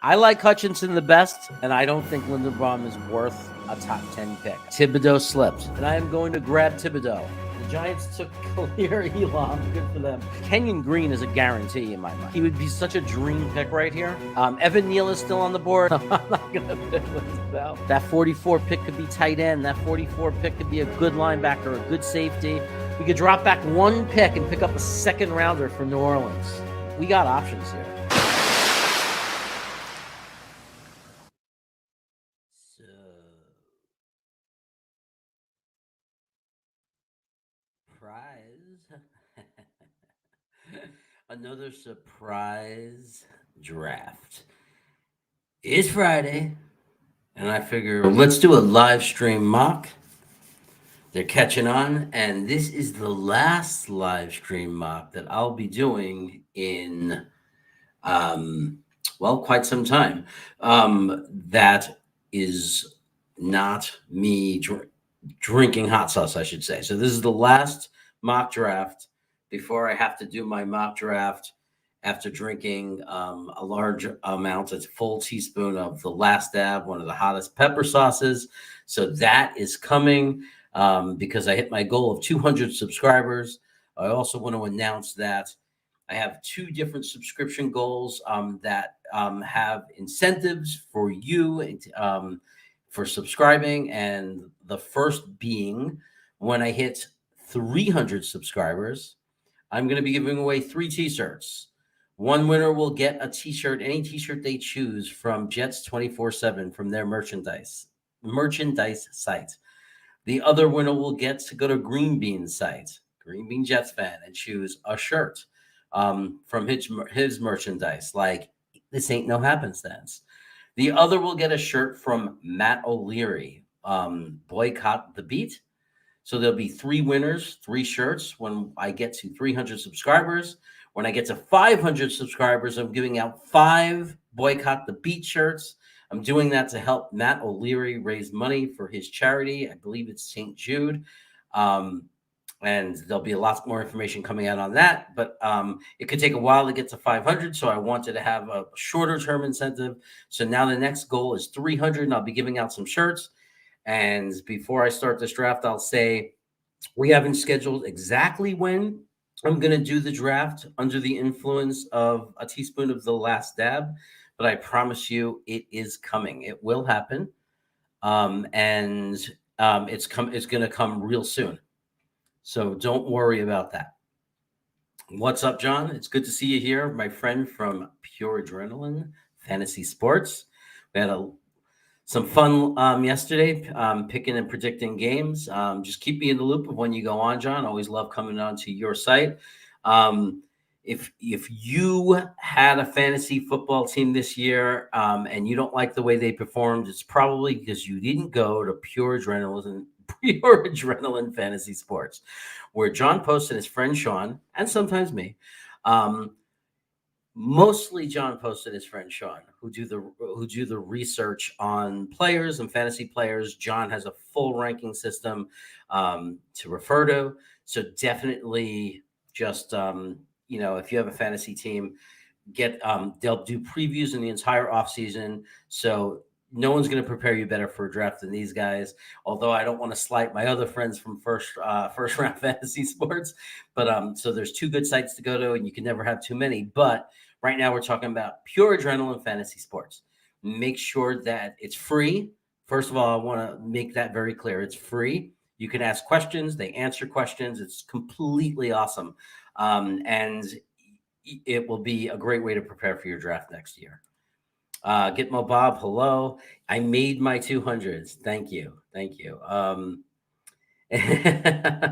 I like Hutchinson the best, and I don't think Linderbaum is worth a top 10 pick. Thibodeau slipped, and I am going to grab Thibodeau. The Giants took Khalil Elam. Good for them. Kenyon Green is a guarantee in my mind. He would be such a dream pick right here. Evan Neal is still on the board. I'm not going to pick Linderbaum. That 44 pick could be tight end. That 44 pick could be a good linebacker, a good safety. We could drop back one pick and pick up a second rounder for New Orleans. We got options here. Another surprise draft. It's Friday, and I figure let's do a live stream mock. They're catching on, and this is the last live stream mock that I'll be doing in, quite some time. That is not me drinking hot sauce, I should say. So this is the last mock draft before I have to do my mock draft after drinking a large amount, a full teaspoon of the Last Dab, one of the hottest pepper sauces. So that is coming because I hit my goal of 200 subscribers. I also want to announce that I have 2 different subscription goals that have incentives for you for subscribing. And the first being when I hit 300 subscribers, I'm going to be giving away 3 t-shirts. One winner will get a t-shirt, any t-shirt they choose from Jets 24/7 from their merchandise site. The other winner will get to go to Green Bean's site, Green Bean Jets fan, and choose a shirt from his merchandise, like This Ain't No Happenstance. The other will get a shirt from Matt O'Leary, Boycott the Beat. So there'll be 3 winners, 3 shirts when I get to 300 subscribers. When I get to 500 subscribers, I'm giving out 5 Boycott the Beat shirts. I'm doing that to help Matt O'Leary raise money for his charity. I believe it's St. Jude. And there'll be a lot more information coming out on that. But it could take a while to get to 500, so I wanted to have a shorter-term incentive. So now the next goal is 300, and I'll be giving out some shirts. And before I start this draft, I'll say we haven't scheduled exactly when I'm going to do the draft under the influence of a teaspoon of the Last Dab, but I promise you it is coming. It will happen. It's going to come real soon. So don't worry about that. What's up, John? It's good to see you here, my friend from Pure Adrenaline Fantasy Sports. We had some fun yesterday, picking and predicting games. Just keep me in the loop of when you go on, John. Always love coming on to your site. If you had a fantasy football team this year and you don't like the way they performed, it's probably because you didn't go to Pure Adrenaline Fantasy Sports, where John Post and his friend Sean, and sometimes me, mostly John Post and his friend Sean, who do the research on players and fantasy players. John has a full ranking system to refer to. So definitely just if you have a fantasy team, they'll do previews in the entire offseason. So no one's going to prepare you better for a draft than these guys. Although I don't want to slight my other friends from first round fantasy sports, but so there's 2 good sites to go to, and you can never have too many. But right now we're talking about Pure Adrenaline Fantasy Sports. Make sure that it's free. First of all, I want to make that very clear. It's free. You can ask questions. They answer questions. It's completely awesome, and it will be a great way to prepare for your draft next year. Gitmo Bob, hello. I made my 200s. Thank you.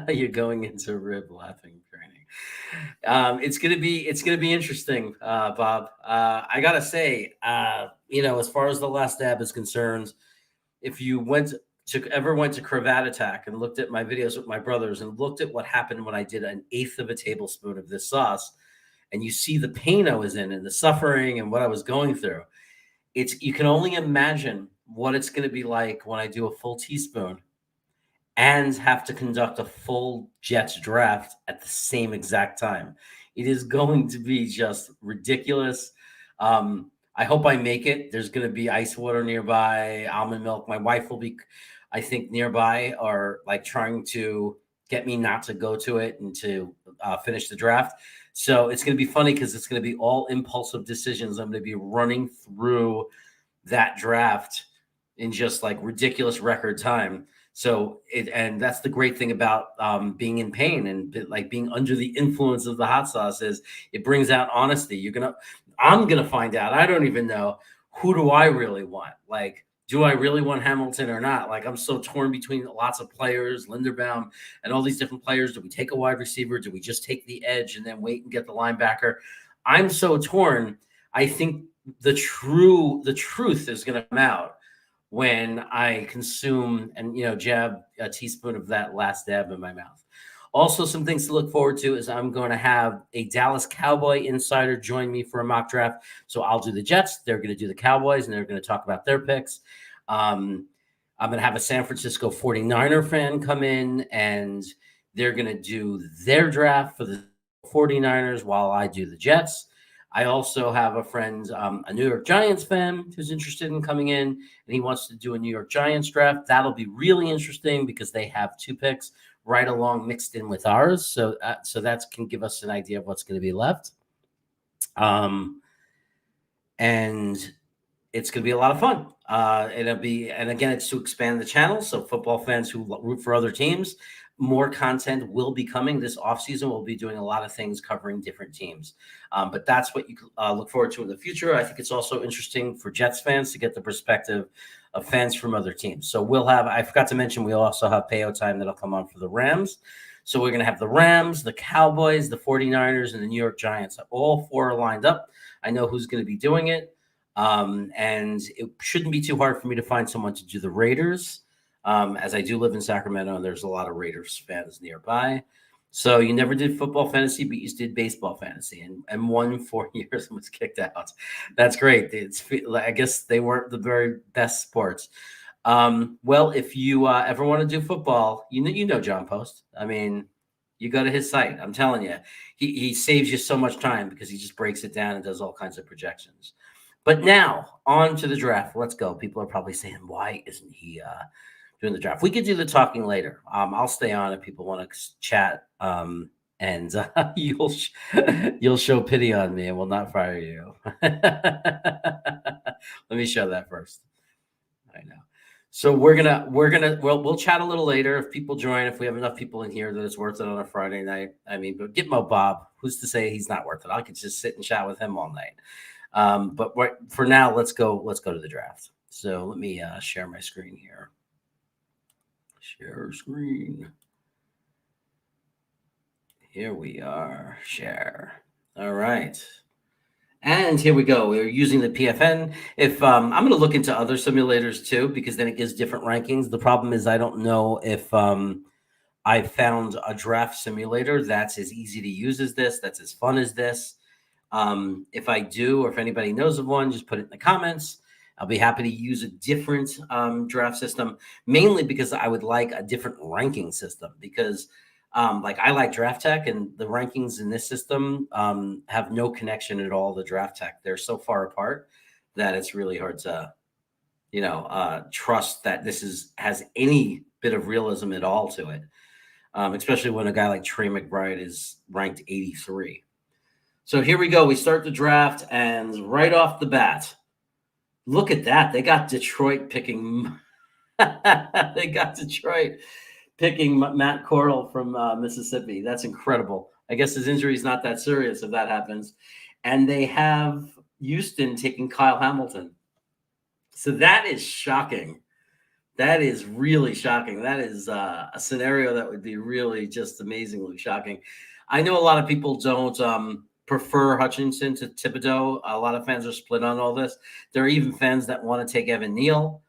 You're going into rib laughing training. It's gonna be interesting, Bob. I gotta say, as far as the Last Dab is concerned, if you ever went to Cravat Attack and looked at my videos with my brothers and looked at what happened when I did an 1/8 of a tablespoon of this sauce, and you see the pain I was in and the suffering and what I was going through, you can only imagine what it's going to be like when I do a full teaspoon and have to conduct a full Jets draft at the same exact time. It is going to be just ridiculous. I hope I make it. There's going to be ice water nearby, almond milk. My wife will be, I think, nearby, or like trying to get me not to go to it and to finish the draft. So it's going to be funny because it's going to be all impulsive decisions. I'm going to be running through that draft in just like ridiculous record time. So and that's the great thing about being in pain and like being under the influence of the hot sauce is it brings out honesty. I'm gonna find out. I don't even know, who do I really want. Like, do I really want Hamilton or not? Like, I'm so torn between lots of players, Linderbaum, and all these different players. Do we take a wide receiver? Do we just take the edge and then wait and get the linebacker? I'm so torn. I think the truth is going to come out when I consume and jab a teaspoon of that last dab in my mouth. Also, some things to look forward to is I'm going to have a Dallas Cowboy insider join me for a mock draft. So I'll do the Jets, they're going to do the Cowboys, and they're going to talk about their picks. I'm going to have a San Francisco 49er fan come in, and they're going to do their draft for the 49ers while I do the Jets. I also have a friend, a New York Giants fan, who's interested in coming in, and he wants to do a New York Giants draft. That'll be really interesting because they have 2 picks right along mixed in with ours. So that can give us an idea of what's going to be left. And it's going to be a lot of fun. And again, it's to expand the channel. So football fans who root for other teams, more content will be coming this offseason. We'll be doing a lot of things covering different teams. But that's what you look forward to in the future. I think it's also interesting for Jets fans to get the perspective of fans from other teams. So I forgot to mention, we also have Payo time that'll come on for the Rams. So we're going to have the Rams, the Cowboys, the 49ers, and the New York Giants. All 4 are lined up. I know who's going to be doing it. And it shouldn't be too hard for me to find someone to do the Raiders, as I do live in Sacramento and there's a lot of Raiders fans nearby. So you never did football fantasy, but you did baseball fantasy and won 4 years and was kicked out. That's great. I guess they weren't the very best sports. Well, if you ever want to do football, you know John Post. I mean, you go to his site. I'm telling you, he saves you so much time because he just breaks it down and does all kinds of projections. But now on to the draft. Let's go. People are probably saying, why isn't he doing the draft? We could do the talking later. I'll stay on if people want to chat. And you'll show pity on me and will not fire you. Let me show that first. I know. So we'll chat a little later if people join, if we have enough people in here that it's worth it on a Friday night. I mean, but Gitmo Bob, who's to say he's not worth it? I could just sit and chat with him all night. But for now, let's go to the draft. So let me share my screen here. Share screen. Here we are. Share. All right. And here we go. We're using the PFN. If I'm going to look into other simulators too, because then it gives different rankings. The problem is I don't know if I found a draft simulator that's as easy to use as this, that's as fun as this. If I do, or if anybody knows of one, just put it in the comments. I'll be happy to use a different draft system, mainly because I would like a different ranking system because like I like Draft Tech, and the rankings in this system have no connection at all to Draft Tech. They're so far apart that it's really hard to, trust that this has any bit of realism at all to it, especially when a guy like Trey McBride is ranked 83. So here we go. We start the draft, and right off the bat, look at that. They got Detroit picking. They got Detroit picking Matt Corral from Mississippi. That's incredible. I guess his injury is not that serious if that happens. And they have Houston taking Kyle Hamilton. So that is shocking. That is really shocking. That is a scenario that would be really just amazingly shocking. I know a lot of people don't prefer Hutchinson to Thibodeau. A lot of fans are split on all this. There are even fans that want to take Evan Neal.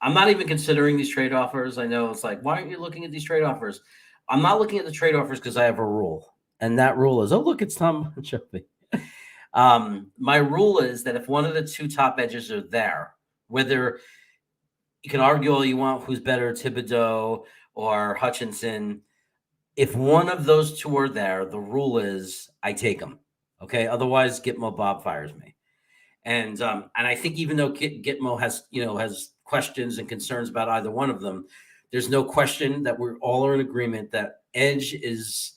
I'm not even considering these trade offers. I know it's like, why aren't you looking at these trade offers? I'm not looking at the trade offers because I have a rule. And that rule is, oh, look, it's Tom Shelby. My rule is that if one of the 2 top edges are there, whether you can argue all you want who's better, Thibodeau or Hutchinson, if one of those 2 are there, the rule is I take them. Okay. Otherwise, Gitmo Bob fires me. And I think even though Gitmo has questions and concerns about either one of them, there's no question that we're all in agreement that edge is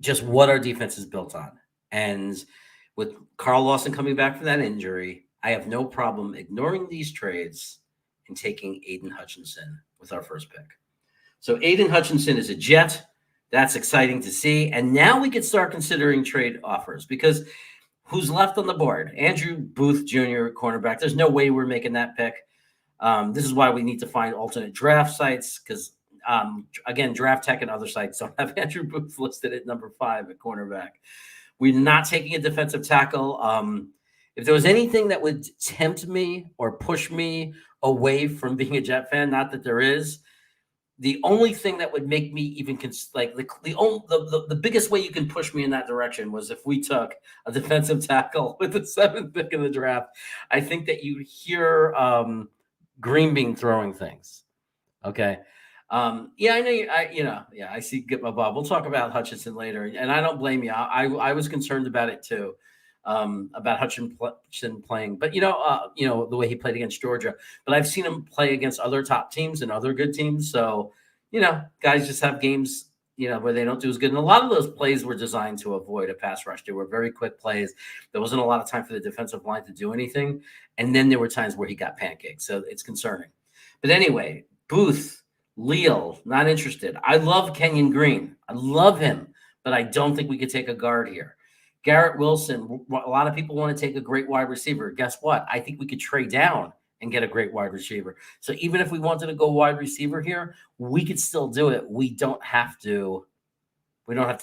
just what our defense is built on. And with Carl Lawson coming back from that injury, I have no problem ignoring these trades and taking Aiden Hutchinson with our first pick. So Aiden Hutchinson is a Jet. That's exciting to see. And now we can start considering trade offers, because who's left on the board? Andrew Booth Jr., cornerback. There's no way we're making that pick. This is why we need to find alternate draft sites, because, again, Draft Tech and other sites don't have Andrew Booth listed at number 5 at cornerback. We're not taking a defensive tackle. If there was anything that would tempt me or push me away from being a Jet fan, not that there is, the only thing that would make me even the biggest way you can push me in that direction was if we took a defensive tackle with the 7th pick in the draft. I think that you'd hear Greenbean throwing things. Okay. Yeah, I know. I see. Get my Bob. We'll talk about Hutchinson later, and I don't blame you. I was concerned about it too, about Hutchinson playing, but the way he played against Georgia. But I've seen him play against other top teams and other good teams. So guys just have games where they don't do as good. And a lot of those plays were designed to avoid a pass rush. They were very quick plays. There wasn't a lot of time for the defensive line to do anything. And then there were times where he got pancaked. So it's concerning. But anyway, Booth, Leal, not interested. I love Kenyon Green. I love him, but I don't think we could take a guard here. Garrett Wilson, a lot of people want to take a great wide receiver. Guess what? I think we could trade down and get a great wide receiver. So even if we wanted to go wide receiver here, we could still do it. We don't have to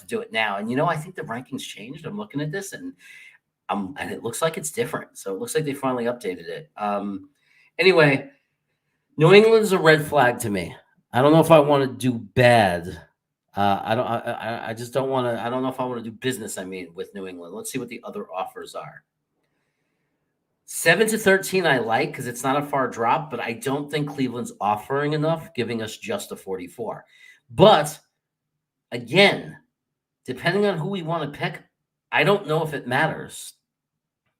do it now. And I think the rankings changed. I'm looking at this and it looks like it's different. So it looks like they finally updated it. Anyway, New England's a red flag to me. I don't know if I want to do bad. I just don't want to. I don't know if I want to do business. With New England. Let's see what the other offers are. 7-13, I like, because it's not a far drop, but I don't think Cleveland's offering enough, giving us just a 44. But again, depending on who we want to pick, I don't know if it matters.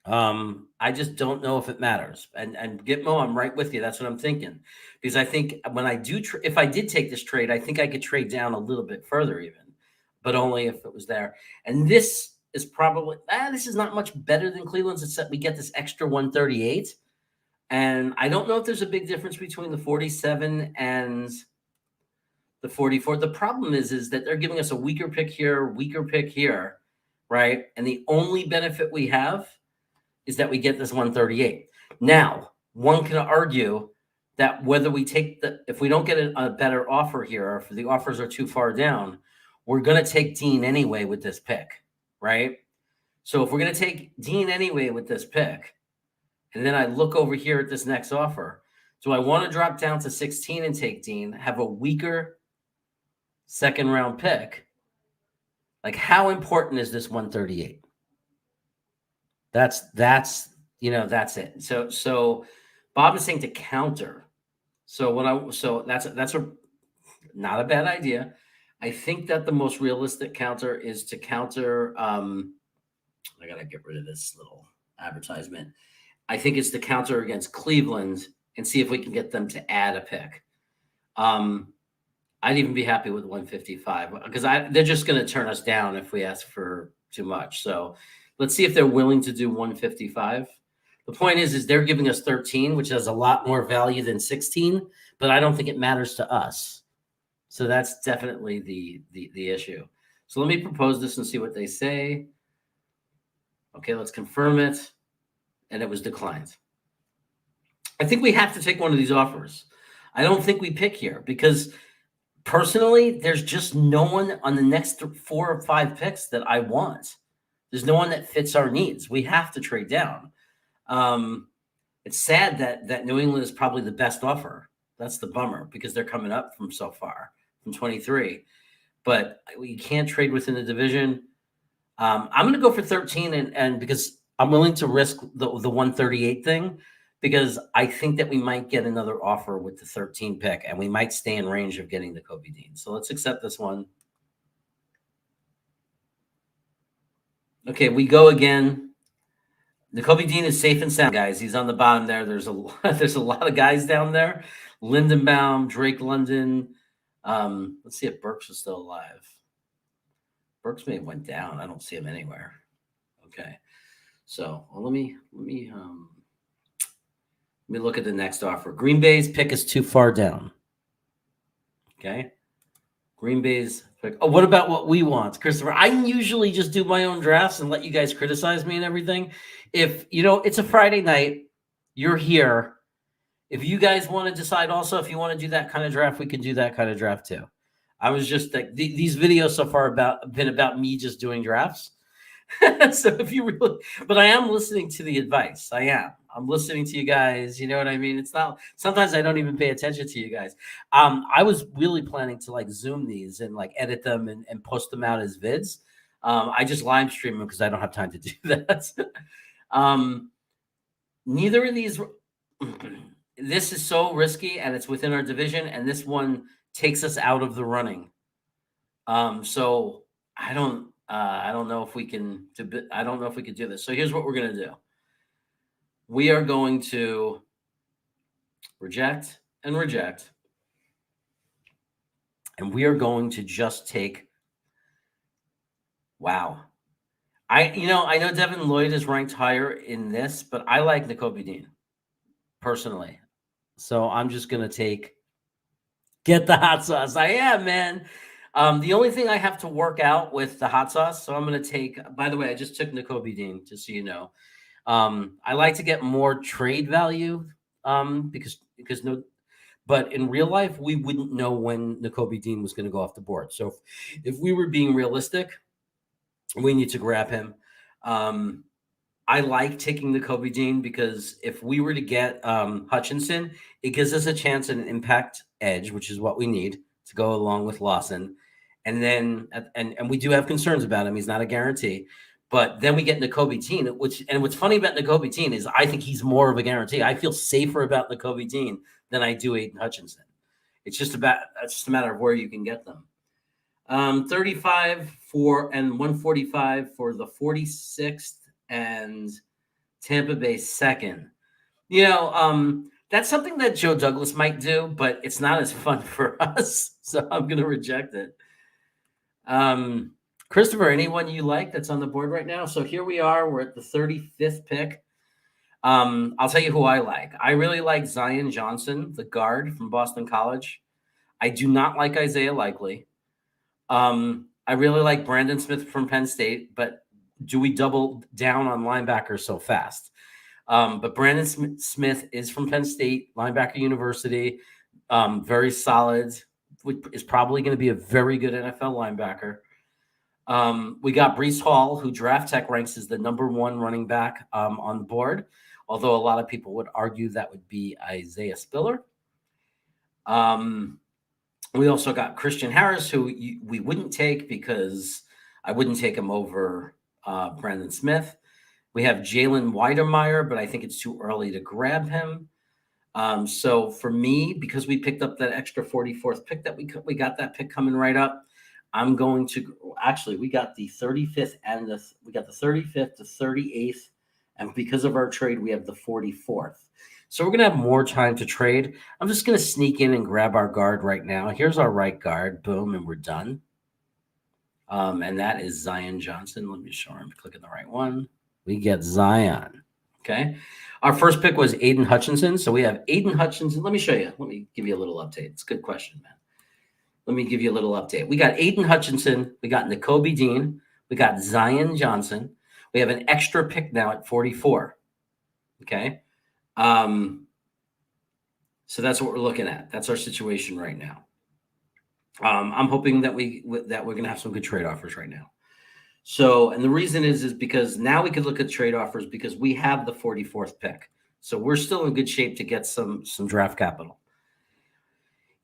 I just don't know if it matters. And Gitmo, I'm right with you. That's what I'm thinking, because I think when I do, if I did take this trade, I think I could trade down a little bit further even, but only if it was there. And this is probably, this is not much better than Cleveland's, except we get this extra 138. And I don't know if there's a big difference between the 47 and the 44. The problem is that they're giving us a weaker pick here, right? And the only benefit we have is that we get this 138. Now, one can argue that whether we take if we don't get a better offer here, or if the offers are too far down, we're going to take Dean anyway with this pick, right? So if we're going to take Dean anyway with this pick, and then I look over here at this next offer, do I want to drop down to 16 and take Dean, have a weaker second round pick? Like, how important is this 138? That's it. So Bob is saying to counter. So that's not a bad idea. I think that the most realistic counter is to counter. I gotta get rid of this little advertisement. I think it's to counter against Cleveland and see if we can get them to add a pick. I'd even be happy with 155, because they're just going to turn us down if we ask for too much. So let's see if they're willing to do 155. The point is they're giving us 13, which has a lot more value than 16, but I don't think it matters to us. So that's definitely the issue. So let me propose this and see what they say. Okay, let's confirm it. And it was declined. I think we have to take one of these offers. I don't think we pick here, because personally, there's just no one on the next 4 or 5 picks that I want. There's no one that fits our needs. We have to trade down. It's sad that New England is probably the best offer. That's the bummer, because they're coming up from so far, from 23. But we can't trade within the division. I'm going to go for 13, and because I'm willing to risk the 138 thing, because I think that we might get another offer with the 13 pick, and we might stay in range of getting the Kobe Dean. So let's accept this one. Okay, we go again. Nakobe Dean is safe and sound, guys. He's on the bottom there. There's a there's a lot of guys down there. Lindenbaum, Drake London. Let's see if Burks is still alive. Burks may have went down. I don't see him anywhere. Okay, so let me look at the next offer. Green Bay's pick is too far down. Okay, Green Bay's pick. Oh, what about what we want, Christopher? I usually just do my own drafts and let you guys criticize me and everything. If it's a Friday night, you're here. If you guys want to decide also if you want to do that kind of draft, we can do that kind of draft too. I was just like these videos so far been about me just doing drafts. So if you really, but I am listening to the advice. I'm listening to you guys. You know what I mean? It's not, sometimes I don't even pay attention to you guys. I was really planning to like Zoom these and like edit them and post them out as vids. I just live stream them because I don't have time to do that. Neither of these, this is so risky and it's within our division, and this one takes us out of the running. So I don't know if we can do this. So here's what we're going to do. We are going to reject and reject. And we are going to just take, wow. I know Devin Lloyd is ranked higher in this, but I like Nakobe Dean personally. So I'm just going to get the hot sauce. I am, man. The only thing I have to work out with the hot sauce, so I'm going to take, by the way, I just took Nakobe Dean, just so you know. I like to get more trade value because no, but in real life, we wouldn't know when Nakobe Dean was going to go off the board. So if we were being realistic, we need to grab him. I like taking Nakobe Dean because if we were to get Hutchinson, it gives us a chance at an impact edge, which is what we need to go along with Lawson. And then, and we do have concerns about him. He's not a guarantee. But then we get Nakobe Dean, what's funny about Nakobe Dean is I think he's more of a guarantee. I feel safer about Nakobe Dean than I do Aiden Hutchinson. It's just a matter of where you can get them. 35 for and 145 for the 46th and Tampa Bay 2nd. That's something that Joe Douglas might do, but it's not as fun for us. So I'm going to reject it. Christopher, anyone you like that's on the board right now? So here we are. We're at the 35th pick. I'll tell you who I like. I really like Zion Johnson, the guard from Boston College. I do not like Isaiah Likely. I really like Brandon Smith from Penn State, but do we double down on linebackers so fast? But Brandon Smith is from Penn State, linebacker university, very solid, is probably going to be a very good NFL linebacker. We got Breece Hall, who Draft Tech ranks as the #1 running back on the board, although a lot of people would argue that would be Isaiah Spiller. We also got Christian Harris, who we wouldn't take because I wouldn't take him over Brandon Smith. We have Jalen Weidermeyer, but I think it's too early to grab him. So for me, because we picked up that extra 44th pick that we got that pick coming right up, I'm going to we got the 35th and we got the 35th to 38th, and because of our trade, we have the 44th. So we're going to have more time to trade. I'm just going to sneak in and grab our guard right now. Here's our right guard. Boom, and we're done. And that is Zion Johnson. Let me show him. Clicking the right one. We get Zion. Okay. Our first pick was Aiden Hutchinson. So we have Aiden Hutchinson. Let me show you. Let me give you a little update. It's a good question, man. Let me give you a little update. We got Aiden Hutchinson. We got Nakobe Dean. We got Zion Johnson. We have an extra pick now at 44. Okay. So that's what we're looking at. That's our situation right now. I'm hoping that we're going to have some good trade offers right now. So, and the reason is because now we could look at trade offers because we have the 44th pick. So we're still in good shape to get some draft capital.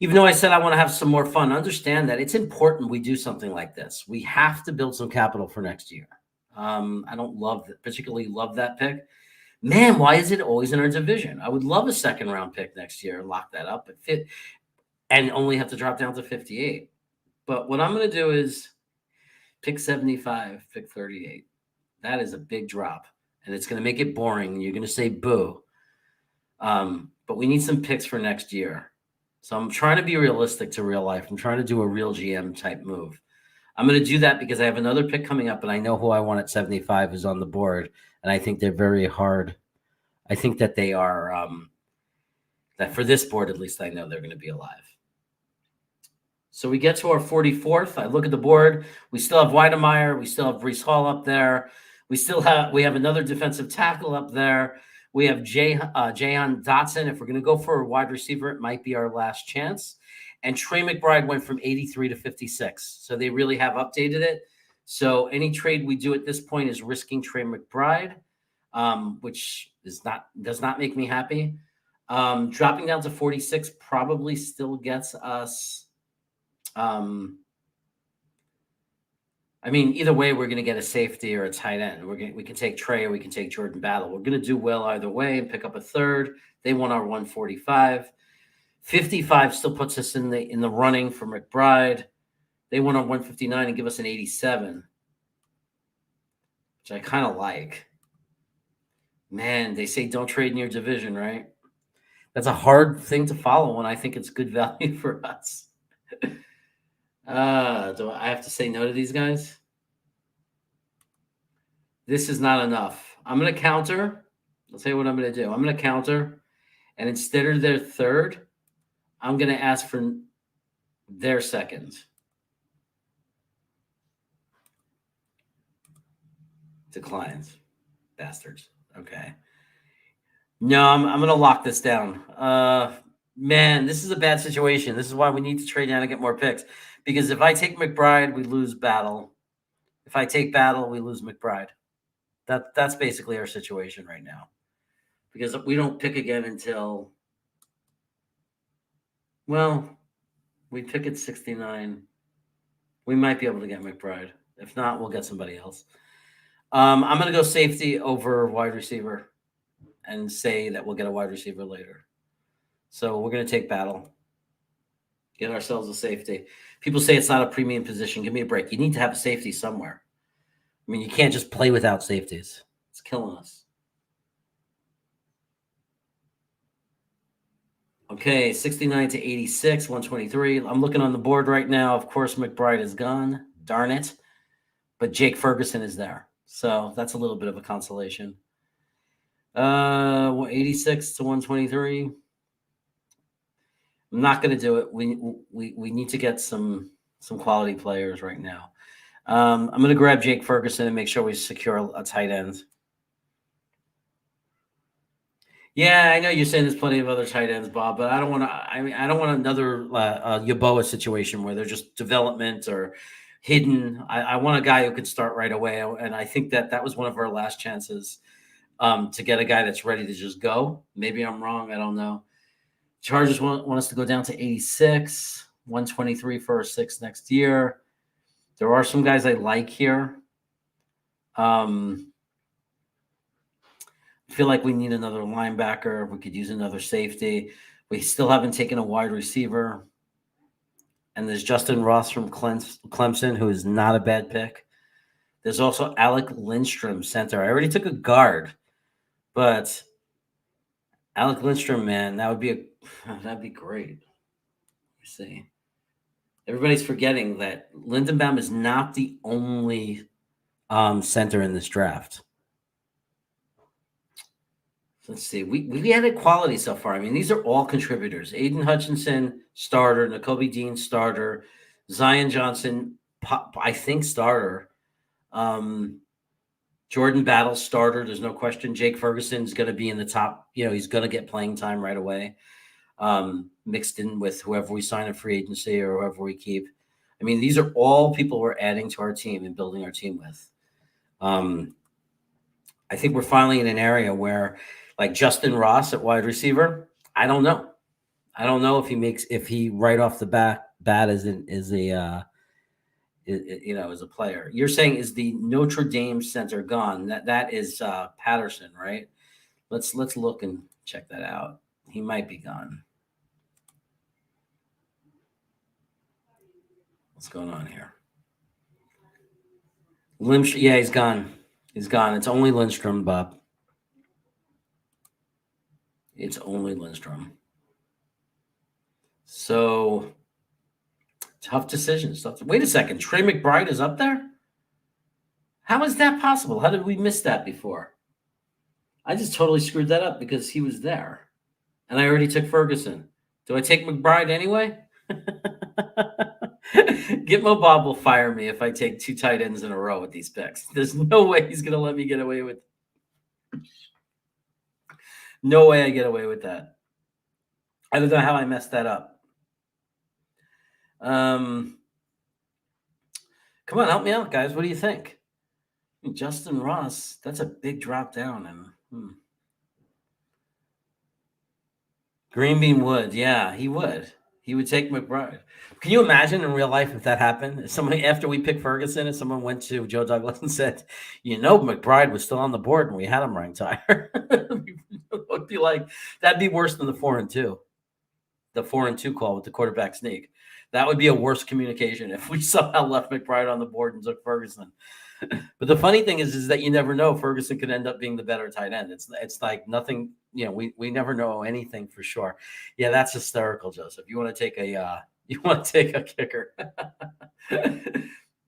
Even though I said I want to have some more fun, understand that it's important we do something like this. We have to build some capital for next year. I don't particularly love that pick. Man, why is it always in our division? I would love a second round pick next year and lock that up at fit and only have to drop down to 58. But what I'm going to do is pick 75, pick 38. That is a big drop. and it's going to make it boring. You're going to say boo. But we need some picks for next year. So I'm trying to be realistic to real life. I'm trying to do a real GM type move. I'm going to do that because I have another pick coming up, and I know who I want at 75 is on the board, and I think they're very hard. I think that they are, that for this board, at least I know they're going to be alive. So we get to our 44th. I look at the board. We still have Weidemeyer. We still have Brees Hall up there. We have another defensive tackle up there. We have Jahan Dotson. If we're going to go for a wide receiver, it might be our last chance. And Trey McBride went from 83 to 56. So they really have updated it. So any trade we do at this point is risking Trey McBride, which does not make me happy. Dropping down to 46 probably still gets us. I mean, either way, we're going to get a safety or a tight end. We can take Trey or we can take Jordan Battle. We're going to do well either way and pick up a third. They want our 145. 55 still puts us in the running for McBride. They want our 159 and give us an 87, which I kind of like. Man, they say don't trade in your division, right? That's a hard thing to follow when I think it's good value for us. Do I have to say no to these guys? This is not enough. I'm going to counter. I'll tell you what I'm going to do. I'm going to counter, and instead of their third, I'm going to ask for their second. Declines. Bastards. Okay. No, I'm going to lock this down. Man, this is a bad situation. This is why we need to trade down and get more picks. Because if I take McBride, we lose Battle. If I take Battle, we lose McBride. That's basically our situation right now. Because we don't pick again until, well, we pick at 69. We might be able to get McBride. If not, we'll get somebody else. I'm going to go safety over wide receiver and say that we'll get a wide receiver later. So we're going to take Battle. Get ourselves a safety. People say it's not a premium position. Give me a break. You need to have a safety somewhere. I mean, you can't just play without safeties. It's killing us. Okay, 69 to 86, 123. I'm looking on the board right now. Of course, McBride is gone. Darn it. But Jake Ferguson is there. So that's a little bit of a consolation. 86 to 123. I'm not going to do it. We need to get some quality players right now. I'm going to grab Jake Ferguson and make sure we secure a tight end. Yeah, I know you're saying there's plenty of other tight ends, Bob, but I don't want to. I mean, I don't want another Yeboah situation where they're just development or hidden. I want a guy who could start right away, and I think that was one of our last chances to get a guy that's ready to just go. Maybe I'm wrong. I don't know. Chargers want us to go down to 86, 123 for our 6 next year. There are some guys I like here. I feel like we need another linebacker. We could use another safety. We still haven't taken a wide receiver. And there's Justin Ross from Clemson, who is not a bad pick. There's also Alec Lindstrom, center. I already took a guard, but Alec Lindstrom, man, that'd be great. Let's see. Everybody's forgetting that Lindenbaum is not the only center in this draft. Let's see. We had quality so far. I mean, these are all contributors. Aiden Hutchinson, starter. Nakobe Dean, starter. Zion Johnson, I think, starter. Jordan Battle, starter. There's no question. Jake Ferguson's going to be in the top. He's going to get playing time right away, mixed in with whoever we sign in free agency or whoever we keep. I mean, these are all people we're adding to our team and building our team with. I think we're finally in an area where, like Justin Ross at wide receiver, I don't know. I don't know if he right off the bat is a player. You're saying is the Notre Dame center gone? That is Patterson, right? Let's look and check that out. He might be gone. What's going on here? Yeah, he's gone. He's gone. It's only Lindstrom, Bob. It's only Lindstrom. So tough decisions. Wait a second. Trey McBride is up there? How is that possible? How did we miss that before? I just totally screwed that up because he was there. And I already took Ferguson. Do I take McBride anyway? Gitmo Bob will fire me if I take 2 tight ends in a row with these picks. There's no way he's going to let me get away with. No way I get away with that. I don't know how I messed that up. Come on, help me out, guys. What do you think? Justin Ross, that's a big drop down. And Green Bean would. Yeah, he would. He would take McBride. Can you imagine in real life if that happened? If somebody, after we picked Ferguson, if someone went to Joe Douglas and said, McBride was still on the board and we had him ranked higher. It would be like, that'd be worse than the 4-2. The 4-2 call with the quarterback sneak. That would be a worse communication if we somehow left McBride on the board and took Ferguson. But the funny thing is that you never know. Ferguson could end up being the better tight end. It's like nothing, we never know anything for sure. Yeah, that's hysterical, Joseph. You want to take a kicker.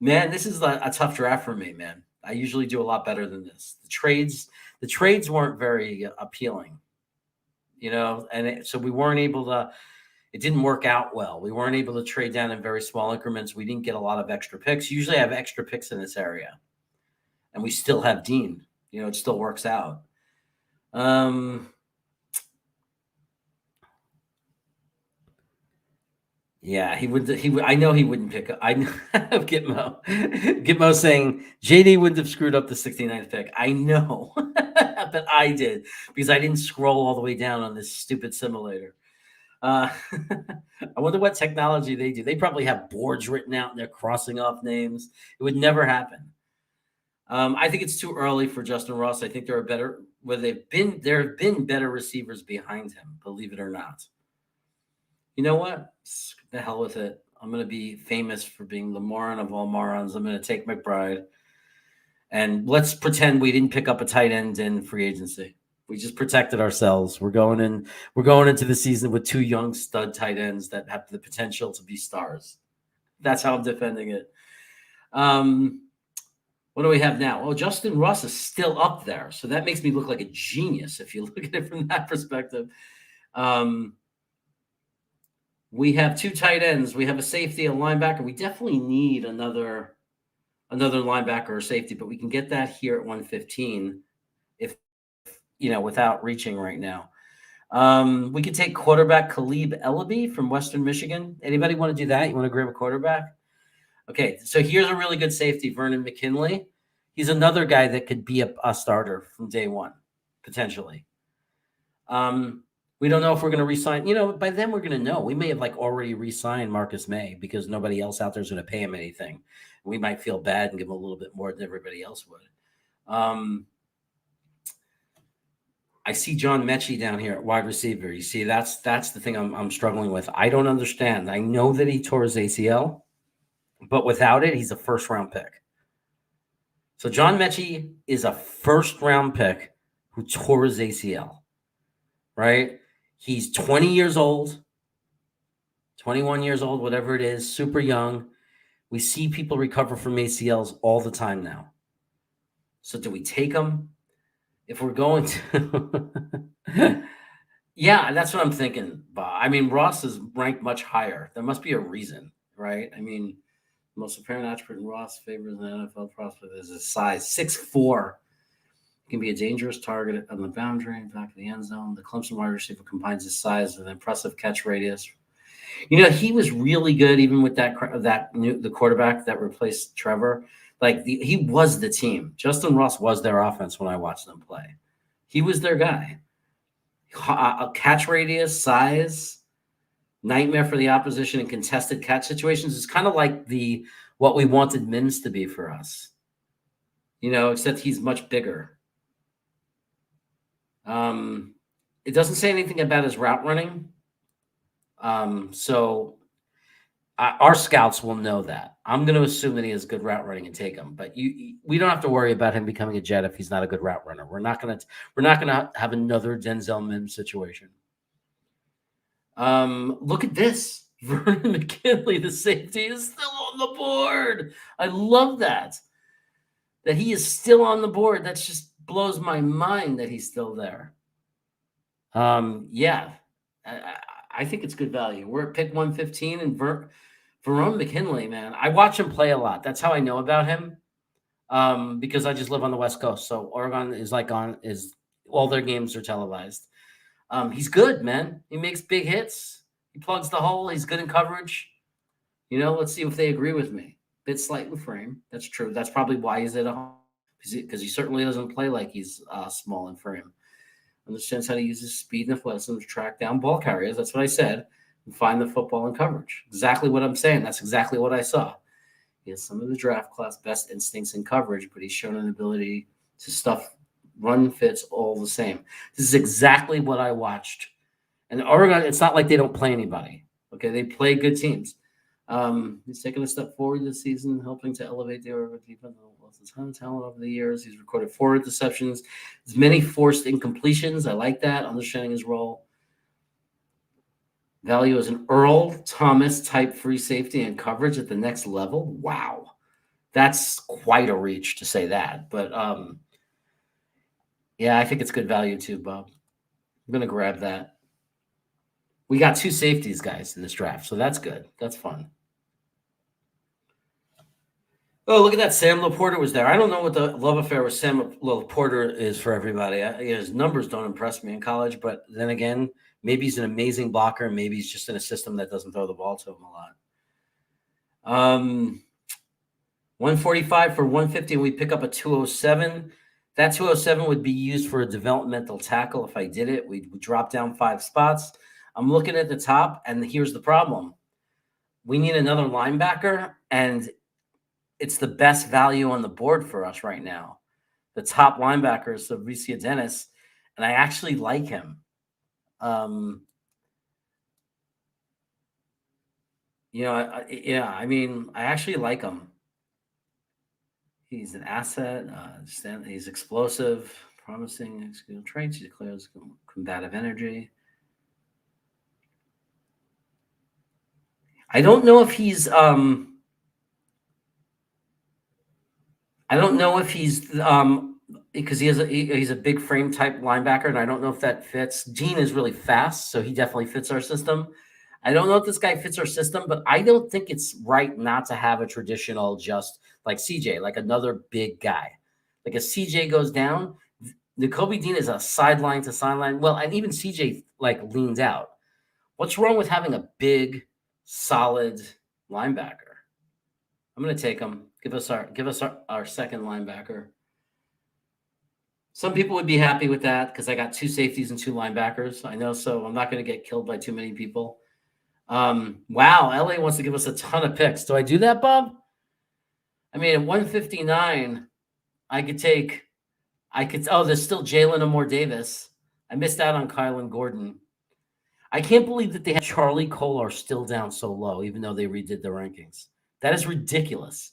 Man, this is a tough draft for me, man. I usually do a lot better than this. The trades weren't very appealing, so we weren't able to. It didn't work out well. We weren't able to trade down in very small increments. We didn't get a lot of extra picks. Usually I have extra picks in this area. And we still have Dean. It still works out. Yeah, he would. I know he wouldn't pick up. I have Gitmo. Gitmo saying JD wouldn't have screwed up the 69th pick. I know, but I did because I didn't scroll all the way down on this stupid simulator. I wonder what technology they do. They probably have boards written out and they're crossing off names. It would never happen. I think it's too early for Justin Ross. I think there have been better receivers behind him, believe it or not. You know what? The hell with it. I'm going to be famous for being the moron of all morons. I'm going to take McBride. And let's pretend we didn't pick up a tight end in free agency. We just protected ourselves. We're going into the season with 2 young stud tight ends that have the potential to be stars. That's how I'm defending it. What do we have now? Oh, Justin Ross is still up there. So that makes me look like a genius if you look at it from that perspective. We have 2 tight ends. We have a safety, a linebacker. We definitely need another linebacker or safety, but we can get that here at 115 if without reaching right now. We could take quarterback Khalib Ellaby from Western Michigan. Anybody want to do that? You want to grab a quarterback? Okay, so here's a really good safety, Vernon McKinley. He's another guy that could be a starter from day one, potentially. We don't know if we're going to re-sign. By then we're going to know. We may have already re-signed Marcus May because nobody else out there is going to pay him anything. We might feel bad and give him a little bit more than everybody else would. I see John Mechie down here at wide receiver. You see, that's the thing I'm struggling with. I don't understand. I know that he tore his ACL, but without it, he's a first-round pick. So John Mechie is a first-round pick who tore his ACL, right? He's 20 years old, 21 years old, whatever it is, super young. We see people recover from ACLs all the time now. So do we take him? If we're going to, yeah, that's what I'm thinking, Bob. I mean, Ross is ranked much higher. There must be a reason, right? I mean, the most apparent attribute in Ross favors the NFL prospect is his size, 6'4". He can be a dangerous target on the boundary, back of the end zone. The Clemson wide receiver combines his size with an impressive catch radius. He was really good, even with the quarterback that replaced Trevor. He was the team. Justin Ross was their offense when I watched them play. He was their guy. A catch radius, size, nightmare for the opposition in contested catch situations. It's kind of like what we wanted Mims to be for us. Except he's much bigger. It doesn't say anything about his route running. So our scouts will know that. I'm going to assume that he has good route running and take him, but we don't have to worry about him becoming a Jet if he's not a good route runner. We're not going to have another Denzel Mims situation. Look at this. Vernon McKinley, the safety, is still on the board. I love that he is still on the board. That just blows my mind that he's still there. Yeah, I think it's good value. We're at pick 115, and Verone McKinley, man, I watch him play a lot. That's how I know about him. Because I just live on the West Coast, so Oregon is all their games are televised. He's good, man. He makes big hits. He plugs the hole. He's good in coverage. Let's see if they agree with me. Bit slight in frame. That's true. That's probably why he's at a home, because he certainly doesn't play like he's small in frame. Understands how to use his speed and athleticism to track down ball carriers. That's what I said. And find the football in coverage. Exactly what I'm saying. That's exactly what I saw. He has some of the draft class best instincts in coverage, but he's shown an ability to stuff run fits all the same. This is exactly what I watched. And Oregon, it's not like they don't play anybody. Okay, they play good teams. He's taken a step forward this season, helping to elevate the Oregon defense. Lost a ton of talent over the years. He's recorded 4 interceptions. There's many forced incompletions. I like that, understanding his role. Value as an Earl Thomas type free safety and coverage at the next level. Wow. That's quite a reach to say that. But yeah, I think it's good value too, Bob. I'm going to grab that. We got 2 safeties, guys, in this draft, so that's good. That's fun. Oh, look at that. Sam Laporta was there. I don't know what the love affair with Sam Laporta is for everybody. His numbers don't impress me in college, but then again, maybe he's an amazing blocker. Maybe he's just in a system that doesn't throw the ball to him a lot. 145 for 150, and we pick up a 207. That 207 would be used for a developmental tackle if I did it. We'd drop down 5 spots. I'm looking at the top, and here's the problem. We need another linebacker, and it's the best value on the board for us right now. The top linebacker is Fabricio Dennis, and I actually like him. I actually like him. He's an asset. He's explosive, promising skill traits. He declares combative energy. I don't know if he's because he's a big frame type linebacker, and I don't know if that fits. Gene is really fast, so he definitely fits our system. I don't know if this guy fits our system, but I don't think it's right not to have a traditional just like CJ, like another big guy. Like if CJ goes down, Nakobe Dean is a sideline to sideline. Well, and even CJ like leans out. What's wrong with having a big, solid linebacker? I'm going to take him. Give us our second linebacker. Some people would be happy with that because I got 2 safeties and 2 linebackers. I know, so I'm not going to get killed by too many people. Wow, LA wants to give us a ton of picks. Do I do that, Bob? I mean, at 159, there's still Jalen Amore Davis. I missed out on Kylan Gordon. I can't believe that they had Charlie Kolar still down so low, even though they redid the rankings. That is ridiculous.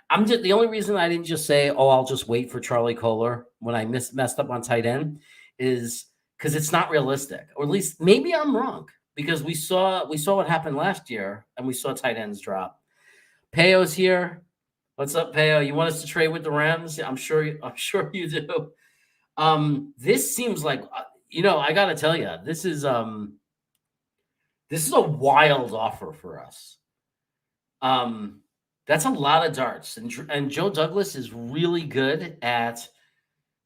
The only reason I didn't just say, I'll just wait for Charlie Kolar when I messed up on tight end is because it's not realistic. Or at least maybe I'm wrong, because we saw what happened last year and we saw tight ends drop. Peyo's here. What's up, Peyo? You want us to trade with the Rams? I'm sure you do. This seems like I gotta tell you, this is a wild offer for us. That's a lot of darts, and Joe Douglas is really good at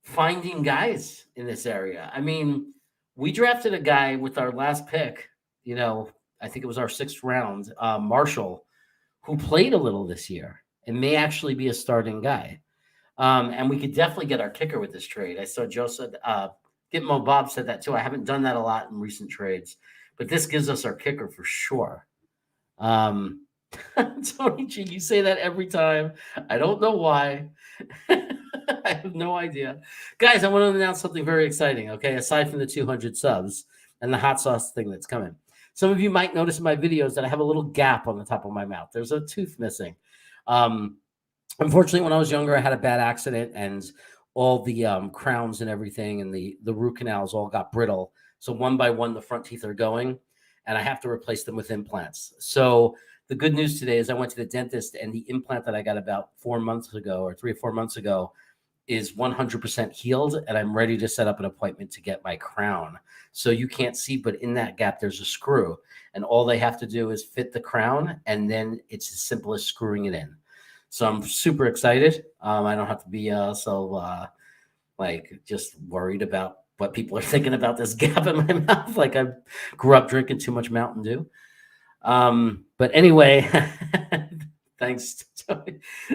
finding guys in this area. I mean, we drafted a guy with our last pick. I think it was our 6th round, Marshall, who played a little this year and may actually be a starting guy. And we could definitely get our kicker with this trade. I saw Joe said, Gitmo Bob said that too. I haven't done that a lot in recent trades, but this gives us our kicker for sure. Tony G, you say that every time. I don't know why. I have no idea. Guys, I want to announce something very exciting, okay? Aside from the 200 subs and the hot sauce thing that's coming. Some of you might notice in my videos that I have a little gap on the top of my mouth. There's a tooth missing. Unfortunately, when I was younger, I had a bad accident, and all the crowns and everything and the root canals all got brittle. So one by one, the front teeth are going, and I have to replace them with implants. So the good news today is I went to the dentist, and the implant that I got about 4 months ago, or 3 or 4 months ago, is 100% healed, and I'm ready to set up an appointment to get my crown. So you can't see, but in that gap, there's a screw, and all they have to do is fit the crown, and then it's as simple as screwing it in. So I'm super excited. I don't have to be just worried about what people are thinking about this gap in my mouth. Like I grew up drinking too much Mountain Dew. But anyway, thanks.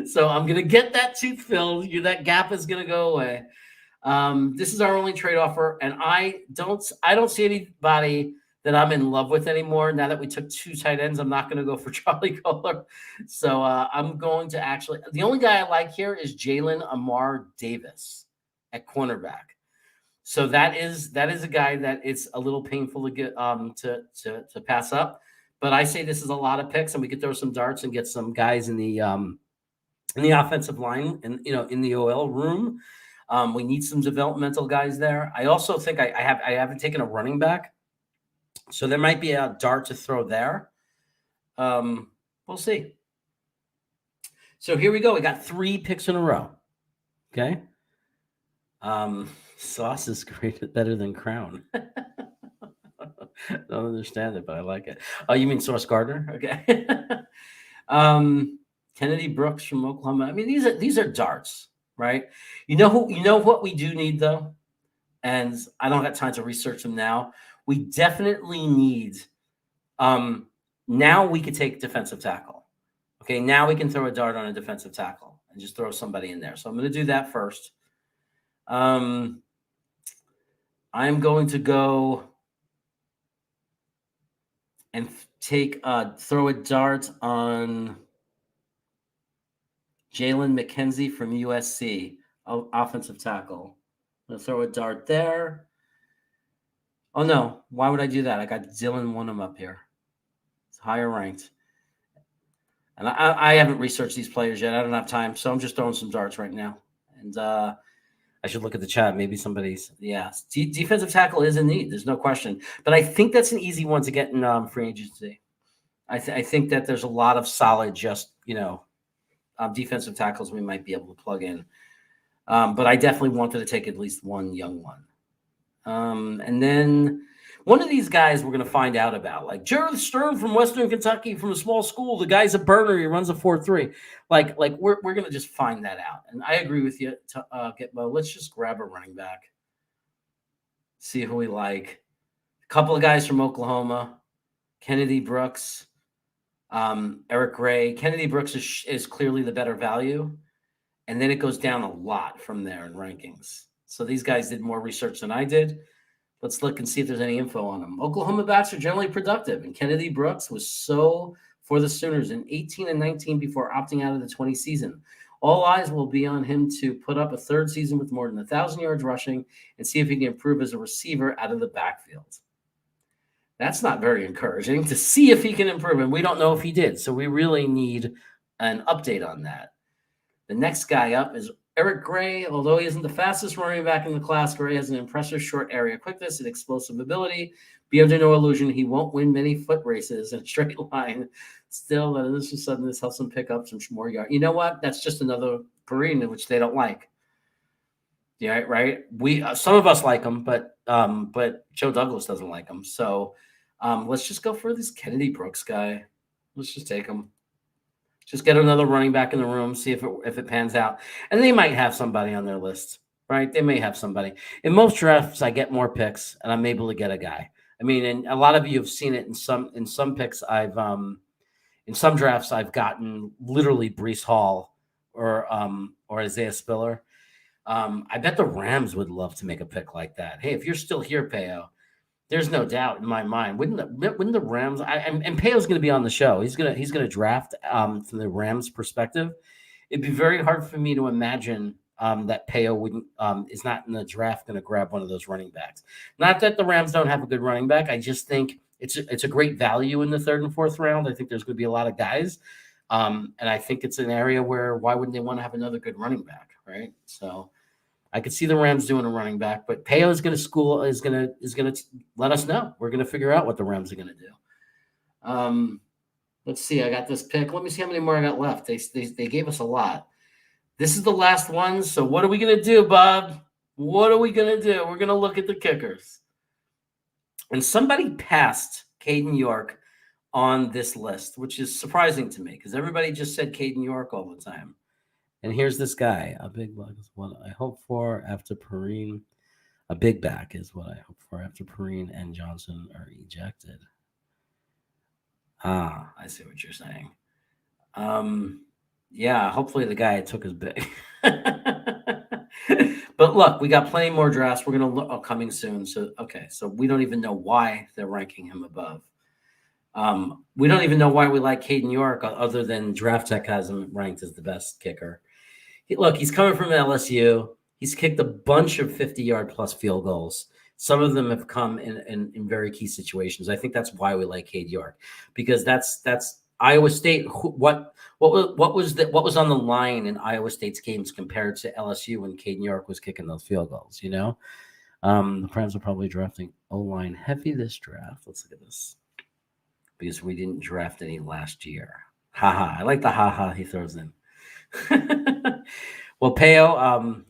So I'm gonna get that tooth filled. That gap is gonna go away. This is our only trade offer, and I don't see anybody that I'm in love with anymore. Now that we took 2 tight ends, I'm not going to go for Charlie Kohler. So I'm going to actually, the only guy I like here is Jalen Amar Davis at cornerback. So that is a guy that it's a little painful to get to pass up. But I say this is a lot of picks, and we could throw some darts and get some guys in the offensive line and in the OL room. We need some developmental guys there. I also think I haven't taken a running back. So there might be a dart to throw there. We'll see. So here we go. We got 3 picks in a row. Okay. Sauce is great, better than Crown. Don't understand it, but I like it. Oh, you mean Sauce Gardner? Okay. Kennedy Brooks from Oklahoma. I mean, these are darts, right? You know what we do need though, and I don't have time to research them now. We definitely need. Now we could take defensive tackle. Okay, now we can throw a dart on a defensive tackle and just throw somebody in there. So I'm going to do that first. I'm going to go and throw a dart on Jalen McKenzie from USC, offensive tackle. I'm going to throw a dart there. Oh, no. Why would I do that? I got Dylan Wonnum up here. It's higher ranked. And I haven't researched these players yet. I don't have time, so I'm just throwing some darts right now. And I should look at the chat. Maybe somebody's – defensive tackle is in need. There's no question. But I think that's an easy one to get in free agency. I think that there's a lot of solid defensive tackles we might be able to plug in. But I definitely wanted to take at least one young one. And then one of these guys we're going to find out about, like Jared Stern from Western Kentucky from a small school. The guy's a burner. He runs a 4.3. Like we're going to just find that out. And I agree with you, Gitmo. Let's just grab a running back, see who we like. A couple of guys from Oklahoma, Kennedy Brooks, Eric Gray. Kennedy Brooks is clearly the better value. And then it goes down a lot from there in rankings. So these guys did more research than I did. Let's look and see if there's any info on them. Oklahoma backs are generally productive, and Kennedy Brooks was so for the Sooners in 18 and 19 before opting out of the 20 season. All eyes will be on him to put up a 3rd season with more than 1,000 yards rushing and see if he can improve as a receiver out of the backfield. That's not very encouraging to see if he can improve, and we don't know if he did. So we really need an update on that. The next guy up is Eric Gray. Although he isn't the fastest running back in the class, Gray has an impressive short area quickness and explosive ability. Be under no illusion, he won't win many foot races in a straight line. Still, this is sudden this helps him pick up some more yards. You know what? That's just another Perine, which they don't like. Yeah, right. We some of us like him, but Joe Douglas doesn't like him. So let's just go for this Kennedy Brooks guy. Let's just take him. Just get another running back in the room, see if it pans out. And they might have somebody on their list, right? They may have somebody. In most drafts, I get more picks, and I'm able to get a guy. I mean, and a lot of you have seen it in some picks. In some drafts, I've gotten literally Breece Hall or Isaiah Spiller. I bet the Rams would love to make a pick like that. Hey, if you're still here, Peo, there's no doubt in my mind. Wouldn't the Rams? And Peo's going to be on the show. He's gonna draft from the Rams' perspective. It'd be very hard for me to imagine that Peo wouldn't is not in the draft going to grab one of those running backs. Not that the Rams don't have a good running back. I just think it's a great value in the third and fourth round. I think there's going to be a lot of guys. And I think it's an area where why wouldn't they want to have another good running back, right? So I could see the Rams doing a running back, but Peo is going to let us know. We're going to figure out what the Rams are going to do. Let's see. I got this pick. Let me see how many more I got left. They gave us a lot. This is the last one. So what are we going to do, Bob? What are we going to do? We're going to look at the kickers. And somebody passed Caden York on this list, which is surprising to me because everybody just said Caden York all the time. And here's this guy. A big back is what I hope for after Perrine. A big back is what I hope for after Perrine and Johnson are ejected. Ah, I see what you're saying. Yeah, hopefully the guy took his big. But look, we got plenty more drafts. We're going to look coming soon. So, okay. So we don't even know why they're ranking him above. We don't even know why we like Caden York other than Draft Tech has him ranked as the best kicker. Look, he's coming from LSU. He's kicked a bunch of 50-yard plus field goals. Some of them have come in very key situations. I think that's why we like Caden York, because that's Iowa State. What was on the line in Iowa State's games compared to LSU when Caden York was kicking those field goals? You know, the Rams are probably drafting O-line heavy this draft. Let's look at this because we didn't draft any last year. Haha, I like the haha he throws in. Well, Peo,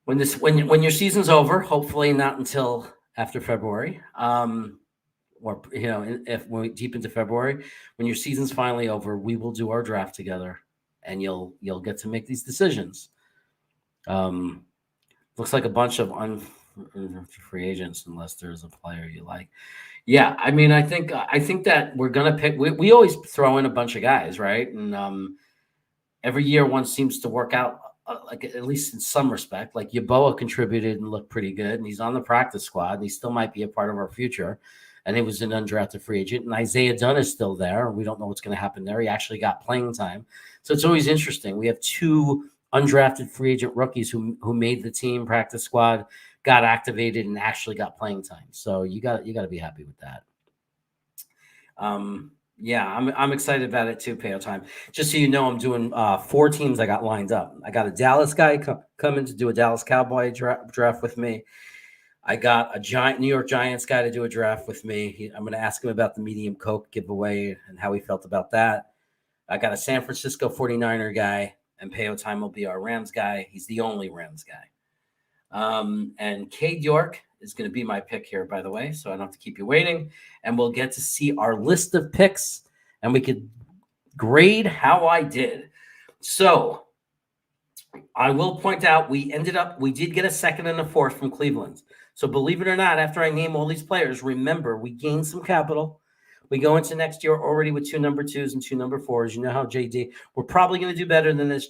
when your season's over, hopefully not until after February, or if we're deep into February, when your season's finally over, we will do our draft together, and you'll get to make these decisions. Looks like a bunch of free agents, unless there's a player you like. Yeah, I mean, I think that we're gonna pick. We always throw in a bunch of guys, right? And every year one seems to work out, like at least in some respect. Like Yeboah contributed and looked pretty good, and he's on the practice squad. And he still might be a part of our future. And he was an undrafted free agent. And Isaiah Dunn is still there. We don't know what's going to happen there. He actually got playing time, so it's always interesting. We have two undrafted free agent rookies who made the team practice squad, got activated, and actually got playing time. So you got to be happy with that. Yeah, I'm excited about it too, Peo time. Just so you know, I'm doing 4 teams I got lined up. I got a Dallas guy coming to do a Dallas Cowboy draft with me. I got a New York Giants guy to do a draft with me. I'm going to ask him about the medium Coke giveaway and how he felt about that. I got a San Francisco 49er guy, and Peo time will be our Rams guy. He's the only Rams guy. And Cade York is going to be my pick here, by the way, so I don't have to keep you waiting. And we'll get to see our list of picks, and we could grade how I did. So I will point out we did get a second and a fourth from Cleveland. So believe it or not, after I name all these players, remember, we gained some capital. We go into next year already with 2 number 2s and 2 number 4s. You know how JD, we're probably going to do better than this.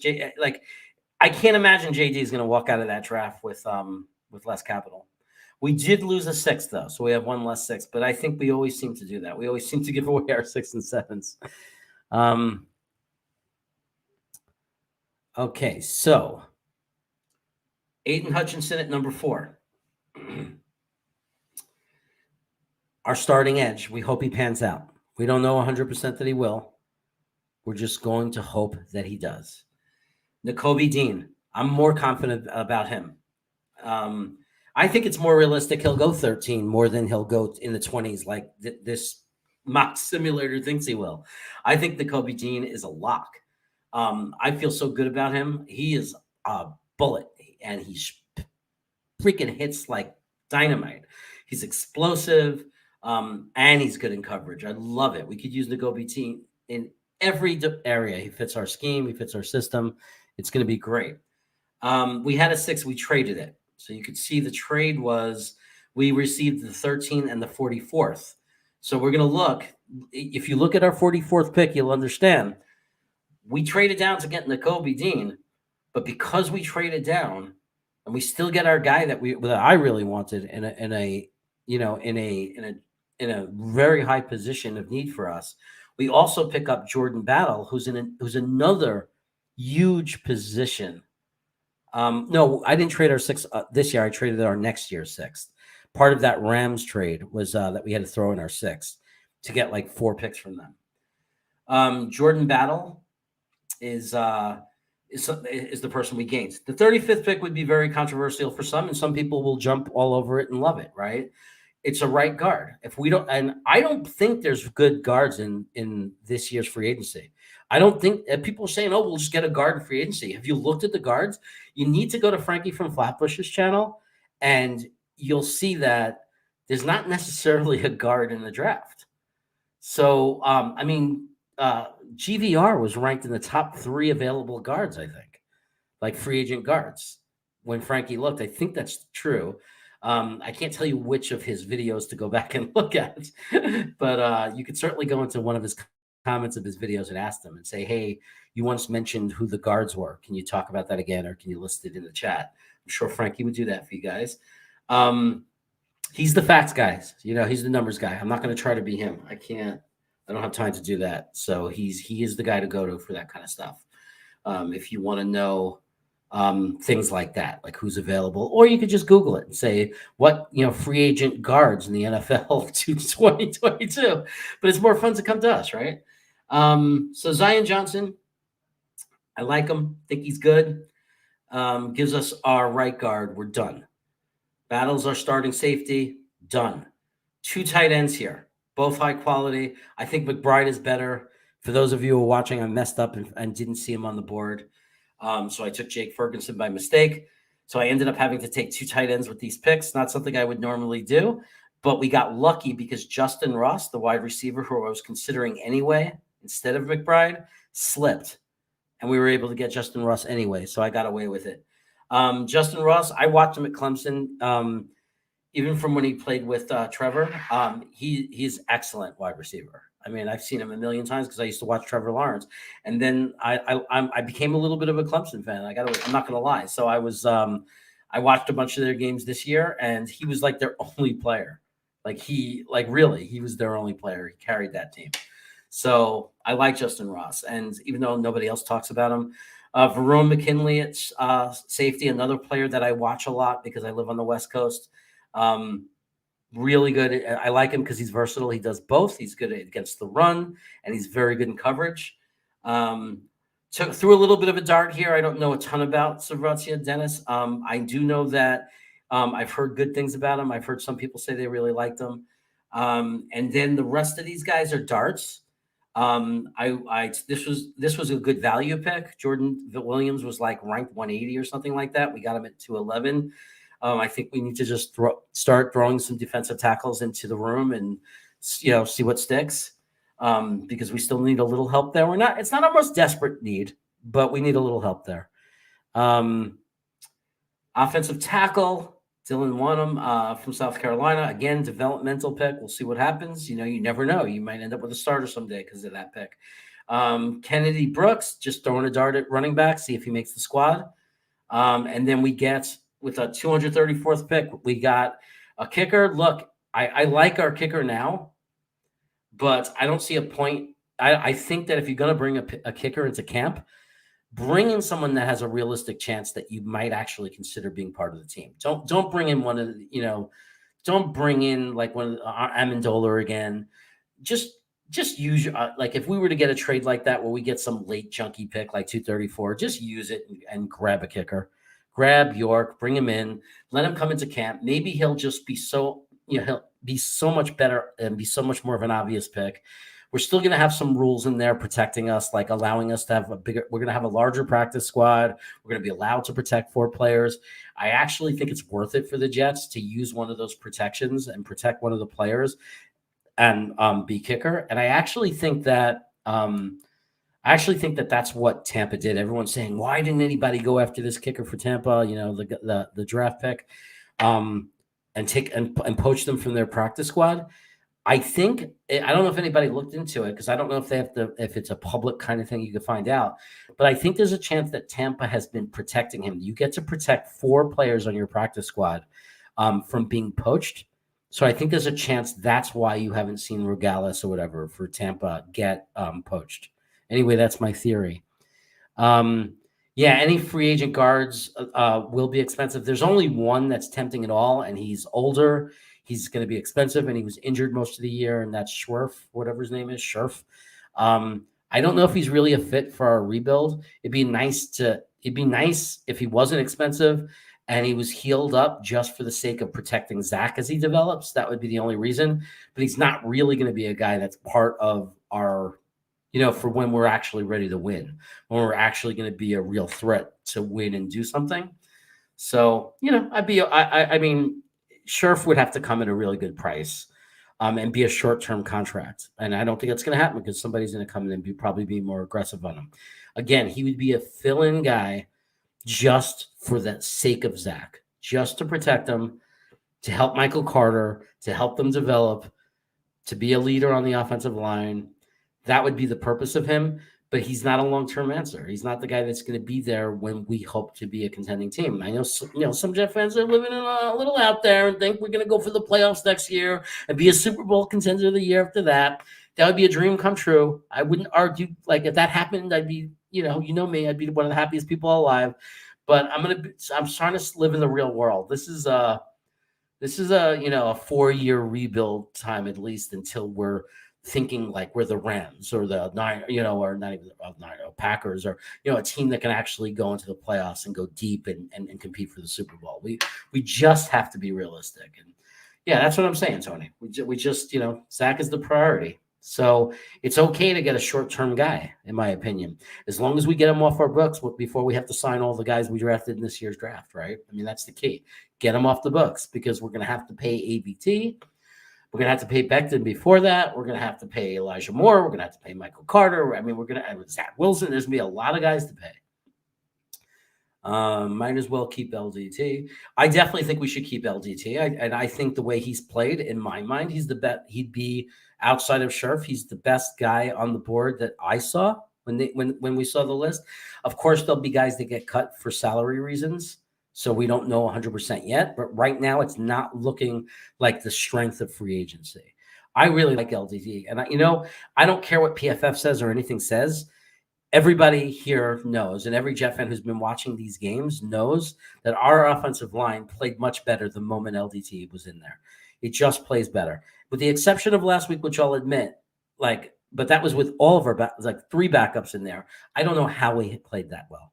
I can't imagine JD is going to walk out of that draft with less capital. We did lose a 6th, though, so we have 1 less 6. But I think we always seem to do that. We always seem to give away our 6s and 7s. Okay, so Aiden Hutchinson at number 4. Our starting edge, we hope he pans out. We don't know 100% that he will. We're just going to hope that he does. Nakobe Dean, I'm more confident about him. I think it's more realistic he'll go 13 more than he'll go in the 20s like this mock simulator thinks he will. I think Nakobe Dean is a lock. I feel so good about him. He is a bullet, and he freaking hits like dynamite. He's explosive, and he's good in coverage. I love it. We could use Nakobe Dean in every area. He fits our scheme. He fits our system. It's going to be great. We had a 6. We traded it. So you could see the trade was we received the 13 and the 44th. So we're going to look. If you look at our 44th pick, you'll understand. We traded down to get Nakobe Dean, but because we traded down and we still get our guy that I really wanted in a very high position of need for us, we also pick up Jordan Battle, who's another huge position. No, I didn't trade our 6th this year. I traded our next year's 6th. part of that Rams trade was that we had to throw in our 6 to get like 4 picks from them. Jordan Battle is the person we gained. The 35th pick would be very controversial for some, and some people will jump all over it and love it, right? It's a right guard. If we don't, and I don't think there's good guards in this year's free agency. I don't think people are saying, "Oh, we'll just get a guard in free agency." Have you looked at the guards? You need to go to Frankie from Flatbush's channel, and you'll see that there's not necessarily a guard in the draft. So, I mean, GVR was ranked in the top 3 available guards, I think, like free agent guards. When Frankie looked, I think that's true. I can't tell you which of his videos to go back and look at, but you could certainly go into one of his comments of his videos and ask them and say, hey, you once mentioned who the guards were. Can you talk about that again, or can you list it in the chat? I'm sure Frankie would do that for you guys. He's the facts guy. He's the numbers guy. I'm not going to try to be him. I don't have time to do that. So he is the guy to go to for that kind of stuff. If you want to know things like that, like who's available, or you could just Google it and say what free agent guards in the NFL to 2022. But it's more fun to come to us, right? So Zion Johnson, I like him. Think he's good. Gives us our right guard. We're done. Battles our starting safety. Done. 2 tight ends here, both high quality. I think McBride is better. For those of you who are watching, I messed up and didn't see him on the board. So I took Jake Ferguson by mistake. So I ended up having to take 2 tight ends with these picks. Not something I would normally do, but we got lucky because Justin Ross, the wide receiver who I was considering anyway, instead of McBride, slipped. And we were able to get Justin Ross anyway. So I got away with it. Justin Ross, I watched him at Clemson. Even from when he played with Trevor, he's excellent wide receiver. I mean, I've seen him a million times because I used to watch Trevor Lawrence, and then I became a little bit of a Clemson fan. I'm not going to lie. So I watched a bunch of their games this year, and he was like their only player. Really, he was their only player. He carried that team. So I like Justin Ross, and even though nobody else talks about him, Verone McKinley at safety, another player that I watch a lot because I live on the West Coast. Really good. I like him because he's versatile. He does both. He's good against the run, and he's very good in coverage. Threw a little bit of a dart here. I don't know a ton about Savratia Dennis. I do know that I've heard good things about him. I've heard some people say they really liked him. And then the rest of these guys are darts. This was a good value pick. Jordan Williams was like ranked 180 or something like that. We got him at 211. I think we need to just start throwing some defensive tackles into the room and see what sticks, because we still need a little help there. It's not our most desperate need, but we need a little help there. Offensive tackle, Dylan Wanham from South Carolina. Again, developmental pick. We'll see what happens. You never know. You might end up with a starter someday because of that pick. Kennedy Brooks, just throwing a dart at running back, see if he makes the squad. And then we get, with a 234th pick, we got a kicker. Look, I like our kicker now, but I don't see a point. I think that if you're going to bring a kicker into camp, bring in someone that has a realistic chance that you might actually consider being part of the team. Don't bring in one of the, don't bring in like one of the, Amendola again. Just use your, like if we were to get a trade like that where we get some late junky pick like 234, just use it and grab a kicker. Grab York, bring him in, let him come into camp. Maybe he'll just be he'll be so much better and be so much more of an obvious pick. We're still going to have some rules in there protecting us, like allowing us to have we're going to have a larger practice squad. We're going to be allowed to protect 4 players. I actually think it's worth it for the Jets to use one of those protections and protect one of the players and be kicker. And I actually think that that's what Tampa did. Everyone's saying, why didn't anybody go after this kicker for Tampa? The draft pick, and poach them from their practice squad. I think, I don't know if anybody looked into it because I don't know if it's a public kind of thing you can find out, but I think there's a chance that Tampa has been protecting him. You get to protect 4 players on your practice squad from being poached. So I think there's a chance that's why you haven't seen Rogales or whatever for Tampa get poached. Anyway, that's my theory. Yeah, any free agent guards will be expensive. There's only one that's tempting at all, and he's older. He's going to be expensive, and he was injured most of the year, and that's Schwerf, whatever his name is, Scherf. I don't know if he's really a fit for our rebuild. It'd be nice if he wasn't expensive and he was healed up just for the sake of protecting Zach as he develops. That would be the only reason. But he's not really going to be a guy that's part of our, for when we're actually ready to win, when we're actually going to be a real threat to win and do something. So, I mean, Scherf would have to come at a really good price. And be a short-term contract. And I don't think it's going to happen because somebody's going to come in and probably be more aggressive on him. Again, he would be a fill-in guy just for the sake of Zach, just to protect him, to help Michael Carter, to help them develop, to be a leader on the offensive line. That would be the purpose of him. But he's not a long-term answer. He's not the guy that's going to be there when we hope to be a contending team. I know, some Jet fans are living in a little out there and think we're going to go for the playoffs next year and be a Super Bowl contender the year after that. That would be a dream come true. I wouldn't argue. Like, if that happened, I'd be, me, I'd be one of the happiest people alive. But I'm trying to live in the real world. This is a 4-year rebuild time, at least, until we're thinking like we're the Rams or the or not even the Packers, or a team that can actually go into the playoffs and go deep and compete for the Super Bowl. We just have to be realistic, and that's what I'm saying, Tony. We just Zach is the priority, so it's okay to get a short-term guy, in my opinion, as long as we get him off our books before we have to sign all the guys we drafted in this year's draft. Right? I mean, that's the key. Get him off the books, because we're going to have to pay ABT. We're going to have to pay Becton before that. We're going to have to pay Elijah Moore. We're going to have to pay Michael Carter. I mean, we're going to have Zach Wilson. There's going to be a lot of guys to pay. Might as well keep LDT. I definitely think we should keep LDT. And I think the way he's played, in my mind, he's the best. He'd be, outside of Scherf, he's the best guy on the board that I saw when we saw the list. Of course, there'll be guys that get cut for salary reasons. So we don't know 100% yet, but right now it's not looking like the strength of free agency. I really like LDT, and I don't care what PFF says or anything says. Everybody here knows, and every Jet fan who's been watching these games knows, that our offensive line played much better the moment LDT was in there. It just plays better, with the exception of last week, which I'll admit, but that was with all of our 3 backups in there. I don't know how we played that well.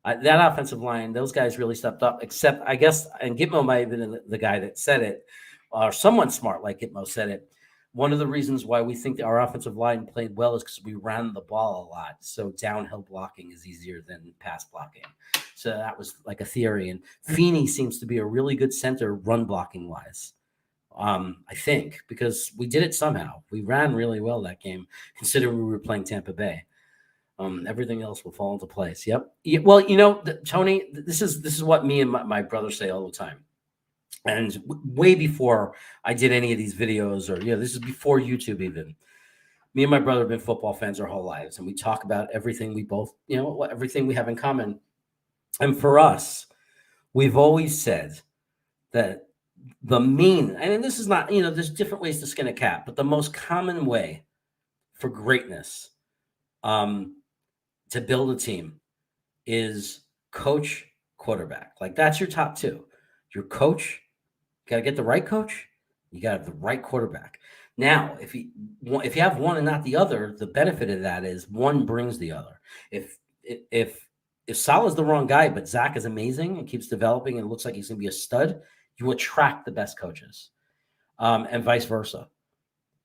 That offensive line, those guys really stepped up, except, I guess, and Gitmo might have been the guy that said it, or someone smart like Gitmo said it. One of the reasons why we think that our offensive line played well is because we ran the ball a lot. So downhill blocking is easier than pass blocking. So that was like a theory. And Feeney seems to be a really good center run blocking wise. I think, because we did it somehow. We ran really well that game, considering we were playing Tampa Bay. Everything else will fall into place. Yep. Well, Tony, this is what me and my brother say all the time. And way before I did any of these videos, or, this is before YouTube even. Me and my brother have been football fans our whole lives, and we talk about everything we both, everything we have in common. And for us, we've always said that and this is not, there's different ways to skin a cat, but the most common way for greatness, to build a team, is coach, quarterback. Like, that's your top 2. Your coach, you got to get the right coach. You got to have the right quarterback. Now, if you have one and not the other, the benefit of that is one brings the other. If Salah's the wrong guy, but Zach is amazing and keeps developing and looks like he's going to be a stud, you attract the best coaches, and vice versa.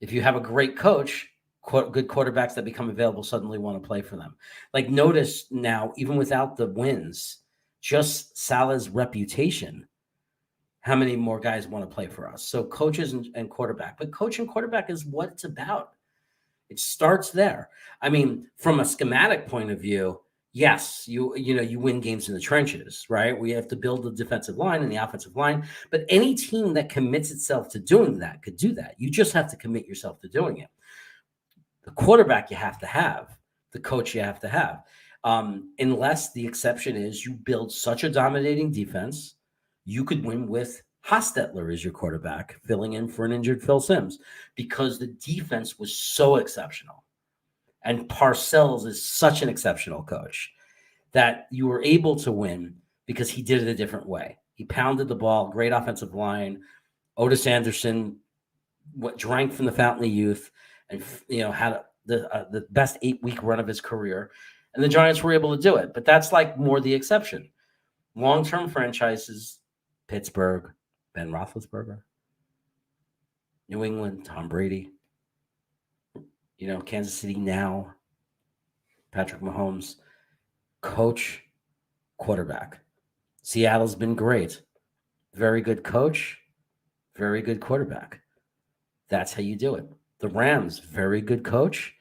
If you have a great coach, good quarterbacks that become available suddenly want to play for them. Like, notice now, even without the wins, just Salah's reputation, how many more guys want to play for us? So coaches and quarterback. But coach and quarterback is what it's about. It starts there. I mean, from a schematic point of view, yes, you win games in the trenches, right? We have to build the defensive line and the offensive line. But any team that commits itself to doing that could do that. You just have to commit yourself to doing it. The quarterback you have to have, the coach you have to have, unless the exception is you build such a dominating defense, you could win with Hostetler as your quarterback, filling in for an injured Phil Simms, because the defense was so exceptional. And Parcells is such an exceptional coach that you were able to win because he did it a different way. He pounded the ball, great offensive line. Otis Anderson drank from the fountain of youth, and had the best 8-week run of his career, and the Giants were able to do it. But that's like more the exception. Long-term franchises, Pittsburgh, Ben Roethlisberger, New England, Tom Brady, Kansas City now, Patrick Mahomes, coach, quarterback. Seattle's been great. Very good coach, very good quarterback. That's how you do it. The Rams, very good coach.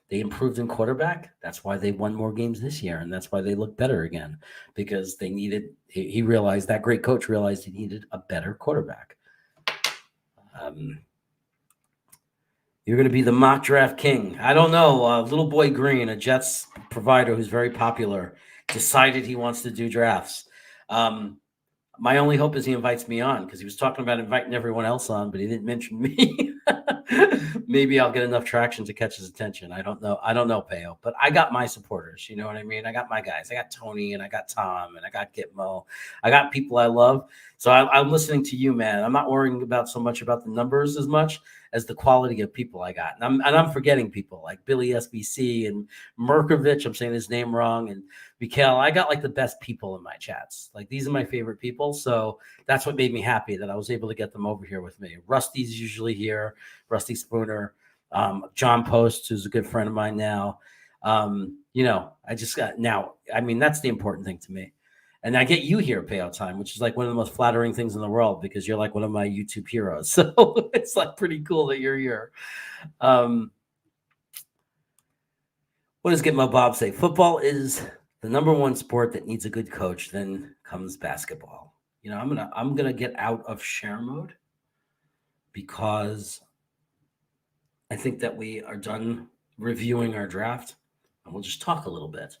They improved in quarterback. That's why they won more games this year, and that's why they look better again, because they needed. He realized, that great coach realized, he needed a better quarterback. You're going to be the mock draft king. I don't know. Little Boy Green, a Jets provider who's very popular, decided he wants to do drafts. My only hope is he invites me on, because he was talking about inviting everyone else on, but he didn't mention me. Maybe I'll get enough traction to catch his attention. I don't know, Peo, but I got my supporters. You know what I mean? I got my guys. I got Tony, and I got Tom, and I got Gitmo. I got people I love. So I'm listening to you, man. I'm not worrying about so much about the numbers as much as the quality of people I got. And I'm forgetting people like Billy SBC and Merkovich. I'm saying his name wrong. And Mikhail. I got like the best people in my chats. Like, these are my favorite people. So that's what made me happy, that I was able to get them over here with me. Rusty's usually here. Rusty Spooner, John Post, who's a good friend of mine now. I just got now. I mean, that's the important thing to me. And I get you here, Payout Time, which is like one of the most flattering things in the world, because you're like one of my YouTube heroes. So it's like pretty cool that you're here. What does Get My Bob say? Football is the number one sport that needs a good coach. Then comes basketball. I'm gonna get out of share mode, because I think that we are done reviewing our draft, and we'll just talk a little bit.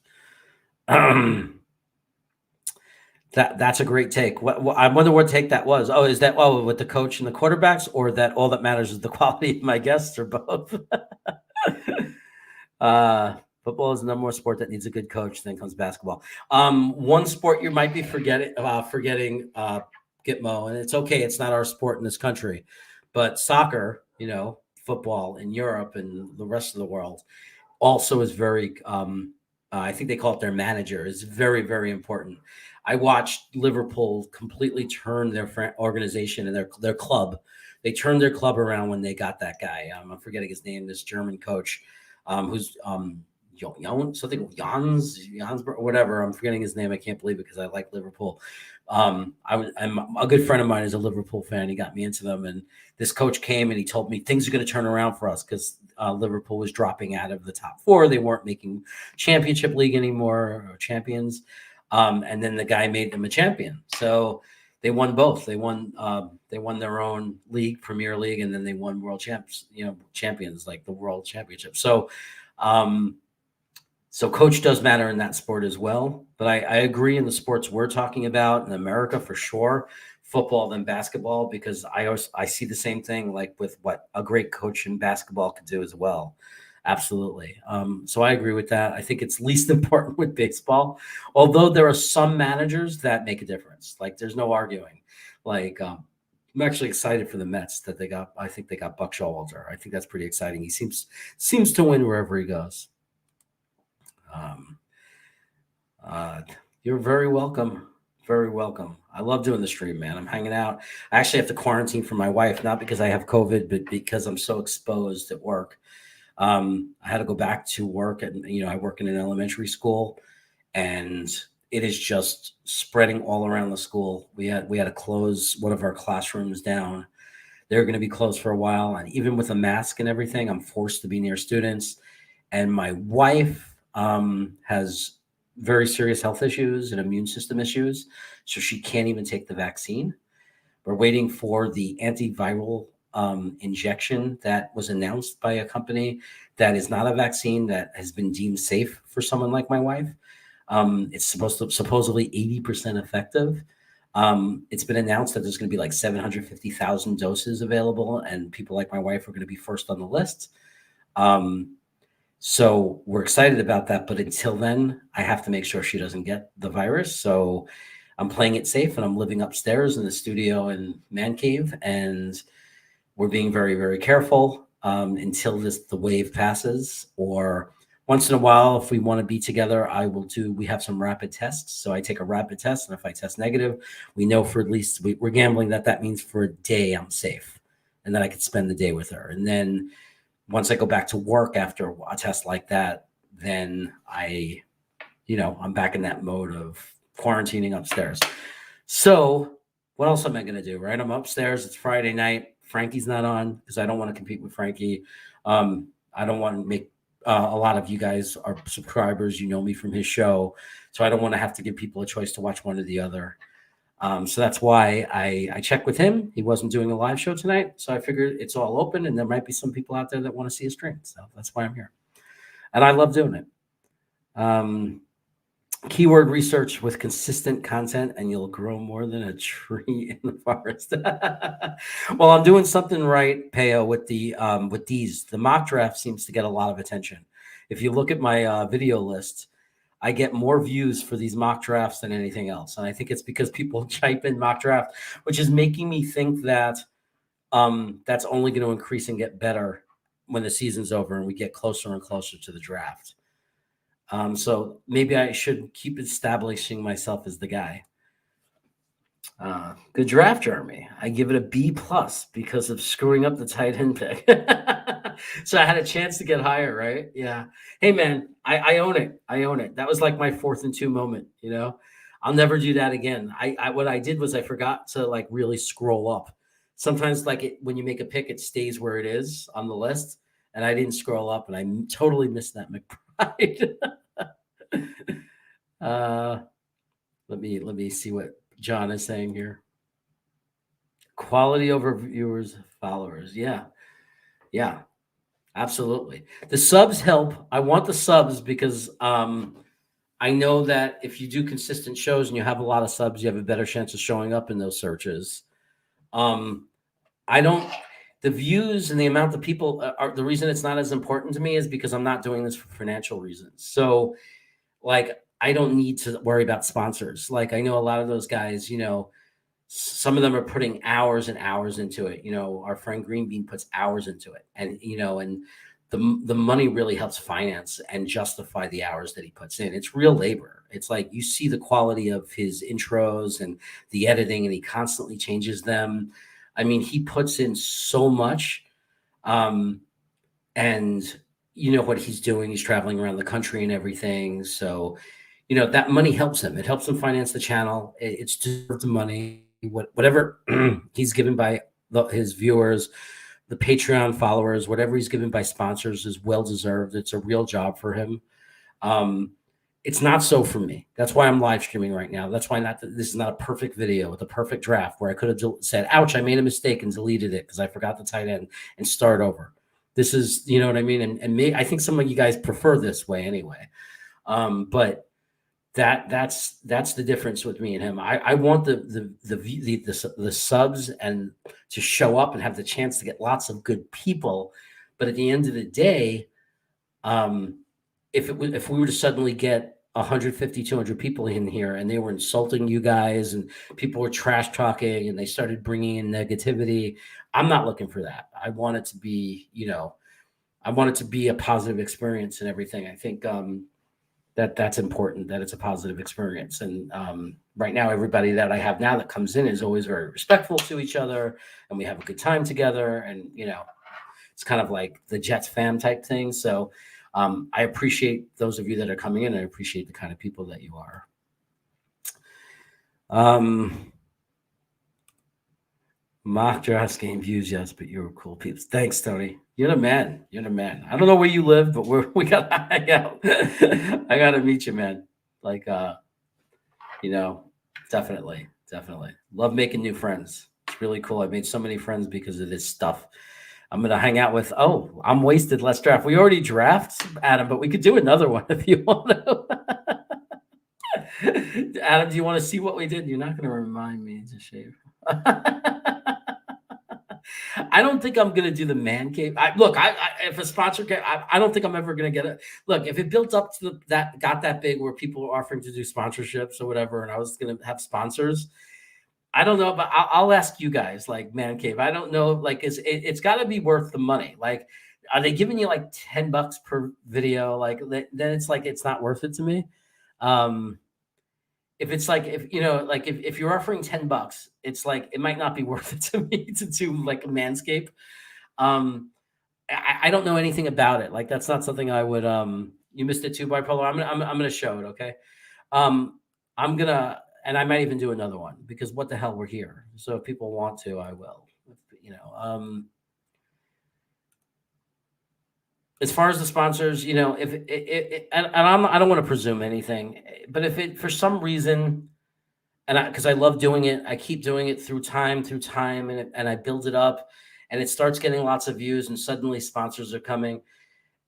That's a great take. I wonder what take that was. Oh, is that with the coach and the quarterbacks, or that all that matters is the quality of my guests, or both? Football is the number one sport that needs a good coach. Then comes basketball. One sport you might be forgetting, Gitmo, and it's okay. It's not our sport in this country, but soccer, football in Europe and the rest of the world, also is very. I think they call it their manager. Is very, very important. I watched Liverpool completely turn their organization and their club. They turned their club around when they got that guy. I'm forgetting his name. This German coach, who's Jans, whatever. I'm forgetting his name. I can't believe it, because I like Liverpool. I'm a good friend of mine is a Liverpool fan. He got me into them, and this coach came and he told me things are going to turn around for us, because Liverpool was dropping out of the top 4. They weren't making Championship League anymore, or champions. And then the guy made them a champion. So they won both. They won their own league, Premier League, and then they won world champions, like the World Championship. So, so coach does matter in that sport as well. But I agree in the sports we're talking about in America, for sure, football than basketball, because I see the same thing, like with what a great coach in basketball could do as well. Absolutely. So I agree with that. I think it's least important with baseball, although there are some managers that make a difference. Like, there's no arguing. Like, I'm actually excited for the Mets that they got. I think they got Buck Showalter. I think that's pretty exciting. He seems to win wherever he goes. You're very welcome. Very welcome. I love doing the stream, man. I'm hanging out. I actually have to quarantine for my wife, not because I have COVID, but because I'm so exposed at work. I had to go back to work, and I work in an elementary school, and it is just spreading all around the school. We had to close one of our classrooms down. They're going to be closed for a while, and even with a mask and everything, I'm forced to be near students. And my wife has very serious health issues and immune system issues, so she can't even take the vaccine. We're waiting for the antiviral injection that was announced by a company that is not a vaccine, that has been deemed safe for someone like my wife. It's supposedly 80% effective. It's been announced that there's going to be like 750,000 doses available, and people like my wife are going to be first on the list. So we're excited about that. But until then, I have to make sure she doesn't get the virus. So I'm playing it safe and I'm living upstairs in the studio in Man Cave. And we're being very, very careful until the wave passes. Or once in a while, if we want to be together, we have some rapid tests. So I take a rapid test. And if I test negative, we know for at least, we're gambling that means for a day I'm safe. And then I could spend the day with her. And then once I go back to work after a test like that, then I'm back in that mode of quarantining upstairs. So what else am I going to do? Right. I'm upstairs. It's Friday night. Frankie's not on because I don't want to compete with Frankie. I don't want to make a lot of you guys are subscribers. You know me from his show. So I don't want to have to give people a choice to watch one or the other. So that's why I checked with him. He wasn't doing a live show tonight. So I figured it's all open and there might be some people out there that want to see a stream. So that's why I'm here. And I love doing it. Keyword research with consistent content and you'll grow more than a tree in the forest. Well, I'm doing something right, Peo, with these. The mock draft seems to get a lot of attention. If you look at my video list, I get more views for these mock drafts than anything else. And I think it's because people type in mock draft, which is making me think that that's only going to increase and get better when the season's over and we get closer and closer to the draft. So maybe I should keep establishing myself as the guy. Good draft, Jeremy. I give it a B+ because of screwing up the tight end pick. So I had a chance to get higher, right? Yeah. Hey, man, I own it. I own it. That was like my 4th and 2 moment. I'll never do that again. What I did was I forgot to like really scroll up. Sometimes when you make a pick, it stays where it is on the list, and I didn't scroll up, and I totally missed that McBride. Let me see what John is saying here. Quality over viewers, followers. Yeah, absolutely. The subs help. I want the subs because I know that if you do consistent shows and you have a lot of subs, you have a better chance of showing up in those searches. The views and the amount of people are the reason it's not as important to me is because I'm not doing this for financial reasons. So I don't need to worry about sponsors. I know a lot of those guys, some of them are putting hours and hours into it. Our friend Green Bean puts hours into it. And, and the money really helps finance and justify the hours that he puts in. It's real labor. It's like you see the quality of his intros and the editing, and he constantly changes them. I mean, he puts in so much. And what he's doing. He's traveling around the country and everything. So, that money helps him. It helps him finance the channel. It's deserved money. Whatever he's given by his viewers, the Patreon followers, whatever he's given by sponsors is well deserved. It's a real job for him. It's not so for me. That's why I'm live streaming right now. That's why this is not a perfect video with a perfect draft where I could have said, ouch, I made a mistake and deleted it because I forgot the tight end and start over. This is, you know what I mean? And I think some of you guys prefer this way anyway. But that's the difference with me and him. I want the subs and to show up and have the chance to get lots of good people. But at the end of the day, if we were to suddenly get 150, 200 people in here and they were insulting you guys and people were trash talking and they started bringing in negativity, I'm not looking for that. I want it to be, I want it to be a positive experience and everything. I think that's important, that it's a positive experience. And right now, everybody that I have now that comes in is always very respectful to each other and we have a good time together. And, it's kind of like the Jets fan type thing. So I appreciate those of you that are coming in. I appreciate the kind of people that you are. Mock draft game views, yes, but you were cool people. Thanks, Tony. You're the man. You're the man. I don't know where you live, but we got to hang out. I got to meet you, man. Definitely. Love making new friends. It's really cool. I made so many friends because of this stuff. I'm going to hang out with, I'm wasted. Let's draft. We already draft, Adam, but we could do another one if you want to. Adam, do you want to see what we did? You're not going to remind me to shave. I don't think I'm gonna do the man cave. If a sponsor I don't think I'm ever gonna get it. Look, if it built up to that got that big where people were offering to do sponsorships or whatever, and I was gonna have sponsors, I don't know, but I'll ask you guys, like man cave. I don't know, like it's got to be worth the money. Like, are they giving you like $10 per video? Like then it's like it's not worth it to me. Um, if it's like if you're offering $10, it's like it might not be worth it to me to do like a manscape. Um, I don't know anything about it. Like that's not something I would. You missed it too, bipolar. I'm gonna show it. Okay. I'm gonna, and I might even do another one because what the hell, we're here. So if people want to, I will. You know. As far as the sponsors, if and I don't want to presume anything, but if it for some reason, and because I love doing it, I keep doing it through time, and I build it up, and it starts getting lots of views, and suddenly sponsors are coming.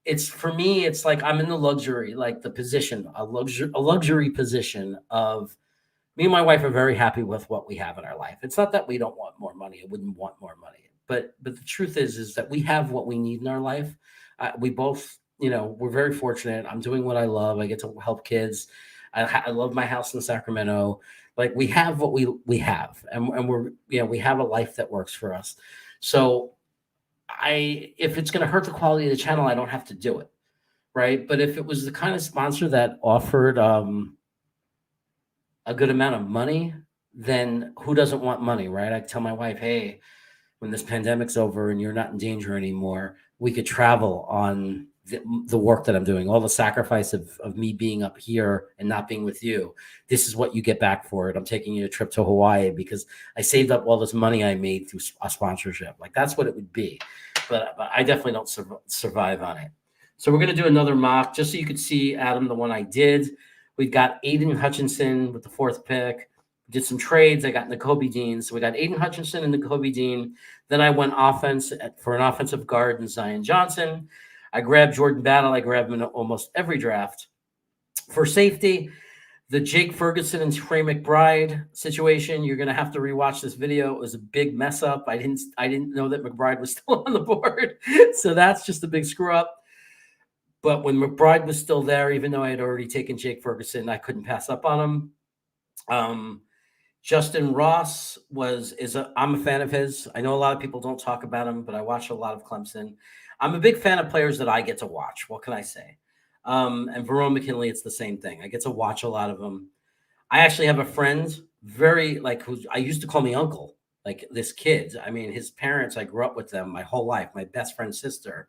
It's for me, it's like I'm in the luxury, like the position, a luxury position of me and my wife are very happy with what we have in our life. It's not that we don't want more money; I wouldn't want more money, but the truth is that we have what we need in our life. We both, we're very fortunate. I'm doing what I love. I get to help kids. I love my house in Sacramento. Like we have what we have, and we're we have a life that works for us. So if it's going to hurt the quality of the channel, I don't have to do it, right? But if it was the kind of sponsor that offered a good amount of money, then who doesn't want money, right? I tell my wife, hey, when this pandemic's over and you're not in danger anymore, we could travel on the work that I'm doing, all the sacrifice of me being up here and not being with you. This is what you get back for it. I'm taking you a trip to Hawaii because I saved up all this money I made through a sponsorship. Like that's what it would be. But I definitely don't survive on it. So we're going to do another mock just so you could see, Adam, the one I did. We've got Aiden Hutchinson with the 4th pick. Did some trades. I got Nakobe Dean. So we got Aiden Hutchinson and Nakobe Dean. Then I went offense for an offensive guard and Zion Johnson. I grabbed Jordan Battle. I grabbed him in almost every draft. For safety, the Jake Ferguson and Trey McBride situation. You're going to have to rewatch this video. It was a big mess up. I didn't know that McBride was still on the board. So that's just a big screw up. But when McBride was still there, even though I had already taken Jake Ferguson, I couldn't pass up on him. Justin Ross I'm a fan of his. I know a lot of people don't talk about him, but I watch a lot of Clemson. I'm a big fan of players that I get to watch. What can I say? And Verone McKinley, it's the same thing. I get to watch a lot of them. I actually have a friend, who I used to call me uncle, like this kid. I mean, his parents, I grew up with them my whole life. My best friend's sister,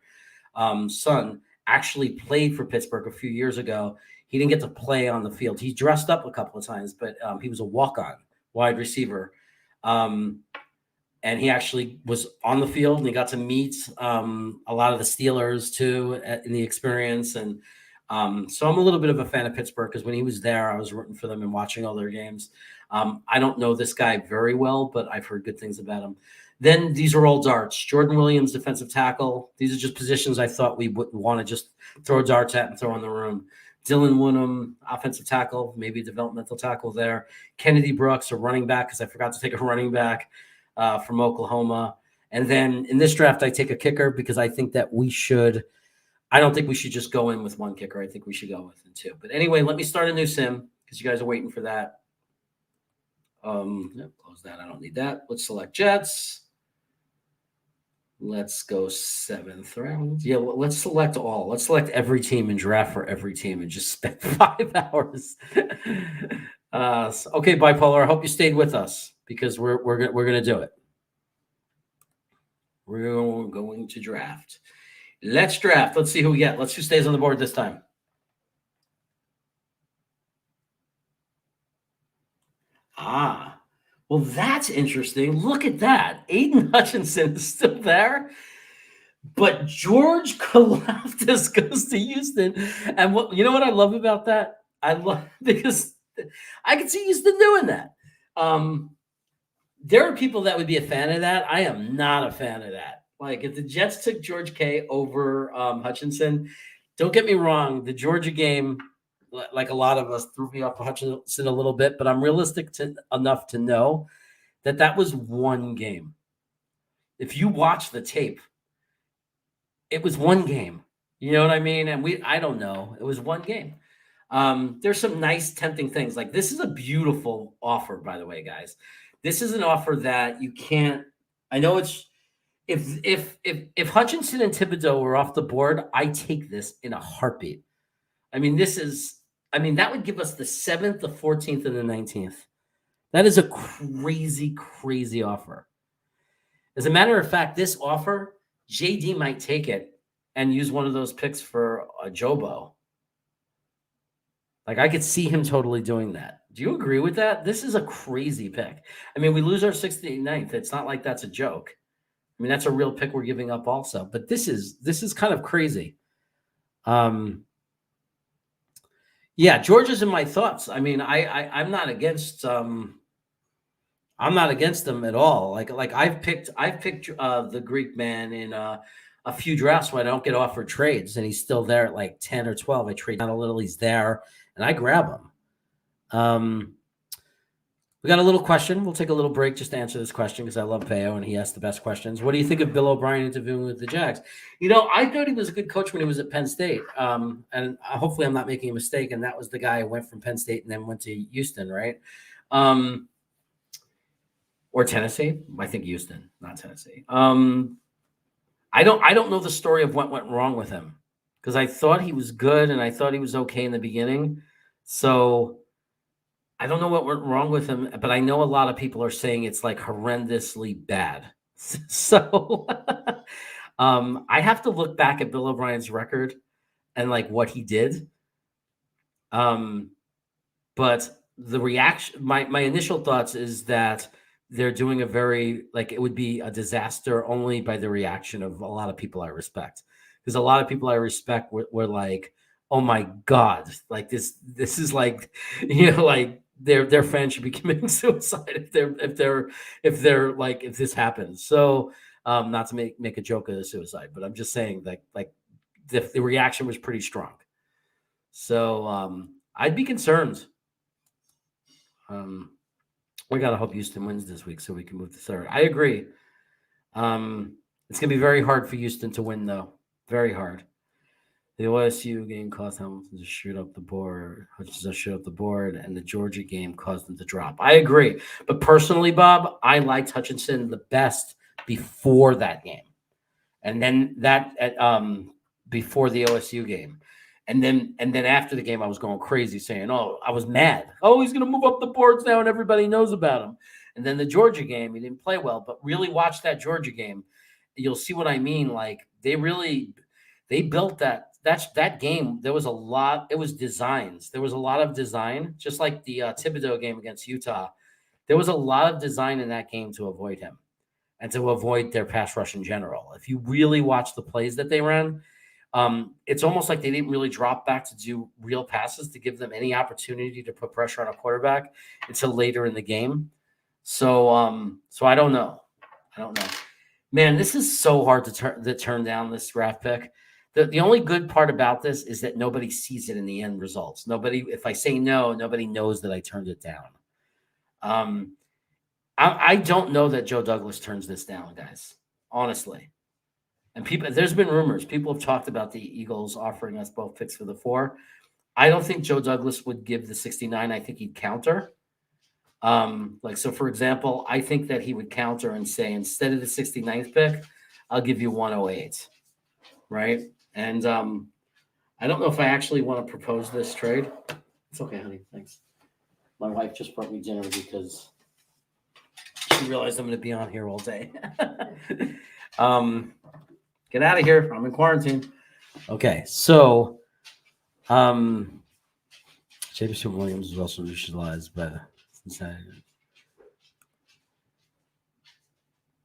son, actually played for Pittsburgh a few years ago. He didn't get to play on the field. He dressed up a couple of times, but he was a walk-on wide receiver. And he actually was on the field and he got to meet a lot of the Steelers too in the experience. And so I'm a little bit of a fan of Pittsburgh because when he was there, I was rooting for them and watching all their games. I don't know this guy very well, but I've heard good things about him. Then these are all darts. Jordan Williams, defensive tackle. These are just positions I thought we would want to just throw darts at and throw in the room. Dylan Woonham, offensive tackle, maybe developmental tackle there. Kennedy Brooks, a running back, because I forgot to take a running back from Oklahoma. And then in this draft, I take a kicker because I think that I don't think we should just go in with one kicker. I think we should go with two. But anyway, let me start a new sim because you guys are waiting for that. Close that. I don't need that. Let's select Jets. Let's go 7th round. Yeah, well, let's select all. Let's select every team and draft for every team and just spend 5 hours. Okay, bipolar. I hope you stayed with us because we're gonna do it. We're going to draft. Let's draft. Let's see who we get. Let's see who stays on the board this time. Well, that's interesting. Look at that. Aiden Hutchinson is still there, but George Kalafdis goes to Houston. And you know what I love about that? I love because I can see Houston doing that. There are people that would be a fan of that. I am not a fan of that. Like if the Jets took George K over Hutchinson, don't get me wrong, the Georgia game, like a lot of us, threw me off Hutchinson a little bit, but I'm realistic enough to know that was one game. if you watch the tape, it was one game. You know what I mean? And I don't know. It was one game. There's some nice tempting things. Like, this is a beautiful offer, by the way, guys. This is an offer that you can't. I know it's if Hutchinson and Thibodeau were off the board, I take this in a heartbeat. I mean, that would give us the 7th, the 14th, and the 19th. That is a crazy, crazy offer. As a matter of fact, this offer, JD might take it and use one of those picks for a Jobo. Like, I could see him totally doing that. Do you agree with that? This is a crazy pick. I mean, we lose our 69th. It's not like that's a joke. I mean, that's a real pick we're giving up also. But this is kind of crazy. Yeah, Georgia's in my thoughts. I mean, I'm not against them at all. Like I've picked the Greek man in a few drafts when I don't get offered trades, and he's still there at like 10 or 12. I trade down a little, he's there, and I grab him. We got a little question. We'll take a little break just to answer this question because I love Peo and he asks the best questions. What do you think of Bill O'Brien interviewing with the Jags? I thought he was a good coach when he was at Penn State. And hopefully I'm not making a mistake. And that was the guy who went from Penn State and then went to Houston, right? Or Tennessee. I think Houston, not Tennessee. I don't know the story of what went wrong with him because I thought he was good and I thought he was okay in the beginning. So I don't know what went wrong with him, but I know a lot of people are saying it's like horrendously bad. So I have to look back at Bill O'Brien's record and like what he did. But the reaction, my initial thoughts is that they're doing it would be a disaster only by the reaction of a lot of people I respect. Because a lot of people I respect were like, oh my God, like this is like, like their fans should be committing suicide if this happens. So not to make a joke of the suicide, but I'm just saying that like the reaction was pretty strong. So I'd be concerned. We got to hope Houston wins this week so we can move to third. I agree. It's going to be very hard for Houston to win, though. Very hard. The OSU game caused Hamilton to shoot up the board, Hutchinson to shoot up the board, and the Georgia game caused them to drop. I agree. But personally, Bob, I liked Hutchinson the best before that game. And then before the OSU game. And then after the game, I was going crazy saying, oh, I was mad. Oh, he's going to move up the boards now and everybody knows about him. And then the Georgia game, he didn't play well. But really watch that Georgia game. You'll see what I mean. Like, they built that game. There was a lot. It was designs. There was a lot of design, just like the Thibodeau game against Utah. There was a lot of design in that game to avoid him and to avoid their pass rush in general. If you really watch the plays that they ran, it's almost like they didn't really drop back to do real passes to give them any opportunity to put pressure on a quarterback until later in the game. So I don't know. Man, this is so hard to turn down this draft pick. The only good part about this is that nobody sees it in the end results. If I say no, nobody knows that I turned it down. I don't know that Joe Douglas turns this down, guys, honestly. And there's been rumors. People have talked about the Eagles offering us both picks for the 4. I don't think Joe Douglas would give the 69. I think he'd counter. So for example, I think that he would counter and say, instead of the 69th pick, I'll give you 108. Right. And I don't know if I actually want to propose this trade. It's okay, honey. Thanks. My wife just brought me dinner because she realized I'm going to be on here all day. Get out of here. I'm in quarantine. Okay. So, Jameson Williams is also neutralized by Cincinnati.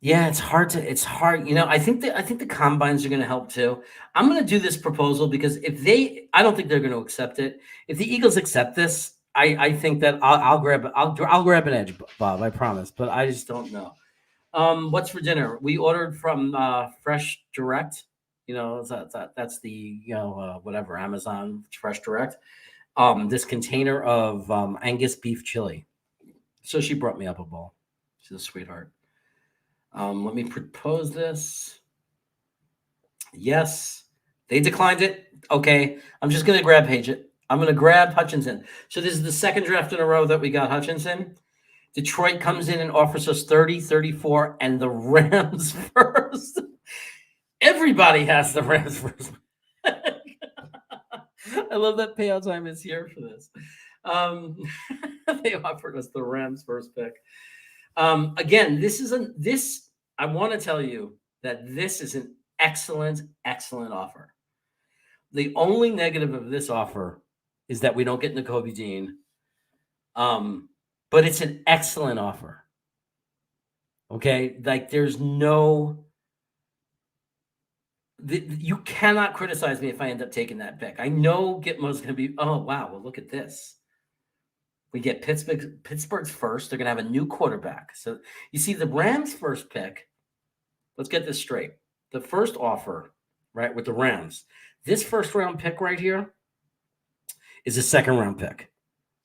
Yeah, it's hard. I think the combines are going to help too. I'm going to do this proposal because I don't think they're going to accept it. If the Eagles accept this, I think that I'll grab an edge, Bob. I promise. But I just don't know. What's for dinner? We ordered from Fresh Direct. That's the whatever, Amazon Fresh Direct. This container of Angus beef chili. So she brought me up a bowl. She's a sweetheart. Let me propose this. Yes, they declined it. Okay, I'm just going to grab Paget. I'm going to grab Hutchinson. So this is the second draft in a row that we got Hutchinson. Detroit comes in and offers us 30, 34, and the Rams first. Everybody has the Rams first. I love that payout time is here for this. They offered us the Rams first pick. Again, I want to tell you that this is an excellent, excellent offer. The only negative of this offer is that we don't get Nakobe Dean. But it's an excellent offer. Okay? Like there's no you cannot criticize me if I end up taking that pick. I know Gitmo's going to be, oh, wow, well, look at this. We get Pittsburgh's first. They're going to have a new quarterback. So you see the Rams' first pick. Let's get this straight. The first offer, right, with the Rams, this first round pick right here is a second round pick.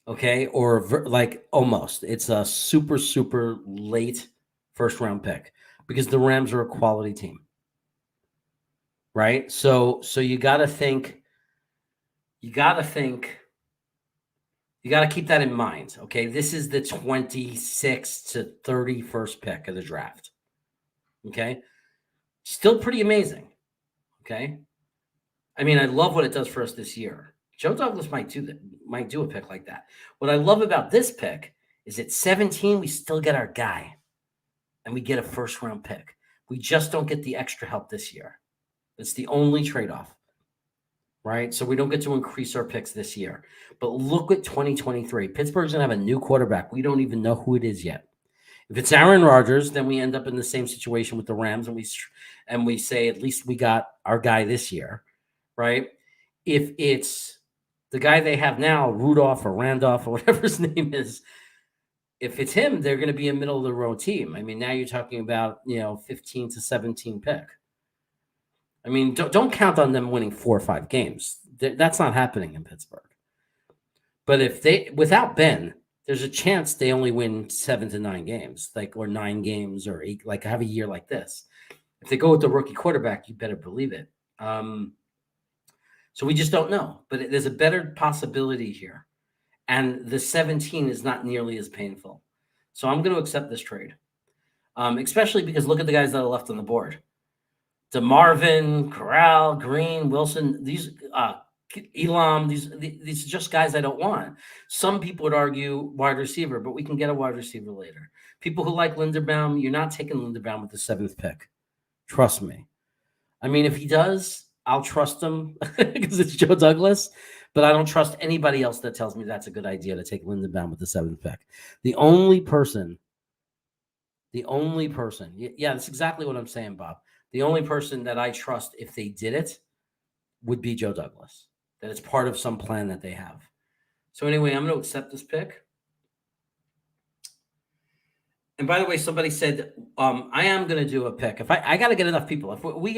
Okay, or like almost. It's a super, super late first round pick because the Rams are a quality team. Right? So you got to keep that in mind. Okay, this is the 26th to 31st pick of the draft. Okay, still pretty amazing. Okay, I mean, I love what it does for us this year. Joe Douglas might do a pick like that. What I love about this pick is at 17 we still get our guy, and we get a first round pick. We just don't get the extra help this year. It's the only trade-off. Right? So we don't get to increase our picks this year. But look at 2023. Pittsburgh's going to have a new quarterback. We don't even know who it is yet. If it's Aaron Rodgers, then we end up in the same situation with the Rams, and we say at least we got our guy this year, right? If it's the guy they have now, Rudolph or Randolph or whatever his name is, if it's him, they're going to be a middle-of-the-road team. I mean, now you're talking about 15 to 17 pick. I mean, don't count on them winning 4 or 5 games. That's not happening in Pittsburgh. But without Ben, there's a chance they only win 7 to 9 games, or 9 games, or 8. Like have a year like this. If they go with the rookie quarterback, you better believe it. So we just don't know. But there's a better possibility here, and the 17 is not nearly as painful. So I'm going to accept this trade, especially because look at the guys that are left on the board. DeMarvin, Corral, Green, Wilson, these Elam, these are just guys I don't want. Some people would argue wide receiver, but we can get a wide receiver later. People who like Linderbaum, you're not taking Linderbaum with the 7th pick. Trust me. I mean, if he does, I'll trust him because it's Joe Douglas, but I don't trust anybody else that tells me that's a good idea to take Linderbaum with the 7th pick. The only person, yeah, that's exactly what I'm saying, Bob. The only person that I trust if they did it would be Joe Douglas, that it's part of some plan that they have. So anyway, I'm going to accept this pick. And by the way, somebody said I am going to do a pick. If I got to get enough people. If we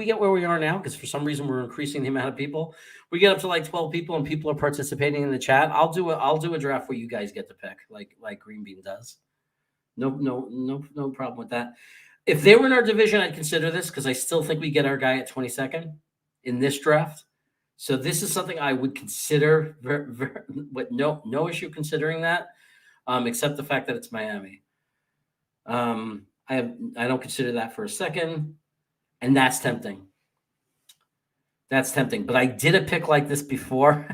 get where we are now, because for some reason we're increasing the amount of people, we get up to like 12 people and people are participating in the chat. I'll do a draft where you guys get to pick, like Green Bean does. No problem with that. If they were in our division, I'd consider this because I still think we get our guy at 22nd in this draft. So this is something I would consider, with no issue considering that, except the fact that it's Miami. I don't consider that for a second, and that's tempting. That's tempting. But I did a pick like this before,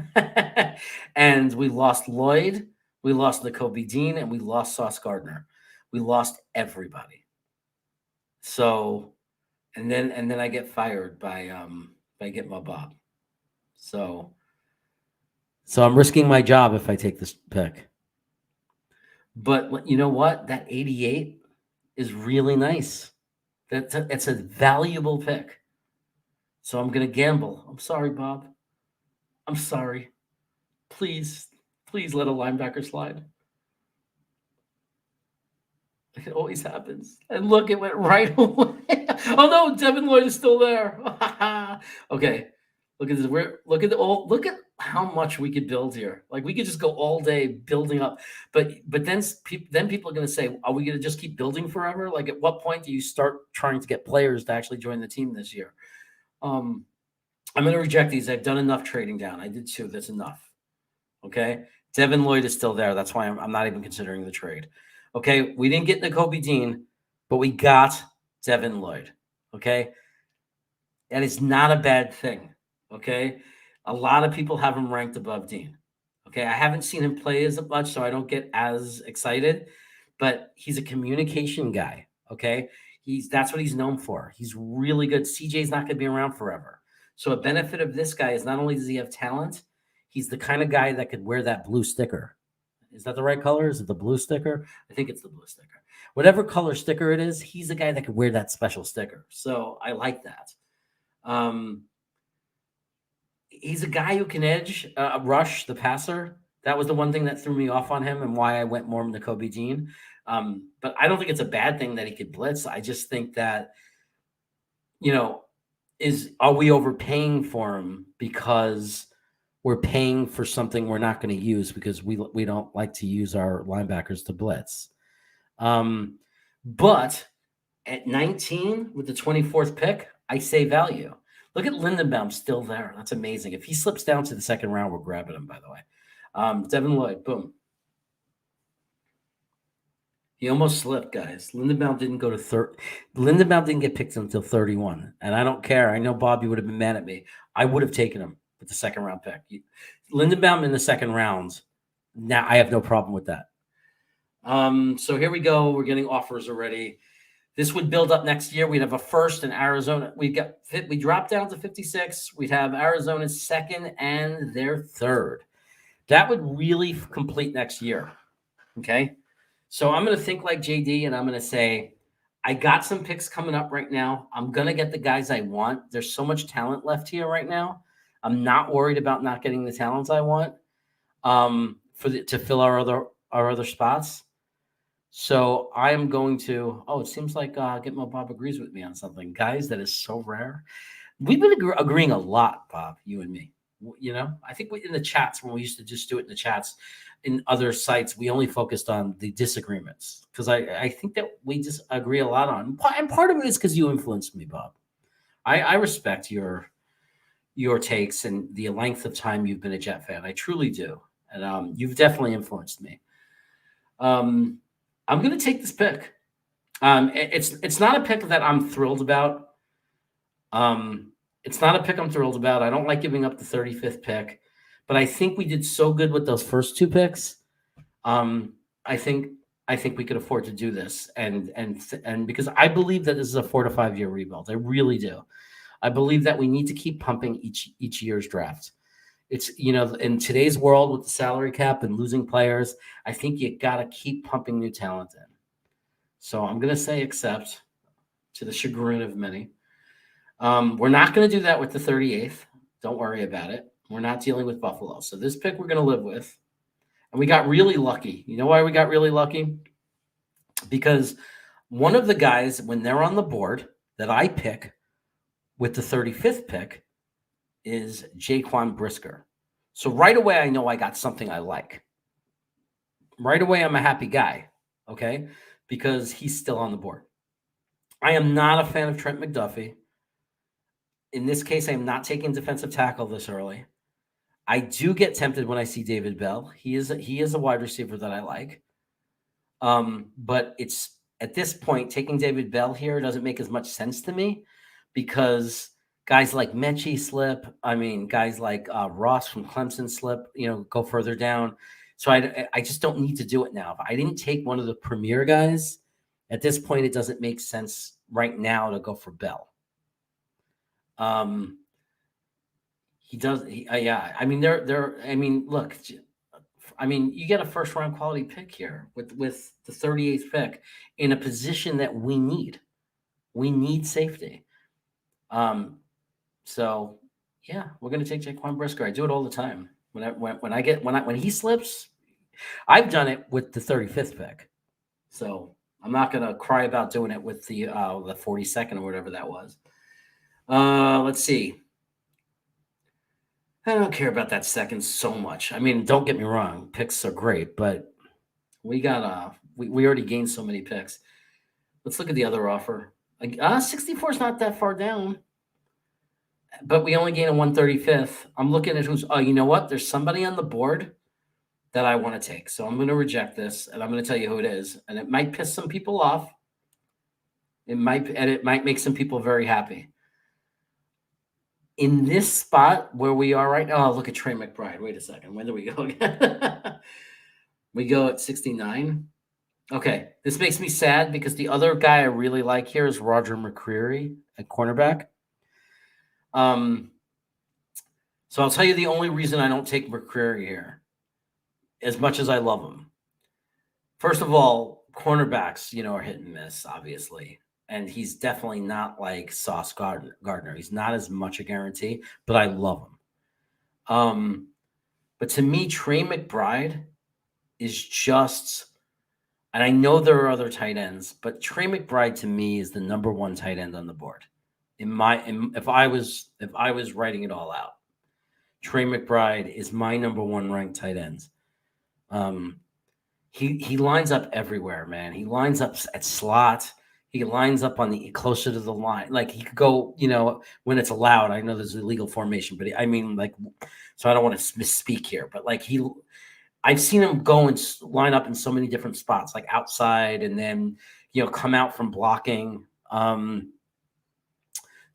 and we lost Lloyd, we lost Nakobe Dean, and we lost Sauce Gardner. We lost everybody. So, and then I get fired by Gitmo Bob. So I'm risking my job if I take this pick. But you know what? That 88 is really nice. It's a valuable pick. So I'm going to gamble. I'm sorry, Bob. I'm sorry. Please let a linebacker slide. It always happens. And look, it went right away. Oh, no, Devin Lloyd is still there. Okay. Look at this. Look at how much we could build here. Like we could just go all day building up. But then people are going to say, are we going to just keep building forever? Like at what point do you start trying to get players to actually join the team this year? I'm going to reject these. I've done enough trading down. I did too. That's enough. Okay. Devin Lloyd is still there. That's why I'm not even considering the trade. Okay. We didn't get Nakobe Dean, but we got Devin Lloyd. Okay. That is not a bad thing. Okay. A lot of people have him ranked above Dean. Okay. I haven't seen him play as much, so I don't get as excited, but he's a communication guy. Okay. That's what he's known for. He's really good. CJ's not going to be around forever. So a benefit of this guy is not only does he have talent, he's the kind of guy that could wear that blue sticker. Is that the right color? Is it the blue sticker? I think it's the blue sticker. Whatever color sticker it is, he's the guy that could wear that special sticker. So I like that. He's a guy who can rush the passer. That was the one thing that threw me off on him and why I went more Nakobe Dean. But I don't think it's a bad thing that he could blitz. I just think that, are we overpaying for him because we're paying for something we're not going to use because we don't like to use our linebackers to blitz. But at 19 with the 24th pick, I say value. Look at Lindenbaum still there. That's amazing. If he slips down to the second round, we're grabbing him, by the way. Devin Lloyd, boom. He almost slipped, guys. Lindenbaum didn't go to third. Lindenbaum didn't get picked until 31. And I don't care. I know Bobby would have been mad at me. I would have taken him with the second round pick. Lindenbaum in the second round. Now I have no problem with that. So here we go. We're getting offers already. This would build up next year. We'd have a first in Arizona. We drop down to 56. We'd have Arizona's second and their third. That would really complete next year. Okay. So I'm going to think like JD and I'm going to say, I got some picks coming up right now. I'm going to get the guys I want. There's so much talent left here right now. I'm not worried about not getting the talents I want to fill our other spots. So I am going to. Oh, it seems like Gitmo Bob agrees with me on something, guys. That is so rare. We've been agreeing a lot, Bob. You and me. I think in the chats when we used to just do it in the chats, in other sites, we only focused on the disagreements because I think that we just agree a lot on. And part of it is because you influenced me, Bob. I respect your takes and the length of time you've been a Jet fan. I truly do, and you've definitely influenced me. I'm going to take this pick. It's not a pick that I'm thrilled about. It's not a pick I'm thrilled about. I don't like giving up the 35th pick, but I think we did so good with those first two picks. I think we could afford to do this, and because I believe that this is a 4 to 5 year rebuild. I really do. I believe that we need to keep pumping each year's draft. It's, in today's world with the salary cap and losing players, I think you got to keep pumping new talent in. So I'm going to say accept, to the chagrin of many. We're not going to do that with the 38th. Don't worry about it. We're not dealing with Buffalo. So this pick we're going to live with. And we got really lucky. You know why we got really lucky? Because one of the guys, when they're on the board that I pick with the 35th pick, is Jaquan Brisker. So right away, I know I got something I like. Right away, I'm a happy guy, okay? Because he's still on the board. I am not a fan of Trent McDuffie. In this case, I'm not taking defensive tackle this early. I do get tempted when I see David Bell. He is a wide receiver that I like. But it's at this point, taking David Bell here doesn't make as much sense to me because guys like Mechie slip. I mean, guys like Ross from Clemson slip, go further down. So I just don't need to do it now. If I didn't take one of the premier guys, at this point, it doesn't make sense right now to go for Bell. He does. Yeah. I mean, look, you get a first round quality pick here with the 38th pick in a position that we need. We need safety. So yeah, we're going to take Jaquan Brisker. I do it all the time. When he slips, I've done it with the 35th pick. So I'm not going to cry about doing it with the 42nd or whatever that was. Let's see. I don't care about that second so much. I mean, don't get me wrong, picks are great, but we already gained so many picks. Let's look at the other offer. 64 is not that far down, but we only gain a 135th. I'm looking at who's. Oh, you know what? There's somebody on the board that I want to take, so I'm going to reject this, and I'm going to tell you who it is, and it might piss some people off. It might make some people very happy. In this spot where we are right now, oh, look at Trey McBride. Wait a second. When do we go again? We go at 69. Okay, this makes me sad because the other guy I really like here is Roger Mccreery at cornerback. So I'll tell you the only reason I don't take Mccreery here, as much as I love him. First of all, cornerbacks, are hit and miss, obviously. And he's definitely not like Sauce Gardner. He's not as much a guarantee, but I love him. But to me, Trey McBride is just, and I know there are other tight ends, but Trey McBride to me is the number one tight end on the board. If I was writing it all out, Trey McBride is my number one ranked tight end. He lines up everywhere, man. He lines up at slot. He lines up on the closer to the line. Like he could go, when it's allowed. I know there's illegal formation, but I mean, like, so I don't want to misspeak here, but like I've seen him go and line up in so many different spots, like outside, and then come out from blocking.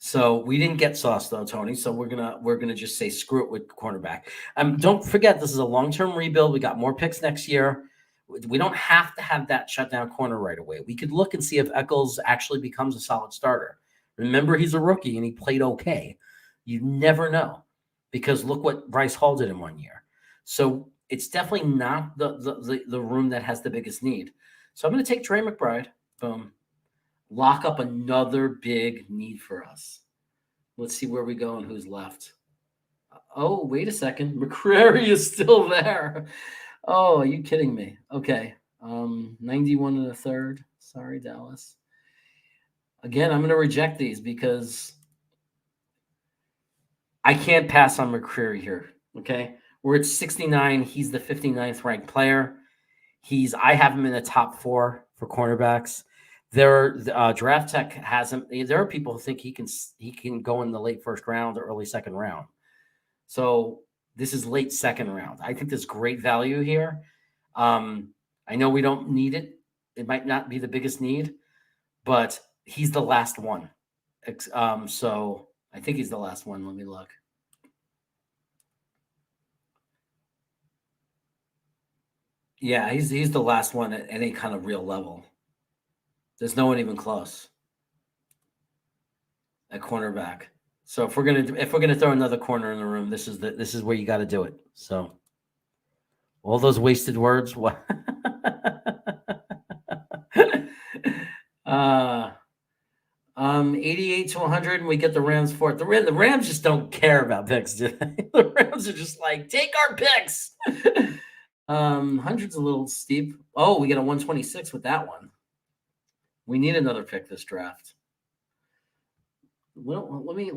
So we didn't get Sauce though, Tony. So we're gonna just say screw it with cornerback. Don't forget this is a long-term rebuild. We got more picks next year. We don't have to have that shutdown corner right away. We could look and see if Eccles actually becomes a solid starter. Remember, he's a rookie and he played okay. You never know, because look what Bryce Hall did in 1 year. So it's definitely not the room that has the biggest need. So I'm going to take Trey McBride. Boom. Lock up another big need for us. Let's see where we go and who's left. Oh, wait a second. Mccreery is still there. Oh, are you kidding me? Okay. 91 and a third. Sorry, Dallas. Again, I'm going to reject these because I can't pass on Mccreery here. Okay. We're at 69. He's the 59th ranked player. I have him in the top 4 for cornerbacks. Draft Tech has him. There are people who think he can go in the late first round or early second round. So this is late second round. I think there's great value here. I know we don't need it. It might not be the biggest need, but he's the last one. So I think he's the last one. Let me look. Yeah, he's the last one at any kind of real level. There's no one even close at cornerback. So if we're gonna throw another corner in the room, this is where you got to do it. So all those wasted words. What? 88 to 100, and we get the Rams for it. The Rams just don't care about picks, do they? The Rams are just like, take our picks. 100's a little steep. Oh, we get a 126 with that one. We need another pick this draft. Well, let me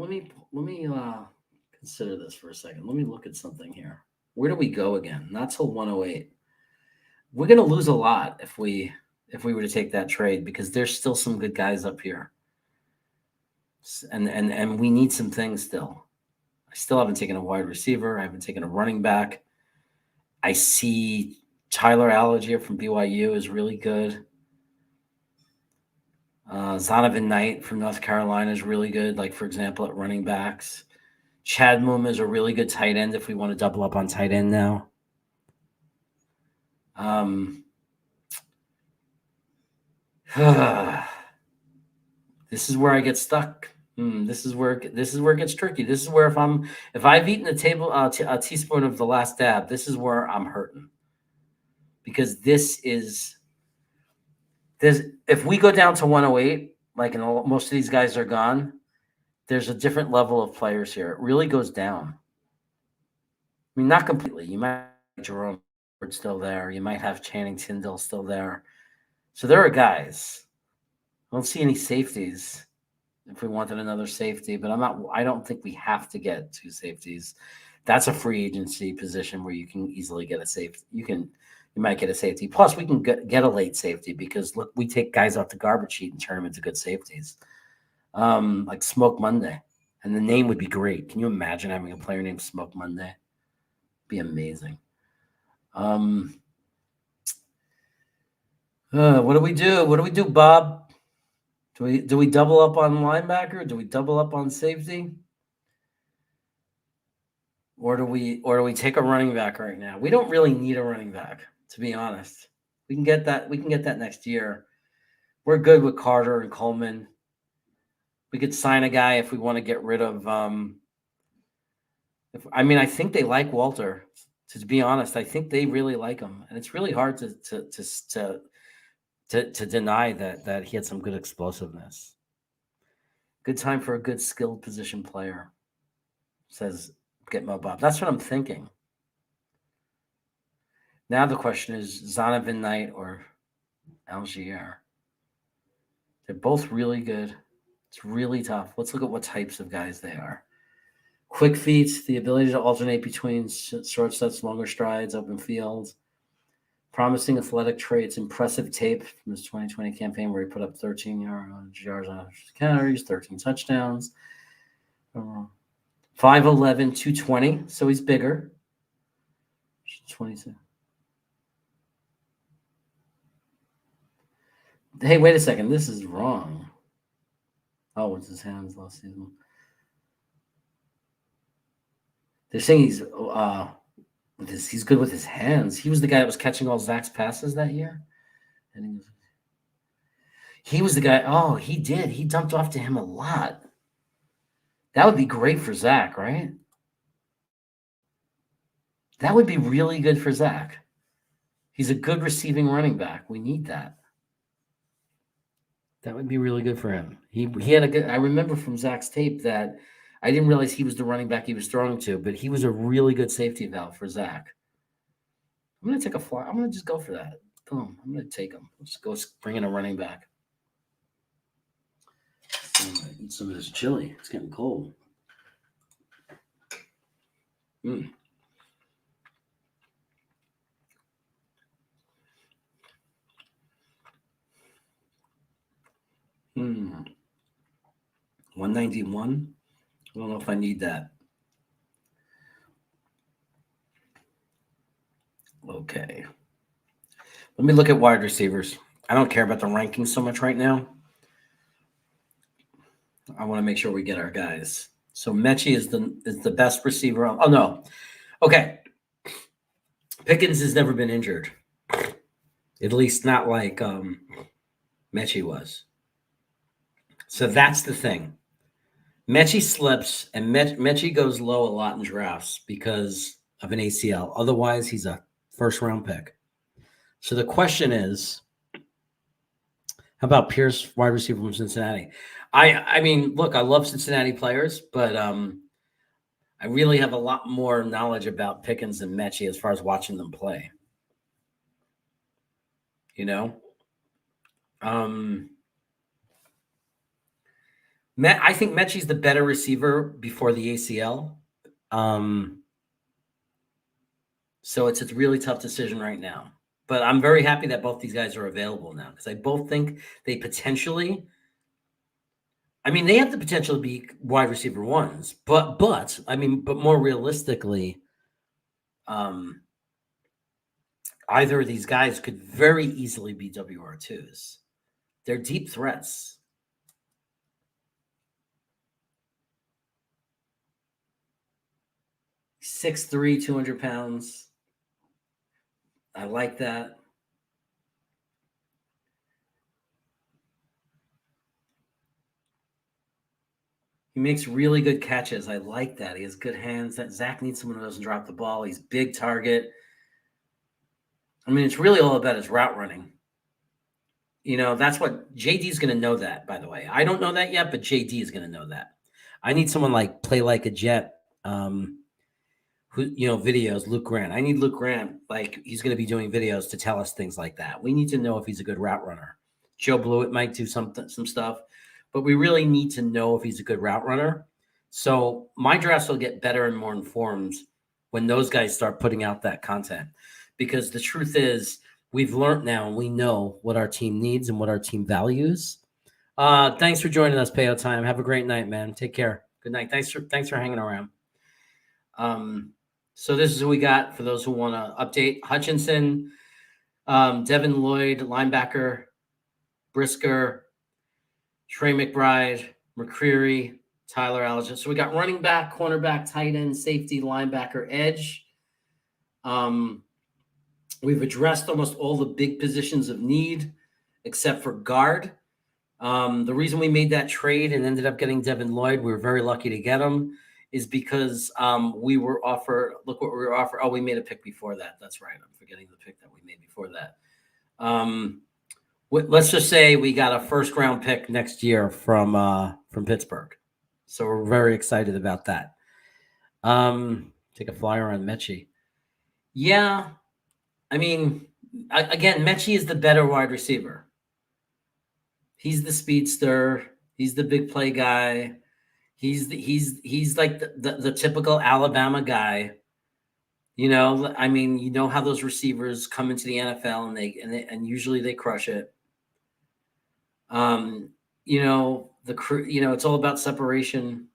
consider this for a second. Let me look at something here. Where do we go again? Not till 108. We're going to lose a lot if we were to take that trade, because there's still some good guys up here. And we need some things still. I still haven't taken a wide receiver. I haven't taken a running back. I see Tyler Algier from BYU is really good. Zonovan Knight from North Carolina is really good, like, for example, at running backs. Chad Moom is a really good tight end if we want to double up on tight end now. This is where I get stuck. This is where it gets tricky. This is where if I've eaten a teaspoon of the last dab, this is where I'm hurting, because if we go down to 108, like, and most of these guys are gone, there's a different level of players here. It really goes down. I mean, not completely. You might have Jerome still there. You might have Channing Tindall still there. So there are guys. I don't see any safeties if we wanted another safety, but I don't think we have to get 2 safeties. That's a free agency position where you can easily get a safety. You might get a safety. Plus, we can get a late safety because look, we take guys off the garbage sheet and turn them into good safeties, like Smoke Monday, and the name would be great. Can you imagine having a player named Smoke Monday? Be amazing. What do we do? What do we do, Bob? Do we double up on linebacker? Do we double up on safety? Or do we take a running back right now? We don't really need a running back, to be honest. We can get that next year. We're good with Carter and Coleman. We could sign a guy if we want to get rid of I think they like Walter. To be honest, I think they really like him. And it's really hard to deny that he had some good explosiveness. Good time for a good skilled position player, says Get Mo Bob. That's what I'm thinking. Now the question is Zonovan Knight or Algier. They're both really good. It's really tough. Let's look at what types of guys they are. Quick feet, the ability to alternate between short steps, longer strides, open fields. Promising athletic traits, impressive tape from his 2020 campaign where he put up 13 yards on carries, 13 touchdowns. 5'11", 220, so he's bigger. 22. Hey, wait a second. This is wrong. Oh, what's his hands last season? They're saying he's good with his hands. He was the guy that was catching all Zach's passes that year. And he was the guy. Oh, he did. He dumped off to him a lot. That would be great for Zach, right? That would be really good for Zach. He's a good receiving running back. We need that. That would be really good for him. He had a good. I remember from Zach's tape that I didn't realize he was the running back he was throwing to, but he was a really good safety valve for Zach. I'm going to take a fly. I'm going to just go for that. Boom. I'm going to take him. Let's go bring in a running back. Eat some of this chili. It's getting cold. Mm. 191. I don't know if I need that. Okay. Let me look at wide receivers. I don't care about the rankings so much right now. I want to make sure we get our guys. So Mechie is the best receiver. Oh, no. Okay. Pickens has never been injured. At least not like Mechie was. So that's the thing. Mechie slips, and Mechie goes low a lot in drafts because of an ACL. Otherwise, he's a first-round pick. So the question is, how about Pierce, wide receiver from Cincinnati? I mean, look, I love Cincinnati players, but I really have a lot more knowledge about Pickens and Mechie as far as watching them play. You know? I think Mechie's the better receiver before the ACL. So it's a really tough decision right now. But I'm very happy that both these guys are available now because I both think they potentially – I mean, they have the potential to be wide receiver ones. But more realistically, either of these guys could very easily be WR2s. They're deep threats. – 6'3", 200 pounds. I like that. He makes really good catches. I like that. He has good hands. Zach needs someone who doesn't drop the ball. He's big target. I mean, it's really all about his route running. You know, that's what JD's going to know that, by the way. I don't know that yet, but JD is going to know that. I need someone like Play Like a Jet, videos, Luke Grant. I need Luke Grant, like he's going to be doing videos to tell us things like that. We need to know if he's a good route runner. Joe Blewett might do some stuff, but we really need to know if he's a good route runner. So my drafts will get better and more informed when those guys start putting out that content. Because the truth is, we've learned now and we know what our team needs and what our team values. Thanks for joining us, Payo Time. Have a great night, man. Take care. Good night. Thanks for hanging around. So this is who we got for those who want to update. Hutchinson, Devin Lloyd, linebacker, Brisker, Trey McBride, Mccreery, Tyler Alger. So we got running back, cornerback, tight end, safety, linebacker, edge. We've addressed almost all the big positions of need, except for guard. The reason we made that trade and ended up getting Devin Lloyd, we were very lucky to get him, is because we were offered. Look what we were offered. Oh, we made a pick before that. That's right. I'm forgetting the pick that we made before that. Let's just say we got a first-round pick next year from Pittsburgh. So we're very excited about that. Take a flyer on Mechie. Yeah, I mean, again, Mechie is the better wide receiver. He's the speedster. He's the big play guy. He's like the typical Alabama guy. You know, I mean, you know how those receivers come into the NFL and usually they crush it. You know, it's all about separation.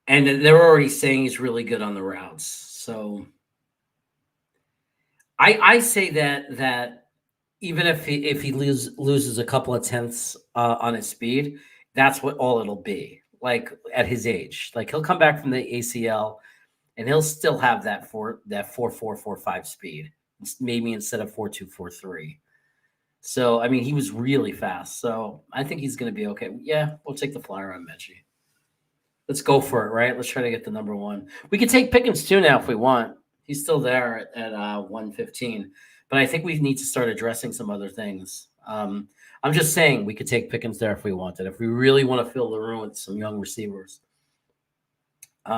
And they're already saying he's really good on the routes. So I say that even if he loses a couple of tenths on his speed, that's what all it'll be. Like at his age, like he'll come back from the ACL and he'll still have that 4.445 speed, maybe instead of 4.243. So I mean, he was really fast. So I think he's going to be okay. Yeah, we'll take the flyer on Mechie. Let's go for it, right? Let's try to get the number one. We could take Pickens too now if we want. He's still there at 115. But I think we need to start addressing some other things. I'm just saying we could take Pickens there if we wanted. If we really want to fill the room with some young receivers. We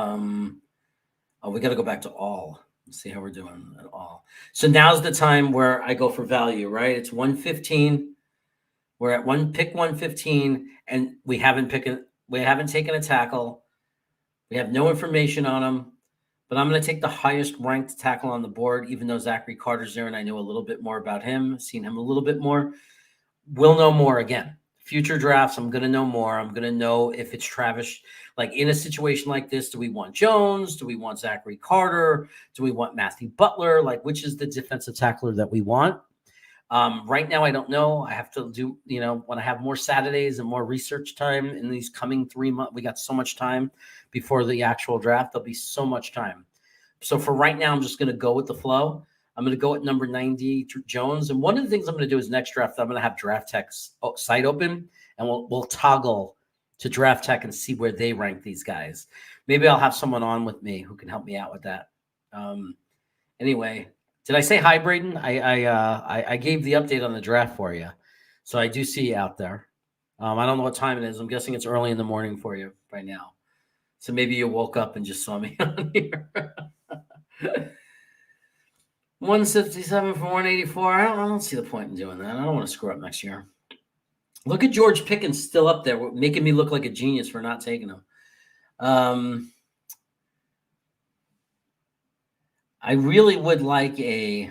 got to go back to all. Let's see how we're doing at all. So now's the time where I go for value, right? It's 115. We're at pick 115, and we haven't taken a tackle. We have no information on him, but I'm going to take the highest ranked tackle on the board, even though Zachary Carter's there and I know a little bit more about him, seen him a little bit more. We'll know more again. Future drafts, I'm going to know more. I'm going to know if it's Travis. Like in a situation like this, do we want Jones? Do we want Zachary Carter? Do we want Matthew Butler? Like, which is the defensive tackler that we want? Right now, I don't know. I have to do, when I have more Saturdays and more research time in these coming 3 months, we got so much time before the actual draft. There'll be so much time. So for right now, I'm just going to go with the flow. I'm going to go at number 90, Jones. And one of the things I'm going to do is next draft, I'm going to have Draft Tech's site open, and we'll toggle to Draft Tech and see where they rank these guys. Maybe I'll have someone on with me who can help me out with that. Anyway. Did I say hi, Braden? I gave the update on the draft for you. So I do see you out there. I don't know what time it is. I'm guessing it's early in the morning for you right now. So maybe you woke up and just saw me on here. 167 for 184. I don't see the point in doing that. I don't want to screw up next year. Look at George Pickens still up there, making me look like a genius for not taking him. I really would like a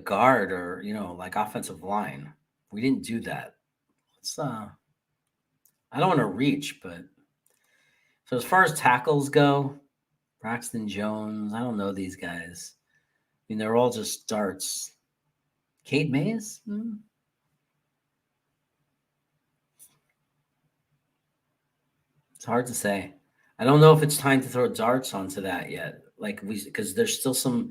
guard or, like offensive line. We didn't do that. Let's I don't want to reach, but so as far as tackles go, Braxton Jones, I don't know these guys. I mean, they're all just darts. Cade Mays? It's hard to say. I don't know if it's time to throw darts onto that yet. Because there's still some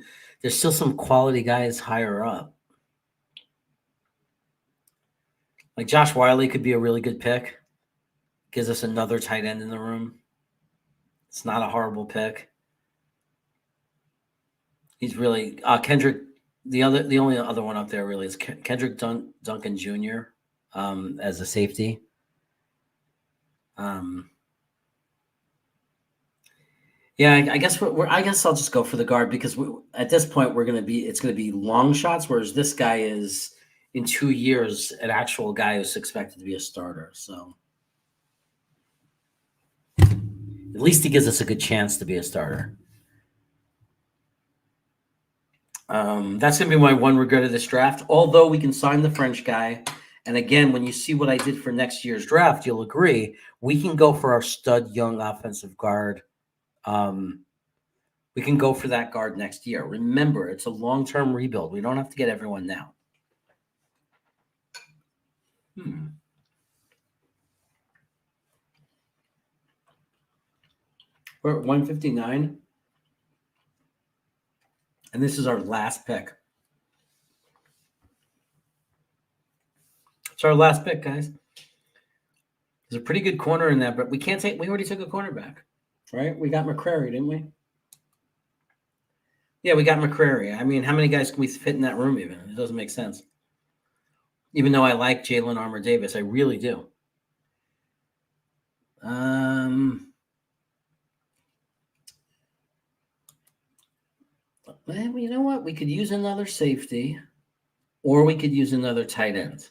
quality guys higher up. Like Josh Wiley could be a really good pick. Gives us another tight end in the room. It's not a horrible pick. He's really Kendrick. The only other one up there really is Kendrick Duncan Jr. As a safety. Yeah, I guess I guess I'll just go for the guard because at this point it's going to be long shots, whereas this guy is in 2 years an actual guy who's expected to be a starter. So At least he gives us a good chance to be a starter. That's going to be my one regret of this draft. Although we can sign the French guy. And again, when you see what I did for next year's draft, you'll agree we can go for our stud young offensive guard. We can go for that guard next year. Remember, it's a long-term rebuild. We don't have to get everyone now. We're at 159. And this is our last pick. It's our last pick, guys. There's a pretty good corner in that, but we already took a cornerback, right? We got Mccreery, didn't we? Yeah, we got Mccreery. I mean, how many guys can we fit in that room even? It doesn't make sense. Even though I like Jalen Armour-Davis, I really do. Well, you know what? We could use another safety, or we could use another tight end.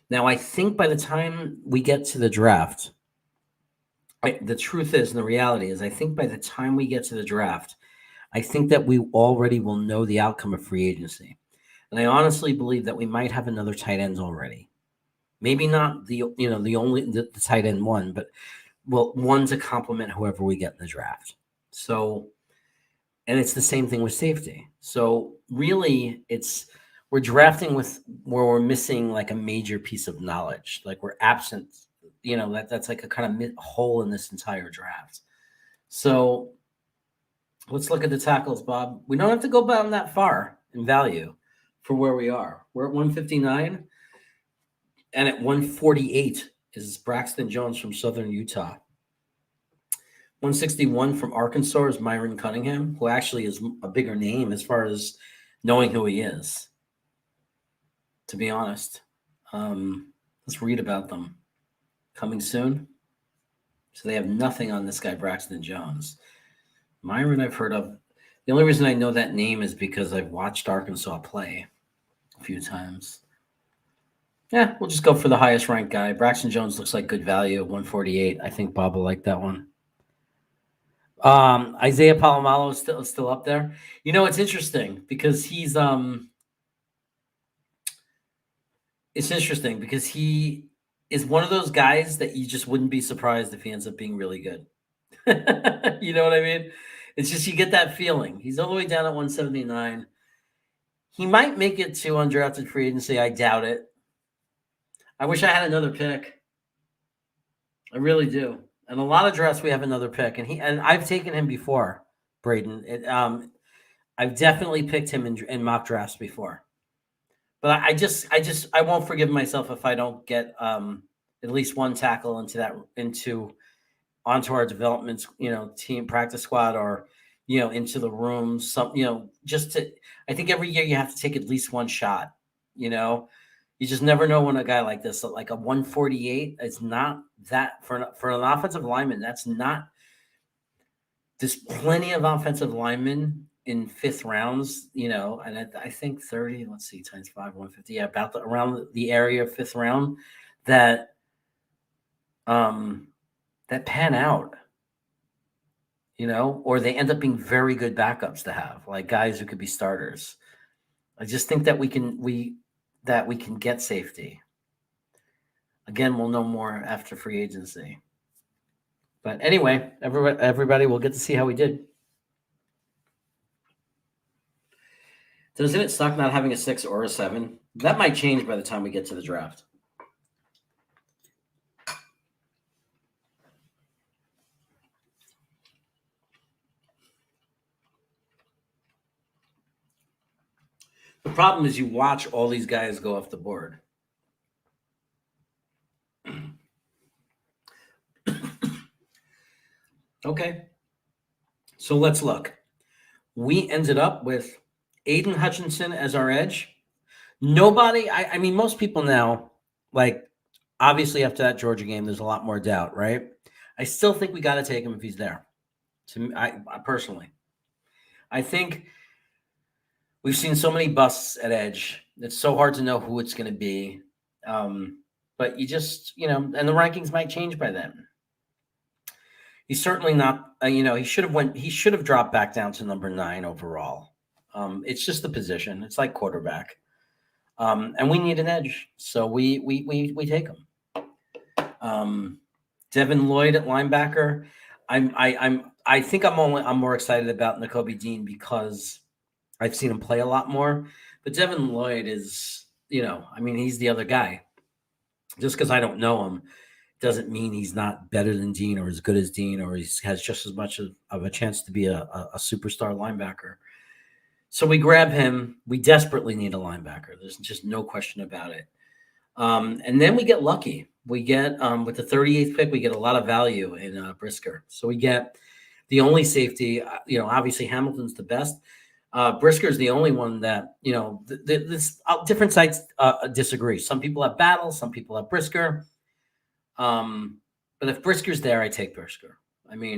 Now, I think by the time we get to the draft, the truth is, and the reality is, I think by the time we get to the draft, I think that we already will know the outcome of free agency. And I honestly believe that we might have another tight end already. Maybe not the tight end one, but one to complement whoever we get in the draft. So, and it's the same thing with safety. So really we're drafting where we're missing like a major piece of knowledge. Like we're absent, that's like a kind of hole in this entire draft. So let's look at the tackles, Bob. We don't have to go down that far in value for where we are. We're at 159, and at 148 is Braxton Jones from Southern Utah. 161 from Arkansas is Myron Cunningham, who actually is a bigger name as far as knowing who he is, to be honest. Let's read about them. Coming soon. So they have nothing on this guy, Braxton Jones. Myron I've heard of. The only reason I know that name is because I've watched Arkansas play a few times. Yeah, we'll just go for the highest ranked guy. Braxton Jones looks like good value, 148. I think Bob will like that one. Isaiah Palomalo is still up there. It's interesting because he's it's interesting because he is one of those guys that you just wouldn't be surprised if he ends up being really good. You know what I mean? It's just you get that feeling. He's all the way down at 179. He might make it to undrafted free agency. I doubt it. I wish I had another pick. I really do. And a lot of drafts we have another pick, and I've taken him before, Braden. I've definitely picked him in mock drafts before. But I won't forgive myself if I don't get at least one tackle onto our development, team practice squad, or into the room. I think every year you have to take at least one shot. You just never know when a guy like this, like a 148, is not that for an offensive lineman. That's not. There's plenty of offensive linemen in fifth rounds, and I think 30. Let's see, times 5, 150. Yeah, around the area of fifth round that pan out, or they end up being very good backups to have, like guys who could be starters. I just think that we can get safety. Again, we'll know more after free agency. But anyway, everybody will get to see how we did. Doesn't it suck not having a 6 or a 7? That might change by the time we get to the draft. The problem is you watch all these guys go off the board. Okay. So let's look. We ended up with Aiden Hutchinson as our edge. Nobody, I mean, most people now, like, obviously after that Georgia game, there's a lot more doubt, right? I still think we got to take him if he's there. I personally, I think we've seen so many busts at edge. It's so hard to know who it's going to be. But you just, and the rankings might change by then. He's certainly not. He should have went. He should have dropped back down to number 9 overall. It's just the position. It's like quarterback, and we need an edge, so we take him. Devin Lloyd at linebacker. I think I'm more excited about Nakobe Dean because I've seen him play a lot more. But Devin Lloyd is, he's the other guy. Just because I don't know him doesn't mean he's not better than Dean or as good as Dean or he has just as much of a chance to be a superstar linebacker. So we grab him. We desperately need a linebacker. There's just no question about it. And then we get lucky. We get, with the 38th pick, we get a lot of value in Brisker. So we get the only safety, obviously Hamilton's the best. Brisker's the only one that, different sites disagree. Some people have Battle, some people have Brisker. But if Brisker's there, I take Brisker.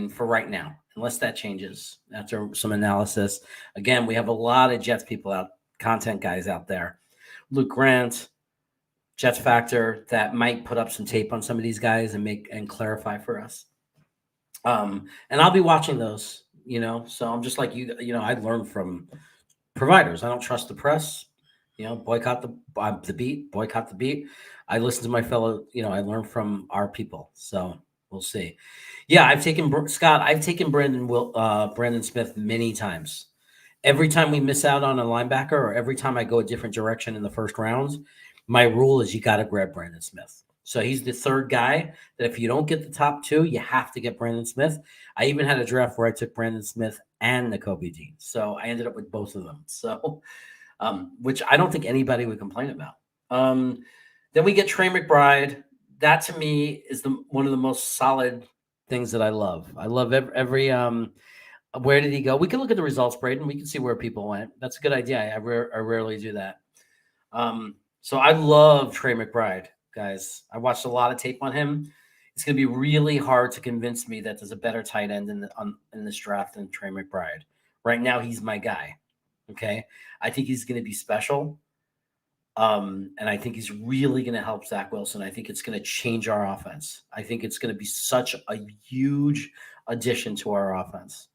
For right now, unless that changes after some analysis. Again, we have a lot of Jets people content guys out there. Luke Grant, Jets Factor, that might put up some tape on some of these guys and clarify for us. And I'll be watching those, so I'm just like you, I learn from providers. I don't trust the press, boycott the beat, boycott the beat. I listen to my fellow, I learn from our people. So we'll see. Yeah. I've taken Brandon Smith many times. Every time we miss out on a linebacker or every time I go a different direction in the first round, my rule is you got to grab Brandon Smith. So he's the third guy that if you don't get the top 2, you have to get Brandon Smith. I even had a draft where I took Brandon Smith and Nakobe Dean. So I ended up with both of them. So, which I don't think anybody would complain about. Then we get Trey McBride. That to me is one of the most solid things that I love. I love every where did he go? We can look at the results, Braden. We can see where people went. That's a good idea. I rarely do that. So I love Trey McBride, guys. I watched a lot of tape on him. It's going to be really hard to convince me that there's a better tight end in this draft than Trey McBride. Right now, he's my guy. Okay, I think he's going to be special, and I think he's really going to help Zach Wilson. I think it's going to change our offense. I think it's going to be such a huge addition to our offense.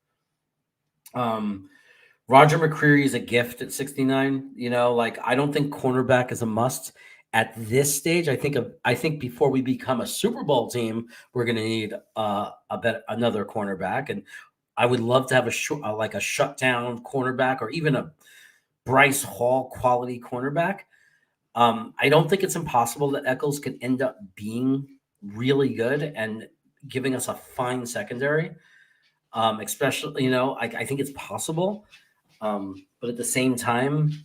Roger Mccreery is a gift at 69. I don't think cornerback is a must at this stage. I think before we become a Super Bowl team, we're going to need another cornerback, and I would love to have a shutdown cornerback or even a Bryce Hall quality cornerback. I don't think it's impossible that Eccles can end up being really good and giving us a fine secondary. Especially, I think it's possible. But at the same time,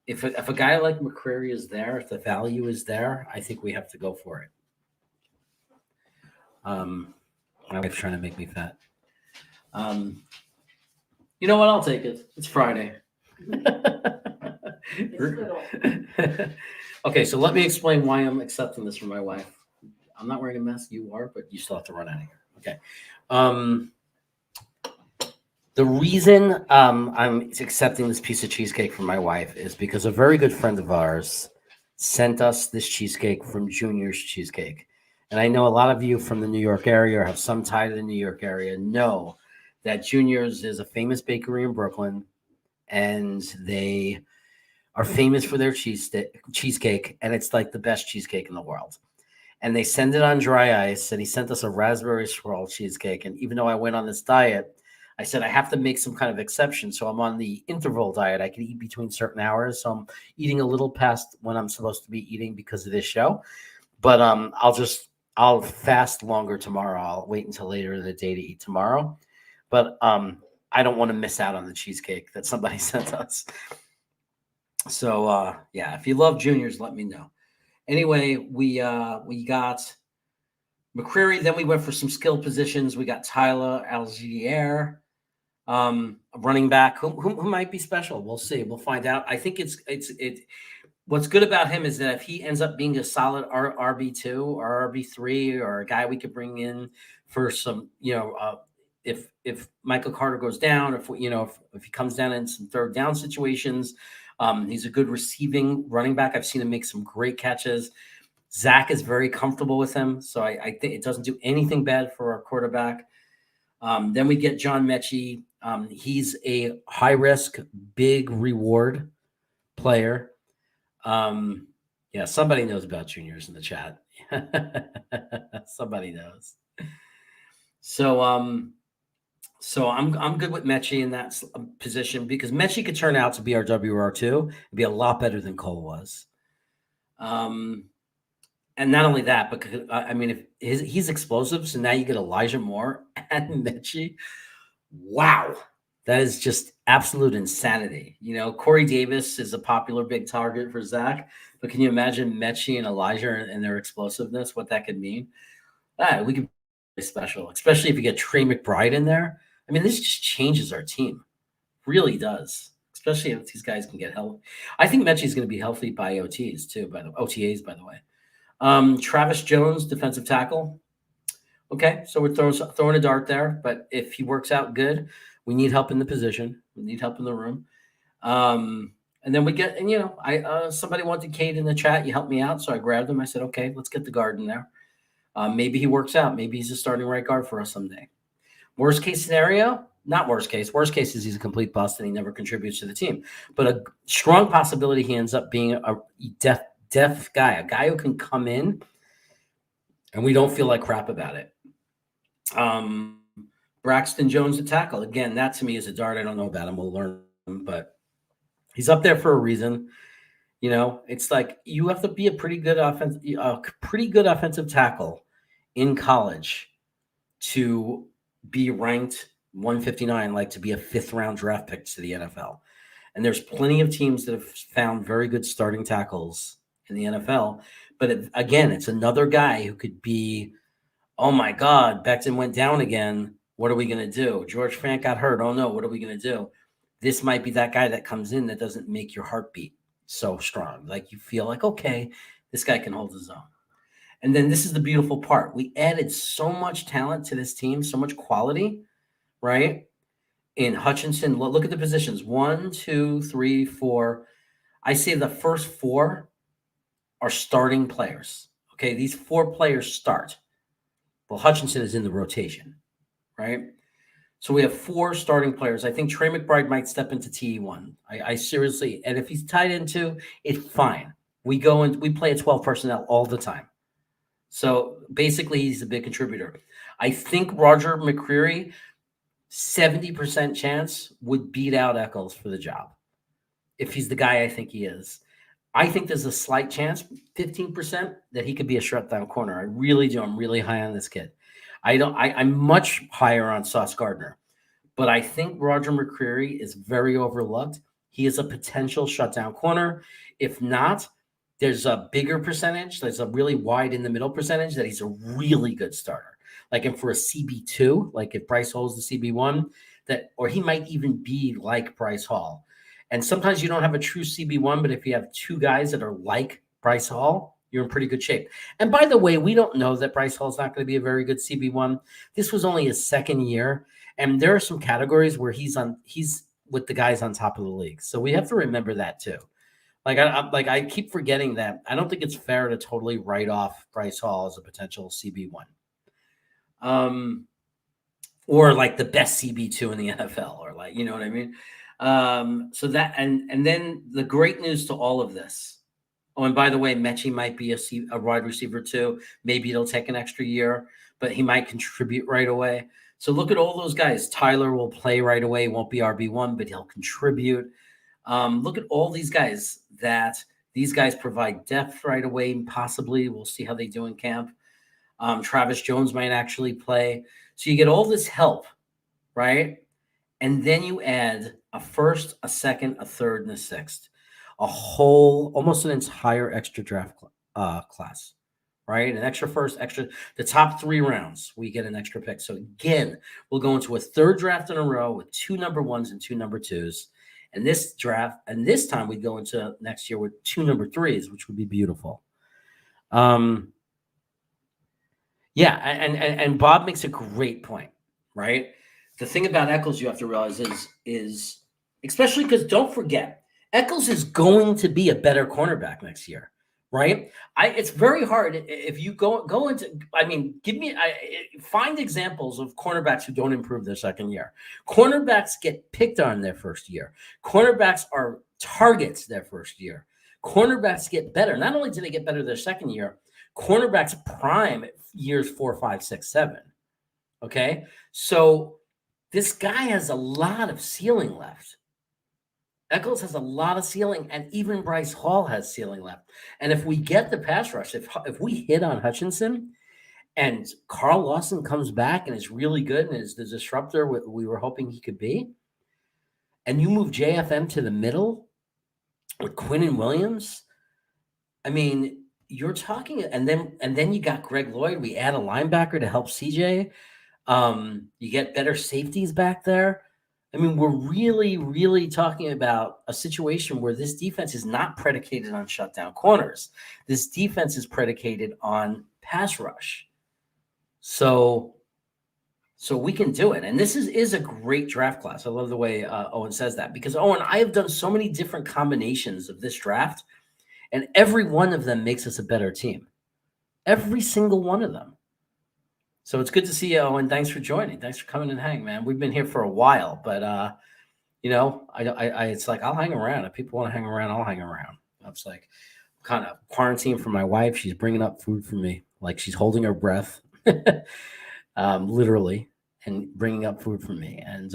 if a guy like Mccreery is there, if the value is there, I think we have to go for it. My wife's trying to make me fat. You know what? I'll take it. It's Friday. Okay, so let me explain why I'm accepting this from my wife. I'm not wearing a mask. You are, but you still have to run out of here. Okay. The reason I'm accepting this piece of cheesecake from my wife is because a very good friend of ours sent us this cheesecake from Junior's Cheesecake. And I know a lot of you from the New York area or have some tie to the New York area know that Junior's is a famous bakery in Brooklyn, and they are famous for their cheesecake, and it's like the best cheesecake in the world. And they send it on dry ice, and he sent us a raspberry swirl cheesecake. And even though I went on this diet, I said I have to make some kind of exception. So I'm on the interval diet. I can eat between certain hours. So I'm eating a little past when I'm supposed to be eating because of this show. But I'll fast longer tomorrow. I'll wait until later in the day to eat tomorrow. But I don't want to miss out on the cheesecake that somebody sent us. So yeah, if you love Juniors, let me know. Anyway, we got Mccreery. Then we went for some skill positions. We got Tyler Algier, running back who might be special. We'll see. We'll find out. I think it's what's good about him is that if he ends up being a solid RB2 or RB3 or a guy we could bring in for some, if Michael Carter goes down, if he comes down in some third down situations, he's a good receiving running back. I've seen him make some great catches. Zach is very comfortable with him, so I think it doesn't do anything bad for our quarterback. Then we get John Mechie. He's a high risk, big reward player. Yeah, somebody knows about juniors in the chat. Somebody knows. So I'm good with Mechie in that position because Mechie could turn out to be our WR2 and be a lot better than Cole was. And not only that, but I mean, if he's explosive, so now you get Elijah Moore and Mechie. Wow, that is just absolute insanity. You know, Corey Davis is a popular big target for Zach, but can you imagine Mechie and Elijah and their explosiveness? What that could mean? We could be special, especially if you get Trey McBride in there. I mean, this just changes our team, really does. Especially if these guys can get healthy. I think Mechie is going to be healthy by OTAs too. OTAs, by the way. Travis Jones, defensive tackle. Okay, so we're throwing a dart there, but if he works out good, we need help in the position. We need help in the room. And then we get, and you know, somebody wanted Cade in the chat. You helped me out, so I grabbed him. I said, okay, let's get the guard in there. Maybe he works out. Maybe he's a starting right guard for us someday. Worst case scenario, not worst case. Worst case is he's a complete bust and he never contributes to the team. But a strong possibility he ends up being a deaf guy, a guy who can come in and we don't feel like crap about it. Braxton Jones at tackle. Again, that to me is a dart. I don't know about him. We'll learn him, but he's up there for a reason. You know, it's like you have to be a pretty good offensive tackle in college to be ranked 159, like to be a 5th round draft pick to the NFL. And there's plenty of teams that have found very good starting tackles in the NFL. But again, it's another guy who could be, oh my God, Becton went down again. What are we going to do? George Fant got hurt. Oh no, what are we going to do? This might be that guy that comes in that doesn't make your heart beat so strong. Like you feel like, okay, this guy can hold his own. And then this is the beautiful part. We added so much talent to this team, so much quality, right? In Hutchinson, look at the positions. 1, 2, 3, 4. I say the first 4 are starting players. Okay, these 4 players start. Well, Hutchinson is in the rotation, right? So we have 4 starting players. I think Trey McBride might step into TE1. I seriously, and if he's tied into, it's fine. We go and we play a 12 personnel all the time. So basically, he's a big contributor. I think Roger Mccreery, 70% chance would beat out Eccles for the job. If he's the guy I think he is. I think there's a slight chance, 15%, that he could be a shutdown corner. I really do. I'm really high on this kid. I'm much higher on Sauce Gardner, but I think Roger Mccreery is very overlooked. He is a potential shutdown corner. If not, there's a bigger percentage. There's a really wide in the middle percentage that he's a really good starter. Like, and for a CB2, like if Bryce Hall's the CB1, or he might even be like Bryce Hall. And sometimes you don't have a true CB1, but if you have 2 guys that are like Bryce Hall, you're in pretty good shape. And by the way, we don't know that Bryce Hall's not going to be a very good CB1. This was only his 2nd year. And there are some categories where he's with the guys on top of the league. So we have to remember that too. I keep forgetting that. I don't think it's fair to totally write off Bryce Hall as a potential CB1. Or like the best CB2 in the NFL, or like, you know what I mean? So that, and then the great news to all of this. Oh, and by the way, Mechie might be a wide receiver too. Maybe it'll take an extra year, but he might contribute right away. So look at all those guys. Tyler will play right away. Won't be RB1, but he'll contribute. Look at all these guys these guys provide depth right away. Possibly. We'll see how they do in camp. Travis Jones might actually play. So you get all this help, right? And then you add a 1st, a 2nd, a 3rd, and a 6th. A whole, almost an entire extra draft class, right? An extra 1st, the top 3 rounds, we get an extra pick. So again, we'll go into a 3rd draft in a row with 2 number 1s and 2 number 2s. And this draft, and this time we go into next year with 2 number 3s, which would be beautiful. Yeah, and Bob makes a great point, right? The thing about Eccles you have to realize is especially because don't forget, Eccles is going to be a better cornerback next year, right? It's very hard if you go into. I mean, find examples of cornerbacks who don't improve their second year. Cornerbacks get picked on their first year. Cornerbacks are targets their first year. Cornerbacks get better. Not only do they get better their second year, cornerbacks prime years 4, 5, 6, 7. Okay, so this guy has a lot of ceiling left. Eccles has a lot of ceiling, and even Bryce Hall has ceiling left. And if we get the pass rush, if we hit on Hutchinson and Carl Lawson comes back and is really good and is the disruptor we were hoping he could be, and you move JFM to the middle with Quinn and Williams, I mean, you're talking, and then you got Greg Lloyd. We add a linebacker to help CJ. You get better safeties back there. I mean, we're really, really talking about a situation where this defense is not predicated on shutdown corners. This defense is predicated on pass rush. So we can do it. And this is a great draft class. I love the way Owen says that, because Owen, I have done so many different combinations of this draft, and every one of them makes us a better team. Every single one of them. So it's good to see you, Owen. Thanks for joining. Thanks for coming and hang, man. We've been here for a while, but it's like I'll hang around. If people want to hang around, I'll hang around. It's like kind of quarantined for my wife. She's bringing up food for me, like she's holding her breath, literally, and bringing up food for me. And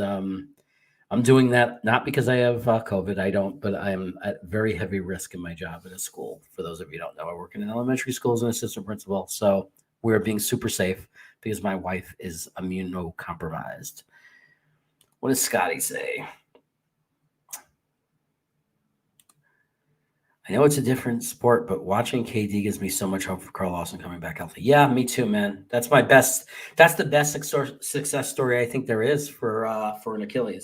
I'm doing that not because I have COVID. I don't, but I'm at very heavy risk in my job at a school. For those of you who don't know, I work in an elementary school as an assistant principal, so we're being super safe because my wife is immunocompromised. What does Scotty say? I know it's a different sport, but watching KD gives me so much hope for Carl Lawson coming back healthy. Yeah, me too, man. That's the best success story I think there is for an Achilles.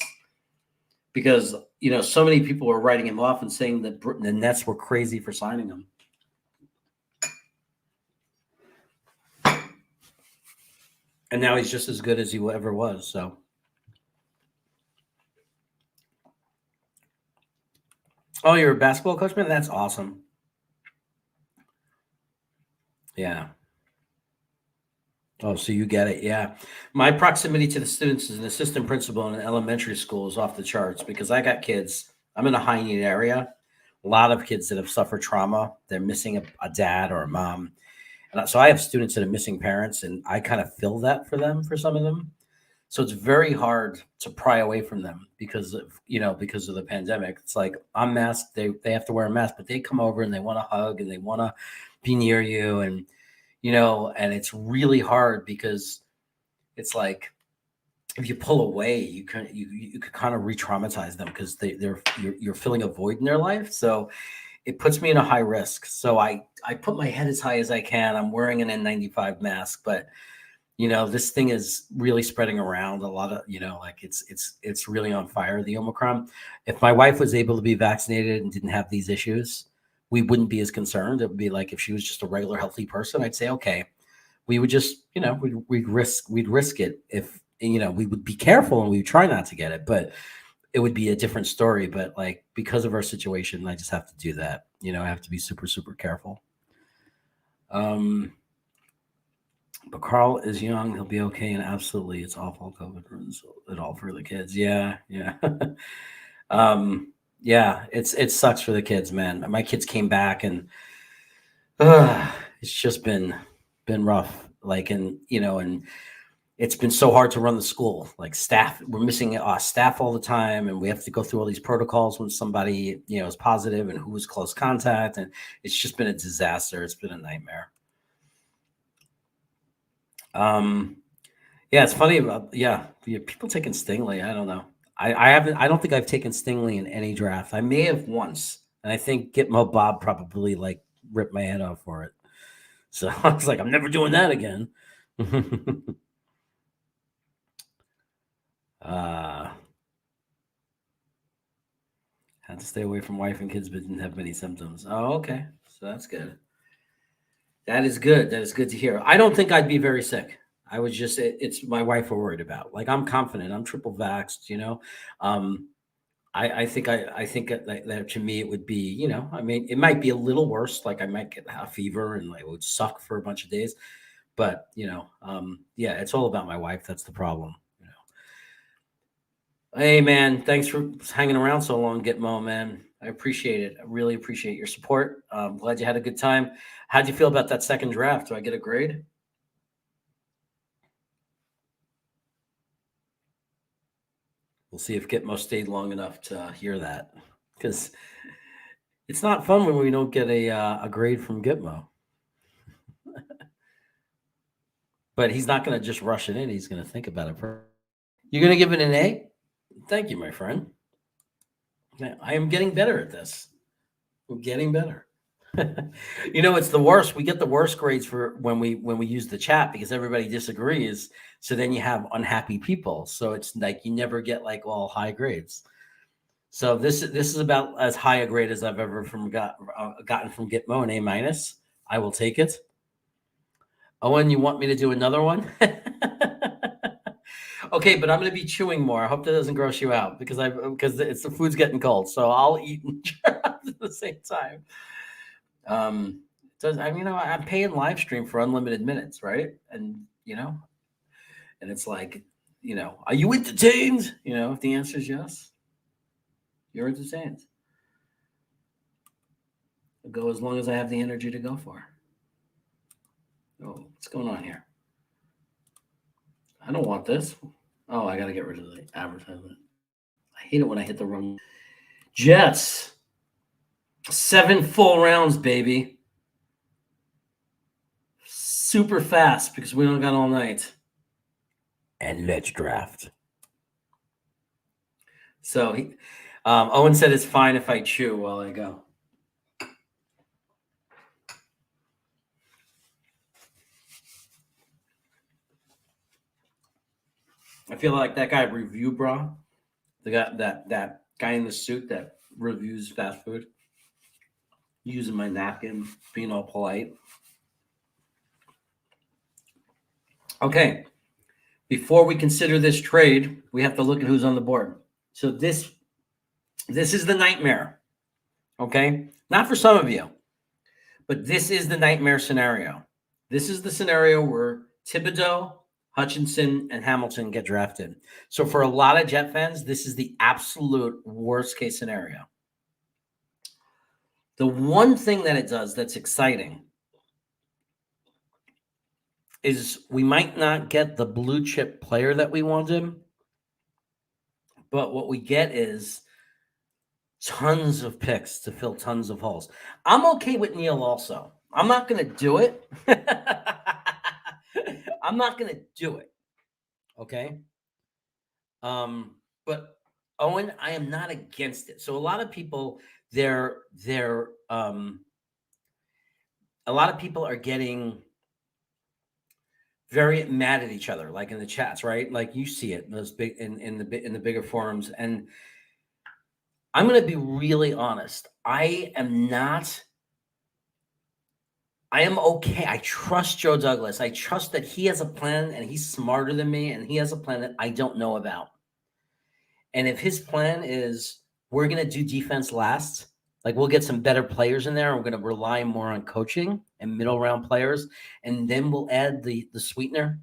Because, so many people were writing him off and saying that the Nets were crazy for signing him. And now he's just as good as he ever was. So, oh, you're a basketball coach, man? That's awesome. Yeah. Oh, so you get it. Yeah. My proximity to the students as an assistant principal in an elementary school is off the charts because I got kids. I'm in a high need area. A lot of kids that have suffered trauma. They're missing a dad or a mom. And so I have students that are missing parents, and I kind of fill that for them, for some of them. So it's very hard to pry away from them because of the pandemic. It's like I'm masked. They have to wear a mask, but they come over and they want to hug and they want to be near you. And, and it's really hard because it's like, if you pull away, you could kind of re-traumatize them because you're filling a void in their life. So it puts me in a high risk. So I put my head as high as I can. I'm wearing an N95 mask, but this thing is really spreading around a lot of, it's really on fire, the Omicron. If my wife was able to be vaccinated and didn't have these issues, we wouldn't be as concerned. It would be like if she was just a regular healthy person, I'd say, okay, we would just, we'd risk it if, we would be careful and we would try not to get it, but it would be a different story. But like, because of our situation, I just have to do that. I have to be super, super careful. But Carl is young. He'll be okay. And absolutely, it's awful. COVID ruins it all for the kids. Yeah. Yeah. Yeah, it sucks for the kids, man. My kids came back and it's just been rough. Like, and it's been so hard to run the school. Like we're missing staff all the time, and we have to go through all these protocols when somebody, is positive and who was close contact. And it's just been a disaster. It's been a nightmare. Yeah, it's funny about people taking Stingley. I don't know. I don't think I've taken Stingley in any draft. I may have once, and I think Gitmo Bob probably like ripped my head off for it. So I was like, I'm never doing that again. Had to stay away from wife and kids, but didn't have many symptoms. Oh, okay. So that's good. That is good. That is good to hear. I don't think I'd be very sick. I was just, it's my wife we're worried about. Like, I'm confident. I'm triple vaxxed, I think that to me it would be, I mean, it might be a little worse. Like I might get a fever and I would suck for a bunch of days. But yeah, it's all about my wife. That's the problem. Hey man, thanks for hanging around so long, Gitmo, man. I appreciate it. I really appreciate your support. I'm glad you had a good time. How'd you feel about that second draft? Do I get a grade? We'll see if Gitmo stayed long enough to hear that, because it's not fun when we don't get a grade from Gitmo. But he's not going to just rush it in. He's going to think about it first. You're going to give it an A? Thank you, my friend. I am getting better at this. I'm getting better. It's the worst. We get the worst grades for when we use the chat because everybody disagrees. So then you have unhappy people. So it's like you never get like all high grades. So this is about as high a grade as I've ever gotten from Gitmo, an A-. I will take it. Owen, you want me to do another one? Okay, but I'm going to be chewing more. I hope that doesn't gross you out because the food's getting cold, so I'll eat and at the same time. I'm paying live stream for unlimited minutes, right? And and it's like, are you entertained? If the answer is yes, you're entertained. I'll go as long as I have the energy to go for. Oh, what's going on here? I don't want this. Oh, I got to get rid of the advertisement. I hate it when I hit the wrong. Jets. 7 full rounds, baby. Super fast because we don't got all night. And let's draft. So Owen said it's fine if I chew while I go. I feel like that guy Review Bra, that guy in the suit that reviews fast food, using my napkin, being all polite. Okay, before we consider this trade, we have to look at who's on the board. So this is the nightmare. Okay, not for some of you, but this is the nightmare scenario. This is the scenario where Thibodeau, Hutchinson, and Hamilton get drafted. So for a lot of Jet fans, this is the absolute worst case scenario. The one thing that it does that's exciting is we might not get the blue chip player that we wanted, but what we get is tons of picks to fill tons of holes. I'm okay with Neil also. I'm not going to do it. I'm not going to do it. Okay. But Owen, I am not against it. So a lot of people, a lot of people are getting very mad at each other, like in the chats, right? Like you see it in those big in the bigger forums. And I'm going to be really honest. I am okay. I trust Joe Douglas. I trust that he has a plan and he's smarter than me and he has a plan that I don't know about. And if his plan is we're going to do defense last, like we'll get some better players in there. We're going to rely more on coaching and middle round players. And then we'll add the sweetener,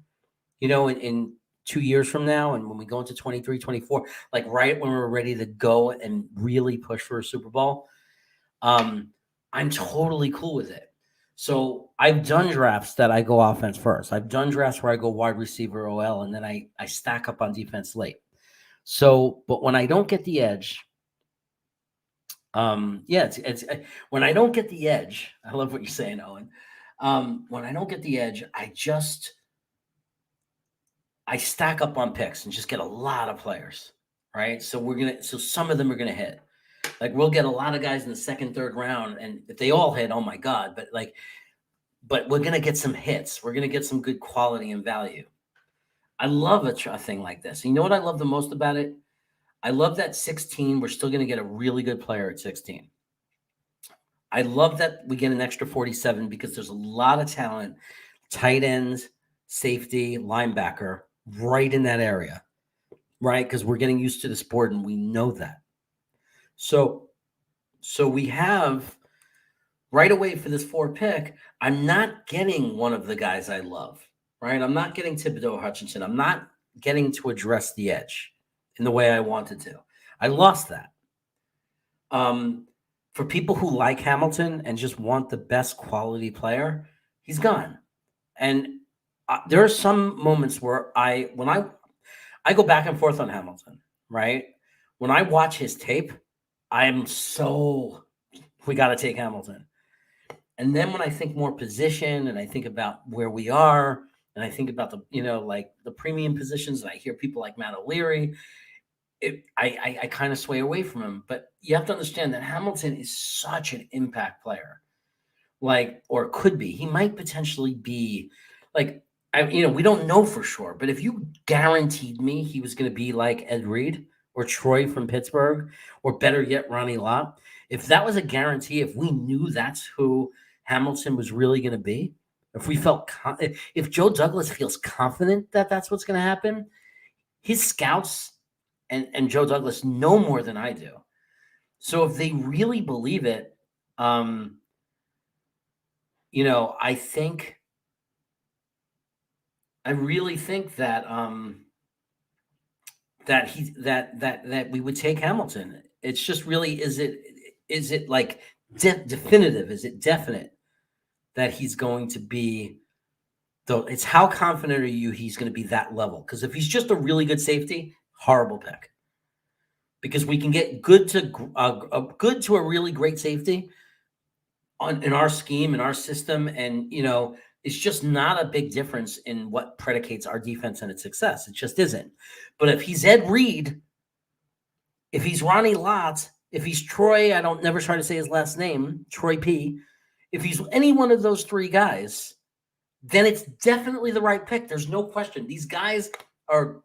in 2 years from now. And when we go into 23, 24, like right when we're ready to go and really push for a Super Bowl, I'm totally cool with it. So I've done drafts that I go offense first. I've done drafts where I go wide receiver OL, and then I stack up on defense late. So, but when I don't get the edge, it's when I don't get the edge, I love what you're saying, Owen. When I don't get the edge, I stack up on picks and just get a lot of players, right? So some of them are gonna hit. Like we'll get a lot of guys in the second, third round, and if they all hit, oh my God! But we're gonna get some hits. We're gonna get some good quality and value. I love a thing like this. You know what I love the most about it? I love that 16. We're still gonna get a really good player at 16. I love that we get an extra 47 because there's a lot of talent, tight ends, safety, linebacker, right in that area, right? Because we're getting used to this board and we know that. So we have right away for this 4 pick, I'm not getting one of the guys I love, right? I'm not getting Thibodeau Hutchinson. I'm not getting to address the edge in the way I wanted to. I lost that. For people who like Hamilton and just want the best quality player, he's gone. And there are some moments where when I go back and forth on Hamilton, right? When I watch his tape, we got to take Hamilton. And then when I think more position and I think about where we are and I think about like the premium positions and I hear people like Matt O'Leary, I kind of sway away from him. But you have to understand that Hamilton is such an impact player, or could be. He might potentially be we don't know for sure. But if you guaranteed me he was going to be like Ed Reed or Troy from Pittsburgh, or better yet, Ronnie Lott, if that was a guarantee, if we knew that's who Hamilton was really going to be, if Joe Douglas feels confident that that's what's going to happen, his scouts and Joe Douglas know more than I do. So if they really believe it, I really think that that we would take Hamilton. It's just really, is it like definitive? Is it definite that he's going to be? Though it's how confident are you he's going to be that level? Because if he's just a really good safety, horrible pick. Because we can get good to a really great safety in our scheme, in our system, and it's just not a big difference in what predicates our defense and its success. It just isn't. But if he's Ed Reed, if he's Ronnie Lott, if he's Troy, I don't never try to say his last name, Troy P. If he's any one of those 3 guys, then it's definitely the right pick. There's no question. These guys are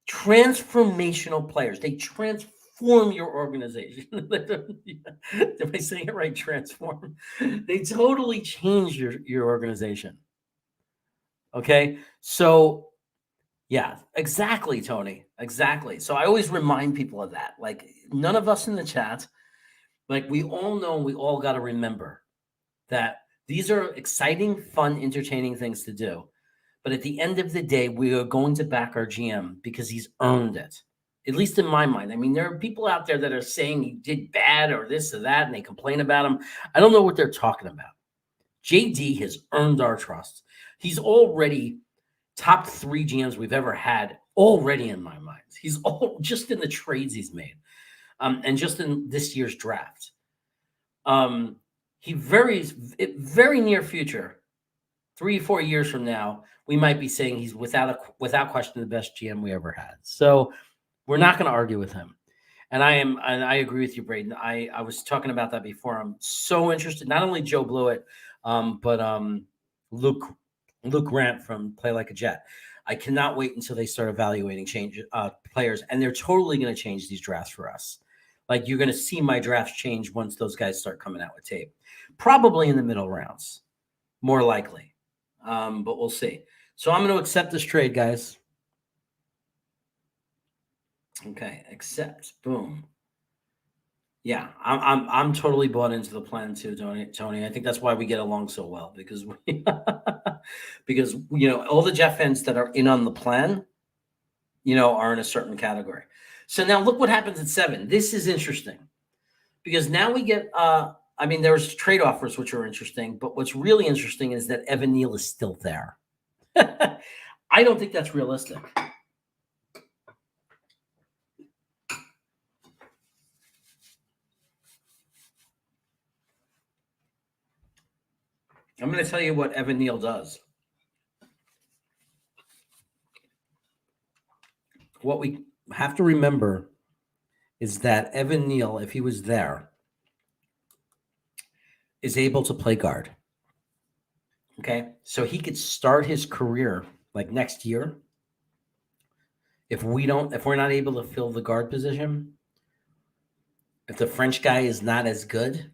transformational players. They transform your organization. Am I saying it right? Transform. They totally change your organization. Okay. So yeah, exactly, Tony. Exactly. So I always remind people of that. Like, none of us in the chat, we all know, we all got to remember that these are exciting, fun, entertaining things to do. But at the end of the day, we are going to back our GM because he's earned it, at least in my mind. I mean, there are people out there that are saying he did bad or this or that, and they complain about him. I don't know what they're talking about. JD has earned our trust. He's already top 3 GMs we've ever had already in my mind. He's all just in the trades he's made, and just in this year's draft. He very near future, 3-4 years from now, we might be saying he's without question the best GM we ever had. So we're not going to argue with him. And I agree with you, Braden. I was talking about that before. I'm so interested. Not only Joe Blewett, but Luke Grant from Play Like a Jet. I cannot wait until they start evaluating players, and they're totally going to change these drafts for us. Like, you're going to see my drafts change once those guys start coming out with tape. Probably in the middle rounds, more likely. But we'll see. So I'm going to accept this trade, guys. Okay, accept. Boom. Yeah, I'm totally bought into the plan too, Tony. I think that's why we get along so well, because because all the Jet fans that are in on the plan, are in a certain category. So now look what happens at 7. This is interesting because now we get. There's trade offers which are interesting, but what's really interesting is that Evan Neal is still there. I don't think that's realistic. I'm going to tell you what Evan Neal does. What we have to remember is that Evan Neal, if he was there, is able to play guard. Okay, so he could start his career like next year. If we're not able to fill the guard position, if the French guy is not as good,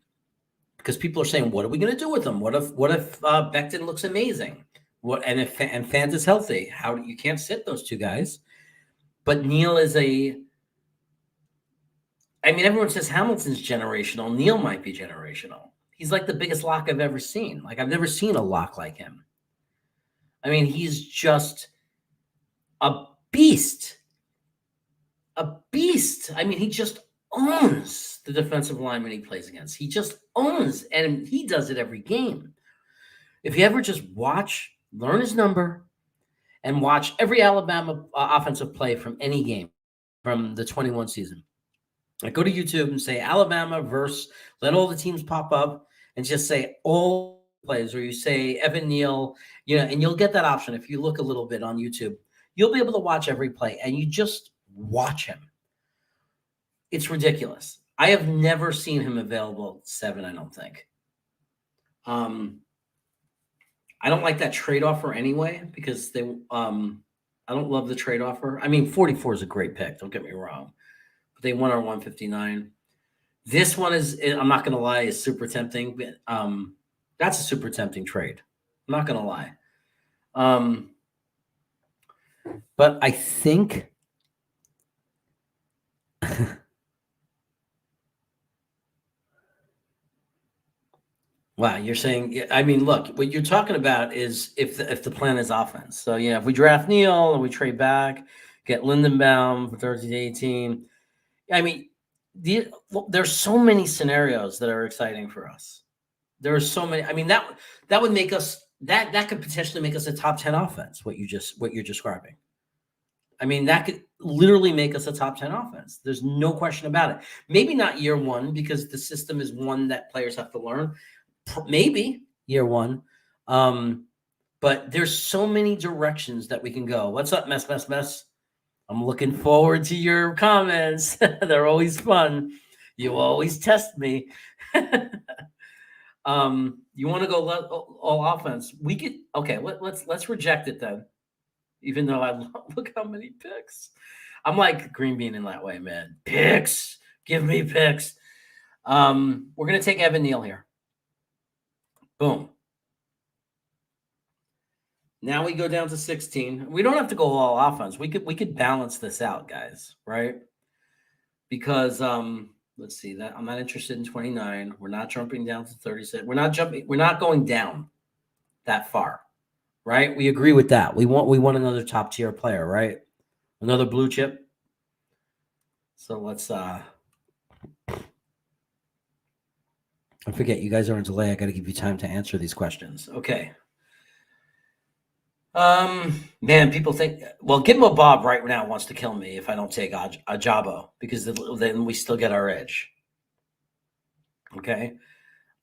because people are saying, what are we going to do with him? What if Becton looks amazing? If Fant is healthy? You can't sit those 2 guys. But Neal is I mean, everyone says Hamilton's generational. Neil might be generational. He's like the biggest lock I've ever seen. Like, I've never seen a lock like him. I mean, he's just a beast. A beast. I mean, he just owns the defensive lineman he plays against. He just owns, and he does it every game. If you ever just watch, learn his number, and watch every Alabama offensive play from any game from the 21 season. Like, go to YouTube and say Alabama versus, let all the teams pop up and just say all plays, or you say Evan Neal, and you'll get that option. If you look a little bit on YouTube, you'll be able to watch every play, and you just watch him. It's ridiculous. I have never seen him available at 7, I don't think. I don't like that trade offer anyway, because I don't love the trade offer. I mean, 44 is a great pick, don't get me wrong. But they won our 159. This one is, I'm not going to lie, is super tempting. But, that's a super tempting trade. I'm not going to lie. But I think wow, you're saying, I mean, look, what you're talking about is if the plan is offense. So, if we draft Neal and we trade back, get Lindenbaum for 13 to 18. I mean, there's so many scenarios that are exciting for us. There are so many. I mean, that would make us, that could potentially make us a top 10 offense, what you're describing. I mean, that could literally make us a top 10 offense. There's no question about it. Maybe not year one, because the system is one that players have to learn. Maybe year one. But there's so many directions that we can go. What's up, mess? I'm looking forward to your comments. They're always fun. You always test me. You want to go all offense? We could. Okay, let's reject it then. Even though look how many picks. I'm like Green Bean in that way, man. Picks. Give me picks. We're gonna take Evan Neal here. Boom. Now we go down to 16. We don't have to go all offense. We could balance this out, guys, right? Because let's see, that I'm not interested in 29. We're not jumping down to 36. We're not going down that far, right? We agree with that. We want another top tier player, right? Another blue chip. So let's I forget, you guys are in delay. I got to give you time to answer these questions. Okay. Man, people think, well, Gitmo Bob right now wants to kill me if I don't take Ajabo, because then we still get our edge. Okay.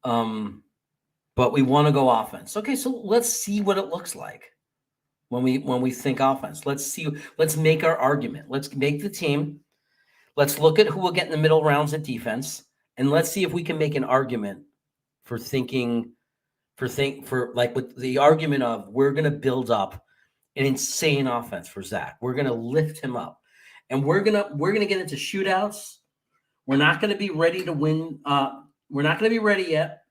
But we want to go offense. Okay, so let's see what it looks like when we think offense. Let's make our argument. Let's make the team. Let's look at who will get in the middle rounds at defense, and let's see if we can make an argument for like with the argument of, we're going to build up an insane offense for Zach. We're going to lift him up, and we're going to get into shootouts. We're not going to be ready to win. We're not going to be ready yet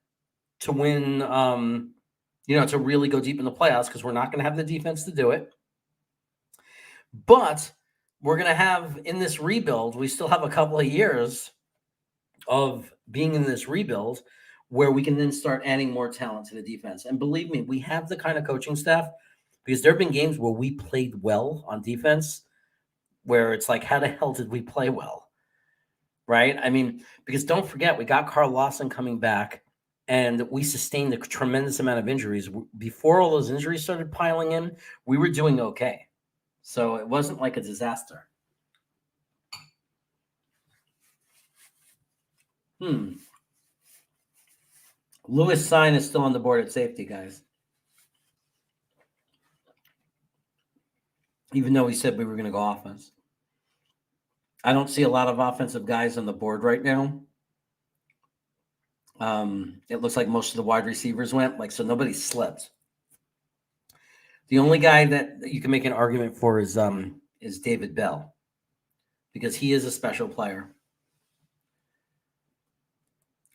to win, to really go deep in the playoffs, because we're not going to have the defense to do it. But we're going to have, in this rebuild, we still have a couple of years of being in this rebuild where we can then start adding more talent to the defense. And believe me, we have the kind of coaching staff, because there have been games where we played well on defense where it's like, how the hell did we play well? Right? I mean, because don't forget, we got Carl Lawson coming back, and we sustained a tremendous amount of injuries. Before all those injuries started piling in, we were doing okay. So it wasn't like a disaster. Lewis Sign is still on the board at safety, guys. Even though we said we were going to go offense. I don't see a lot of offensive guys on the board right now. It looks like most of the wide receivers went, so nobody slipped. The only guy that you can make an argument for is David Bell, because he is a special player.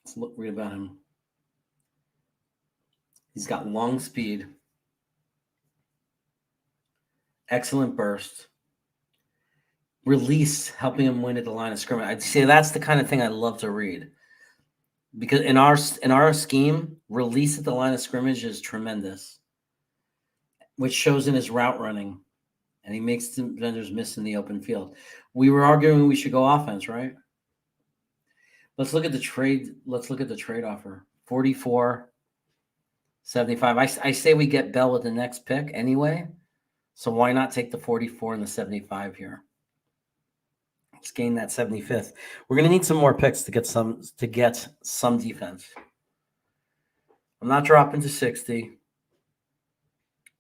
Let's read about him. He's got long speed, excellent burst, Release, helping him win at the line of scrimmage. I'd say that's the kind of thing I love to read. Because in our scheme, release at the line of scrimmage is tremendous, which shows in his route running, and he makes the defenders miss in the open field. We were arguing we should go offense, right? Let's look at the trade. Let's look at the trade offer. 44, 75. I say we get Bell with the next pick anyway, so why not take the 44 and the 75 here? Let's gain that 75th. We're going to need some more picks to get some defense. I'm not dropping to 60.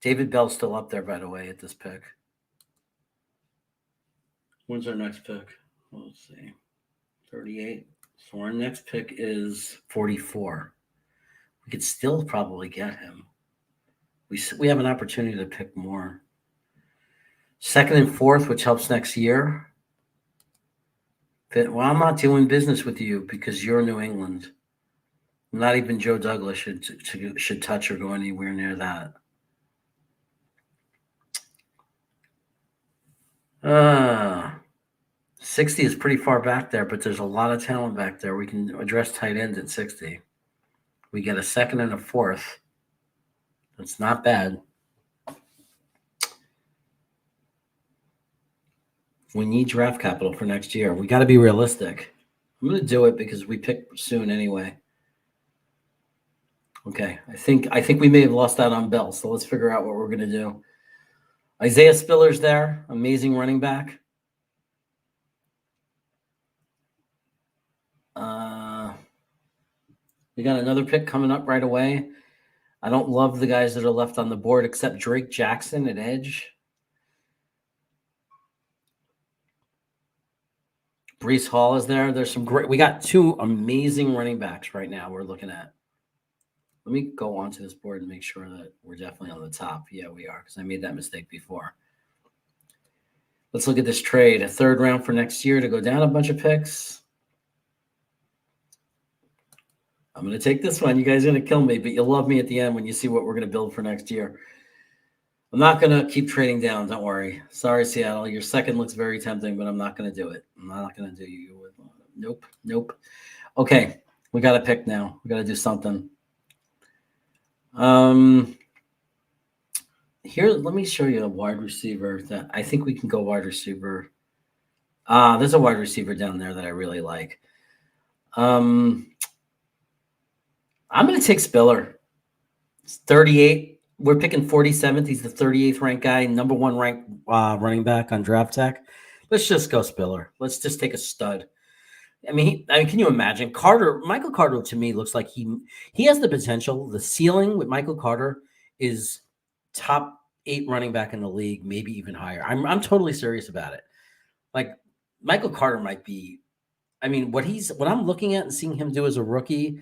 David Bell's still up there, by the way, at this pick. When's our next pick? Let's see. 38. So our next pick is 44. We could still probably get him. We have an opportunity to pick more. Second and fourth, which helps next year. Well, I'm not doing business with you because you're New England. Not even Joe Douglas should touch or go anywhere near that. 60 is pretty far back there, but there's a lot of talent back there. We can address tight end at 60. We get a second and a fourth. That's not bad. We need draft capital for next year. We got to be realistic. I'm going to do it because we pick soon anyway. Okay, I think we may have lost out on Bell, so let's figure out what we're going to do. Isaiah Spiller's there, amazing running back. We got another pick coming up right away. I don't love the guys that are left on the board except Drake Jackson at edge. Breece Hall is there. There's some great. We got two amazing running backs right now we're looking at. Let me go onto this board and make sure that we're definitely on the top. Yeah, we are, because I made that mistake before. Let's look at this trade. A third round for next year to go down a bunch of picks. I'm going to take this one. You guys are going to kill me, but you'll love me at the end when you see what we're going to build for next year. I'm not going to keep trading down. Don't worry. Sorry, Seattle. Your second looks very tempting, but I'm not going to do it. I'm not going to do you. Nope. Okay, we got to pick now. We got to do something. Here, let me show you a wide receiver that I think we can go wide receiver. There's a wide receiver down there that I really like. I'm going to take Spiller. It's 38. We're picking 47th. He's the 38th ranked guy, number one ranked running back on Draft Tech. Let's just go Spiller. Let's just take a stud. I mean, can you imagine Michael Carter? To me, looks like he has the potential. The ceiling with Michael Carter is top 8 running back in the league, maybe even higher. I'm totally serious about it. Like Michael Carter might be. I mean, what I'm looking at and seeing him do as a rookie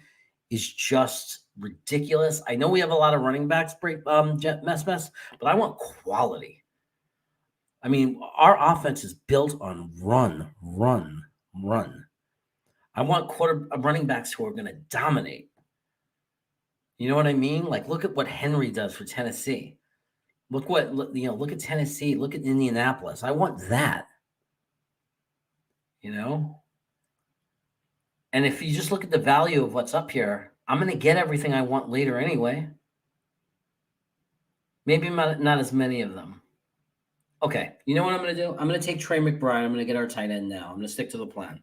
is just ridiculous. I know we have a lot of running backs mess, but I want quality. I mean, our offense is built on run. I want running backs who are going to dominate. You know what I mean? Like, look at what Henry does for Tennessee. Look at Tennessee. Look at Indianapolis. I want that. And if you just look at the value of what's up here, I'm going to get everything I want later anyway. Maybe not as many of them. Okay, you know what I'm going to do? I'm going to take Trey McBride. I'm going to get our tight end now. I'm going to stick to the plan.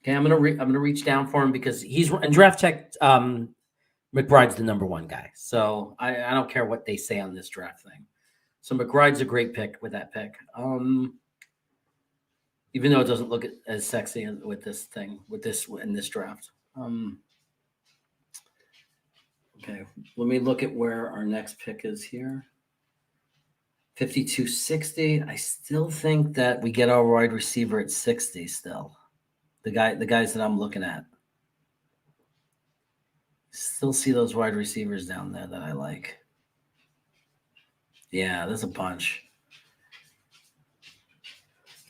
Okay, I'm going to reach down for him because he's in Draft Tech. McBride's the number one guy, so I don't care what they say on this draft thing. So McBride's a great pick with that pick. Even though it doesn't look as sexy with this thing, in this draft. Okay, let me look at where our next pick is here. 52-60. I still think that we get our wide receiver at 60 still. The guys that I'm looking at. Still see those wide receivers down there that I like. Yeah, there's a bunch.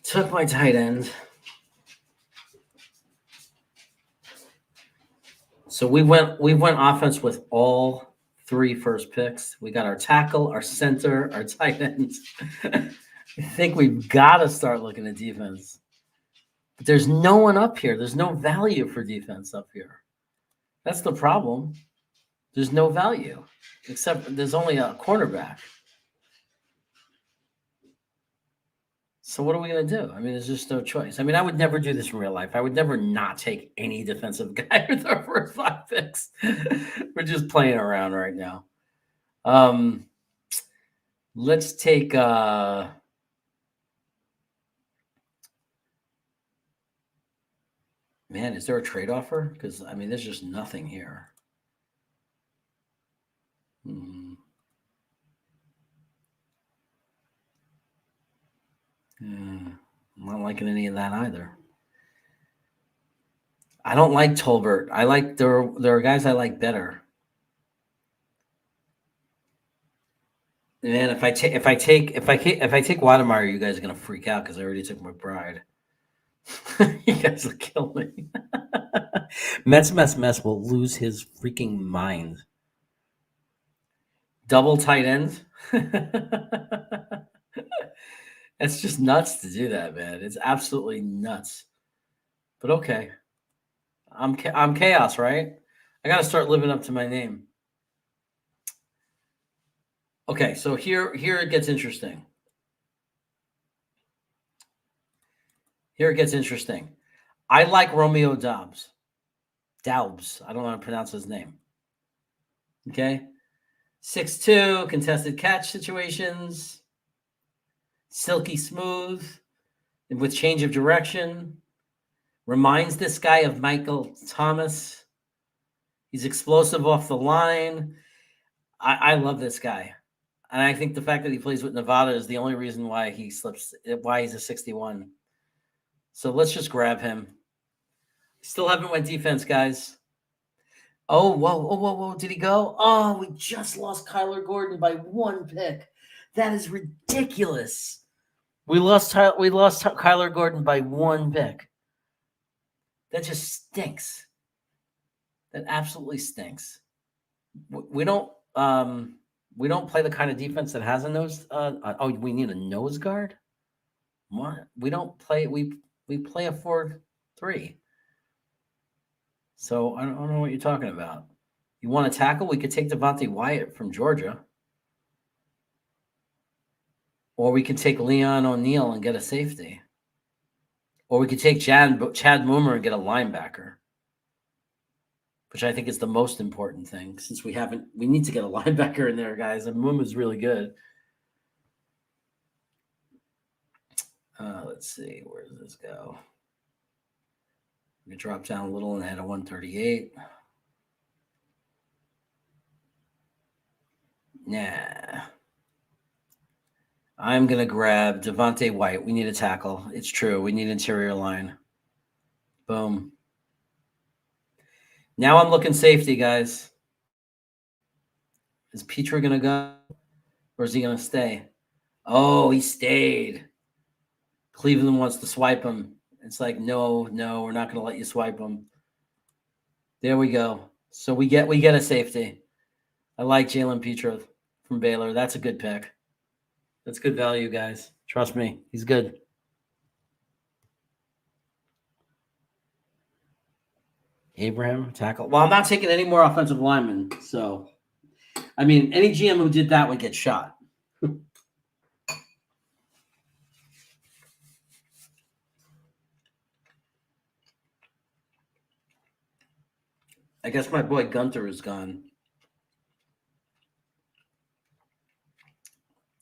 Took my tight end. So we went offense with all 3 first picks. We got our tackle, our center, our tight ends. I think we've got to start looking at defense. But there's no one up here. There's no value for defense up here. That's the problem. There's no value, except there's only a cornerback. So what are we going to do? I mean, there's just no choice. I mean, I would never do this in real life. I would never not take any defensive guy with our first 5 picks. We're just playing around right now. Let's take man, is there a trade offer? Because I mean, there's just nothing here. I'm not liking any of that either. I don't like Tolbert. I like there are guys I like better. Man, if I take Wademeyer, you guys are gonna freak out because I already took McBride. You guys will kill me. Mets will lose his freaking mind. Double tight end. It's just nuts to do that, man. It's absolutely nuts. But okay, I'm chaos, right? I got to start living up to my name. Okay, so here it gets interesting. I like Romeo Doubs. I don't know how to pronounce his name. Okay. 6'2", contested catch situations. Silky smooth with change of direction. Reminds this guy of Michael Thomas. He's explosive off the line. I love this guy. And I think the fact that he plays with Nevada is the only reason why he's a 61. So let's just grab him. Still haven't went defense, guys. Oh, whoa. Did he go? Oh, we just lost Kyler Gordon by 1 pick. That is ridiculous. We lost Kyler Gordon by 1 pick. That just stinks. That absolutely stinks. We don't play the kind of defense that has a nose. We need a nose guard. What? We don't play. We play a 4-3. So I don't know what you're talking about. You want to tackle? We could take Devontae Wyatt from Georgia. Or we could take Leon O'Neal and get a safety. Or we could take Chad Moomer and get a linebacker, which I think is the most important thing since we need to get a linebacker in there, guys. And Moomer's really good. Let's see. Where does this go? We drop down a little and add a 138. Nah. I'm going to grab Devontae White. We need a tackle. It's true. We need interior line. Boom. Now I'm looking safety, guys. Is Petra going to go? Or is he going to stay? Oh, he stayed. Cleveland wants to swipe him. It's like, no, we're not going to let you swipe him. There we go. So we get a safety. I like Jalen Petra from Baylor. That's a good pick. That's good value, guys. Trust me. He's good. Abraham, tackle. Well, I'm not taking any more offensive linemen. So, I mean, any GM who did that would get shot. I guess my boy Gunter is gone.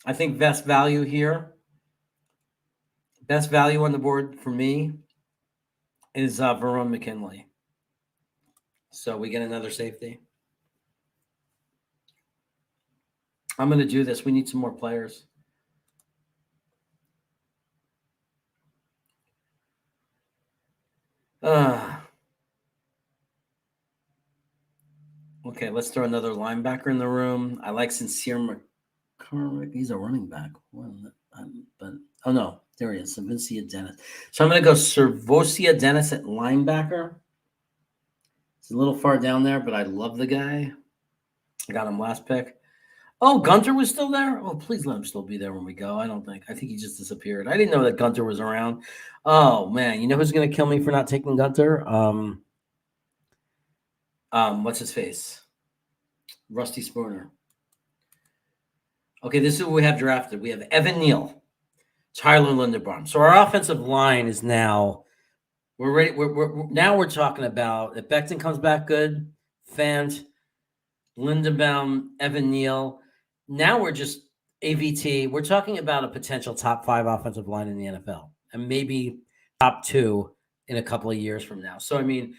I think best value here, best value on the board for me is Verone McKinley. So we get another safety. I'm going to do this. We need some more players. Okay, let's throw another linebacker in the room. I like Sincere McCormick. He's a running back. Oh no, there he is. Servosia Dennis. So I'm going to go Servosia Dennis at linebacker. It's a little far down there, but I love the guy. I got him last pick. Oh, Gunter was still there? Oh, please let him still be there when we go. I think he just disappeared. I didn't know that Gunter was around. Oh man, you know who's gonna kill me for not taking Gunter? What's his face? Rusty Spooner. Okay, this is who we have drafted. We have Evan Neal, Tyler Linderbaum. So our offensive line is now we're ready. We're talking about if Becton comes back good, Fant, Linderbaum, Evan Neal. Now we're just AVT. We're talking about a potential top 5 offensive line in the NFL, and maybe top 2 in a couple of years from now. So I mean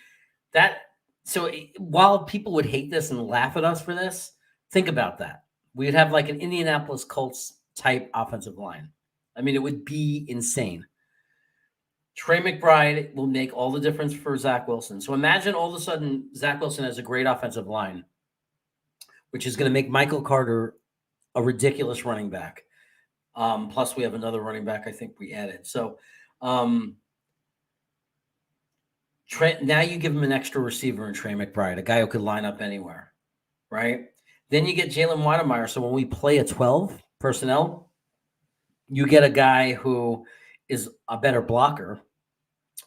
that. So while people would hate this and laugh at us for this, think about that. We'd have like an Indianapolis Colts type offensive line. I mean, it would be insane. Trey McBride will make all the difference for Zach Wilson. So imagine all of a sudden Zach Wilson has a great offensive line, which is going to make Michael Carter a ridiculous running back. Plus, we have another running back I think we added. So now you give him an extra receiver in Trey McBride, a guy who could line up anywhere, right? Then you get Jalen Wademeyer. So when we play a 12 personnel, you get a guy who is a better blocker,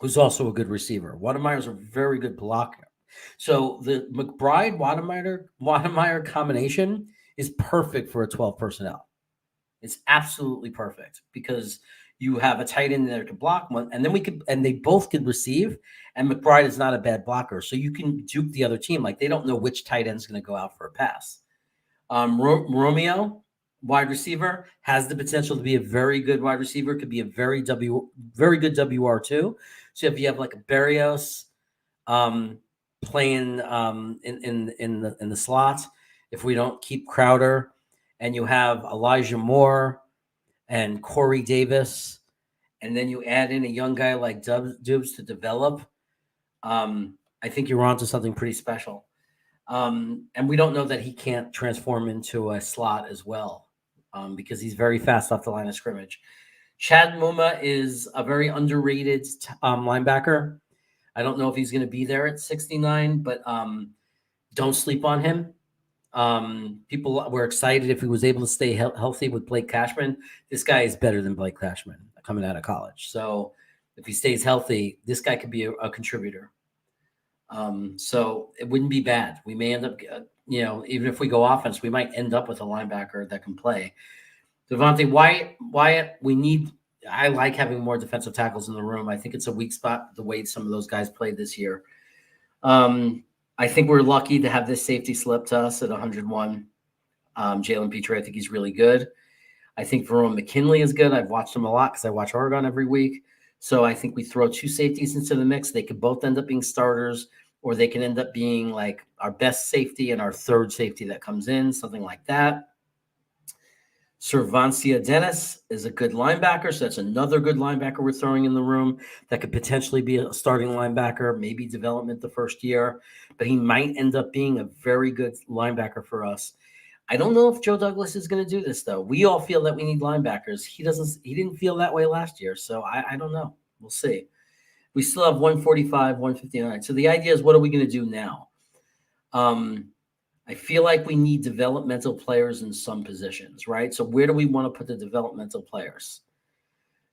who's also a good receiver. Wademeyer a very good blocker. So the McBride-Wademeyer combination is perfect for a 12 personnel. It's absolutely perfect because you have a tight end there to block one, and then they both could receive, and McBride is not a bad blocker. So you can dupe the other team. Like they don't know which tight end is going to go out for a pass. Romeo, wide receiver, has the potential to be a very good wide receiver, could be a very good WR2. So if you have like a Berrios playing in the slot, if we don't keep Crowder, and you have Elijah Moore and Corey Davis, and then you add in a young guy like Dubs to develop, I think you're onto something pretty special. And we don't know that he can't transform into a slot as well, because he's very fast off the line of scrimmage. Chad Muma is a very underrated linebacker. I don't know if he's going to be there at 69, but don't sleep on him. People were excited if he was able to stay healthy with Blake Cashman. This guy is better than Blake Cashman coming out of college. So if he stays healthy, this guy could be a contributor. So it wouldn't be bad. We may end up, even if we go offense, we might end up with a linebacker that can play. Devontae Wyatt, I like having more defensive tackles in the room. I think it's a weak spot the way some of those guys played this year. I think we're lucky to have this safety slip to us at 101. Jalen Petrie, I think he's really good. I think Verone McKinley is good. I've watched him a lot because I watch Oregon every week. So I think we throw 2 safeties into the mix. They could both end up being starters, or they can end up being like our best safety and our third safety that comes in, something like that. Cervancia Dennis is a good linebacker, so that's another good linebacker we're throwing in the room that could potentially be a starting linebacker, maybe development the first year, but he might end up being a very good linebacker for us. I don't know if Joe Douglas is going to do this, though. We all feel that we need linebackers. He didn't feel that way last year, so I don't know. We'll see. We still have 145, 159. So the idea is, what are we going to do now? I feel like we need developmental players in some positions, right? So where do we want to put the developmental players?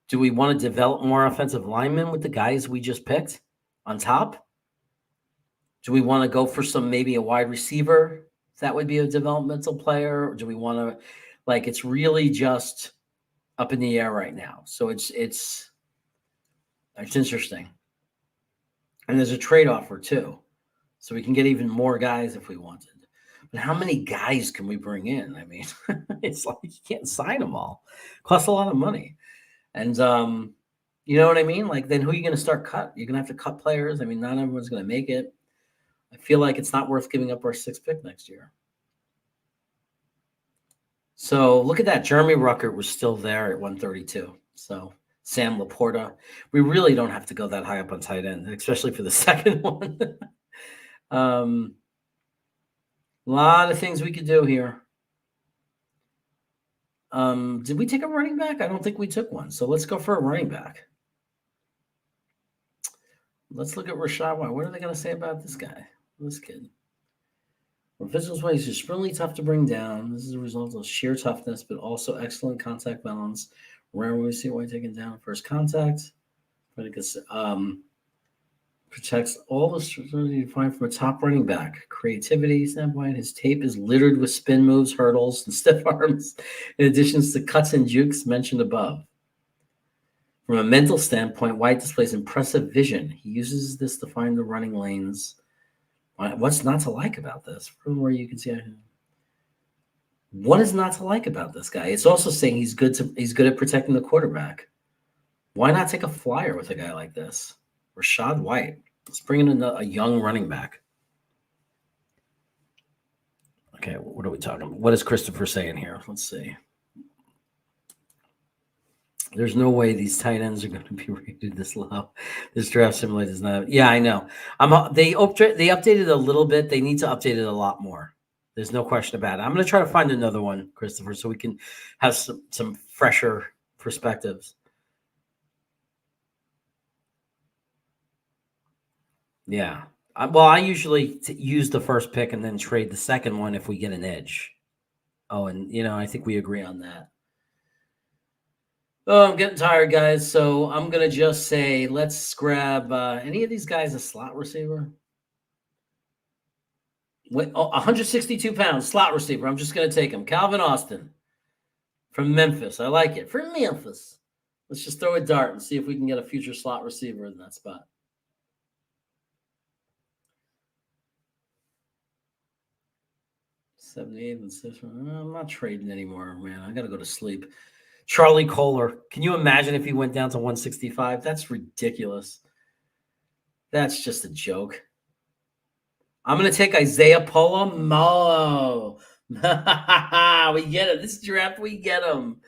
Do we want to develop more offensive linemen with the guys we just picked on top? Do we want to go for maybe a wide receiver? That would be a developmental player. Or do we want to, it's really just up in the air right now. So it's interesting. And there's a trade offer too. So we can get even more guys if we wanted. But how many guys can we bring in? I mean, it's like you can't sign them all. It costs a lot of money. And you know what I mean? Then who are you going to start cut? You're going to have to cut players. I mean, not everyone's going to make it. I feel like it's not worth giving up our 6th pick next year. So look at that. Jeremy Ruckert was still there at 132. So Sam Laporta. We really don't have to go that high up on tight end, especially for the second one. A lot of things we could do here. Did we take a running back? I don't think we took one. So let's go for a running back. Let's look at Rashad White. What are they going to say about this guy? This kid. Physical play is just really tough to bring down. This is a result of sheer toughness, but also excellent contact balance. Rarely we see White taken down first contact. But it gets, protects all the strategy you find from a top running back. Creativity standpoint, his tape is littered with spin moves, hurdles, and stiff arms, in addition to cuts and jukes mentioned above. From a mental standpoint, White displays impressive vision. He uses this to find the running lanes. What's not to like about this? From where you can see, what is not to like about this guy? It's also saying he's good at protecting the quarterback. Why not take a flyer with a guy like this? Rashad White. Let's bring in a young running back. Okay, what are we talking about? What is Christopher saying here? Let's see. There's no way these tight ends are going to be rated this low. This draft simulator is not. Yeah, I know. They updated a little bit. They need to update it a lot more. There's no question about it. I'm going to try to find another one, Christopher, so we can have some fresher perspectives. Yeah. I usually use the first pick and then trade the second one if we get an edge. Oh, and, I think we agree on that. Oh, I'm getting tired, guys. So I'm going to just say, let's grab any of these guys a slot receiver. 162 pounds, slot receiver. I'm just going to take him. Calvin Austin from Memphis. I like it. From Memphis. Let's just throw a dart and see if we can get a future slot receiver in that spot. $78 and $6. I'm not trading anymore, man. I got to go to sleep. Charlie Kohler. Can you imagine if he went down to 165? That's ridiculous. That's just a joke. I'm going to take Isaiah Palomalo. We get it. This draft, we get him.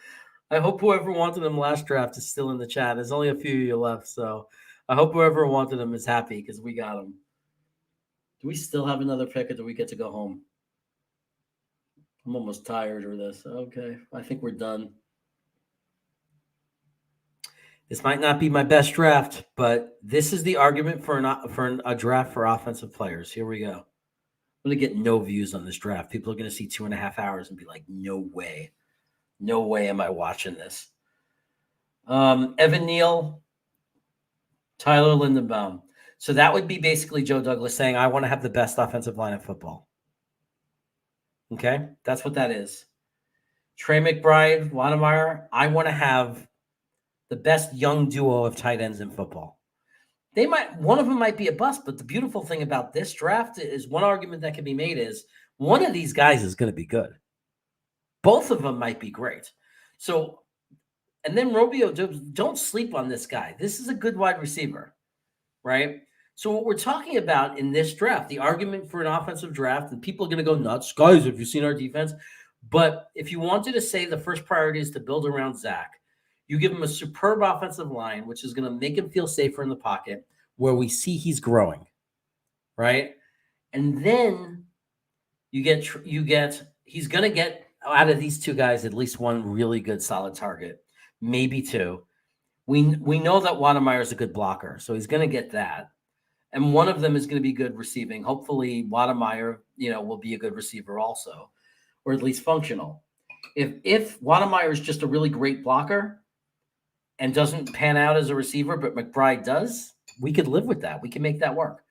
I hope whoever wanted him last draft is still in the chat. There's only a few of you left, so I hope whoever wanted him is happy because we got him. Do we still have another pick, or do we get to go home? I'm almost tired of this. Okay, I think we're done. This might not be my best draft, but this is the argument for a draft for offensive players. Here we go. I'm going to get no views on this draft. People are going to see 2.5 hours and be like, no way. No way am I watching this. Evan Neal, Tyler Lindenbaum. So that would be basically Joe Douglas saying, I want to have the best offensive line in football. Okay? That's what that is. Trey McBride, Wanamayer, I want to have the best young duo of tight ends in football. One of them might be a bust, but the beautiful thing about this draft is one argument that can be made is one of these guys is going to be good. Both of them might be great. So, and then Romeo, don't sleep on this guy. This is a good wide receiver, right? So what we're talking about in this draft, the argument for an offensive draft, and people are going to go nuts. Guys, have you seen our defense? But if you wanted to say the first priority is to build around Zach, you give him a superb offensive line, which is going to make him feel safer in the pocket, where we see he's growing, right? And then he's going to get out of these two guys at least one really good solid target, maybe two. We know that Wanamayer is a good blocker, so he's going to get that. And one of them is going to be good receiving. Hopefully, Wanamayer, will be a good receiver also, or at least functional. If Wanamayer is just a really great blocker and doesn't pan out as a receiver, but McBride does, we could live with that. We can make that work.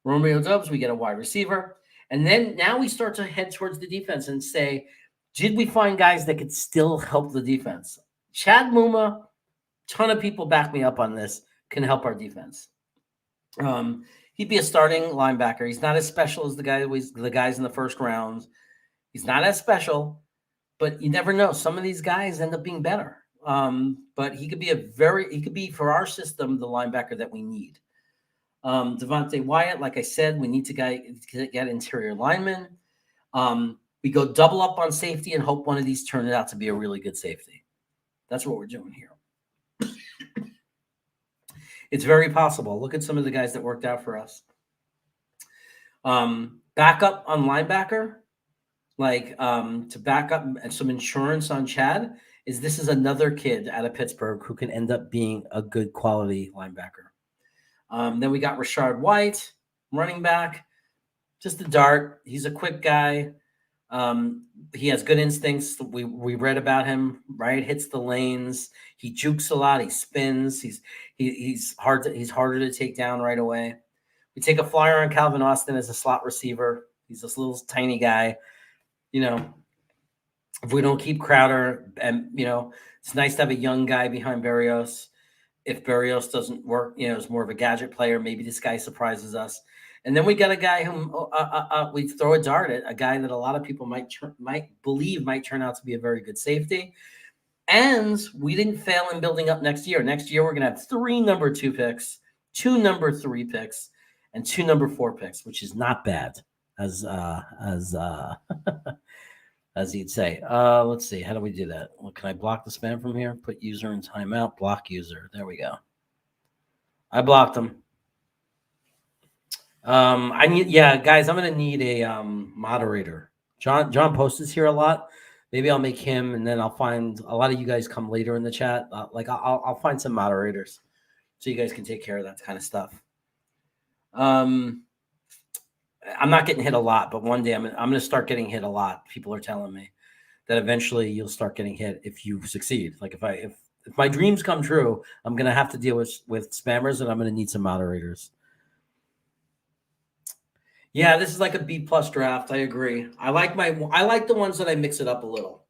Romeo Doubs, we get a wide receiver. And then now we start to head towards the defense and say, did we find guys that could still help the defense? Chad Muma, ton of people back me up on this, can help our defense. He'd be a starting linebacker. He's not as special as the guys in the first round. He's not as special, but you never know. Some of these guys end up being better. But he could be for our system, the linebacker that we need. Devontae Wyatt, like I said, we need to get interior linemen. We go double up on safety and hope one of these turns out to be a really good safety. That's what we're doing here. It's very possible. Look at some of the guys that worked out for us. Backup on linebacker, to back up and some insurance on Chad, this is another kid out of Pittsburgh who can end up being a good quality linebacker. Then we got Rashad White, running back. just a dart. He's a quick guy. He has good instincts. We read about him, right? Hits the lanes. He jukes a lot. He spins. He's harder to take down right away. We take a flyer on Calvin Austin as a slot receiver. He's this little tiny guy. You know, if we don't keep Crowder, and it's nice to have a young guy behind Berrios. If Berrios doesn't work, is more of a gadget player. Maybe this guy surprises us. And then we got a guy whom we throw a dart at, a guy that a lot of people might believe might turn out to be a very good safety. And we didn't fail in building up next year. Next year, we're going to have 3 number 2 picks, 2 number 3 picks, and 2 number 4 picks, which is not bad, as as you'd say. Let's see. How do we do that? Well, can I block the spam from here? Put user in timeout. Block user. There we go. I blocked them. Guys, I'm gonna need a moderator. John Post is here a lot. Maybe I'll make him, and then I'll find a lot of you guys come later in the chat. I'll find some moderators so you guys can take care of that kind of stuff. I'm not getting hit a lot, but one day I'm gonna start getting hit a lot. People are telling me that eventually you'll start getting hit if you succeed. Like if my dreams come true, I'm gonna have to deal with spammers, and I'm gonna need some moderators. Yeah, this is like a B+ draft. I agree. I like the ones that I mix it up a little,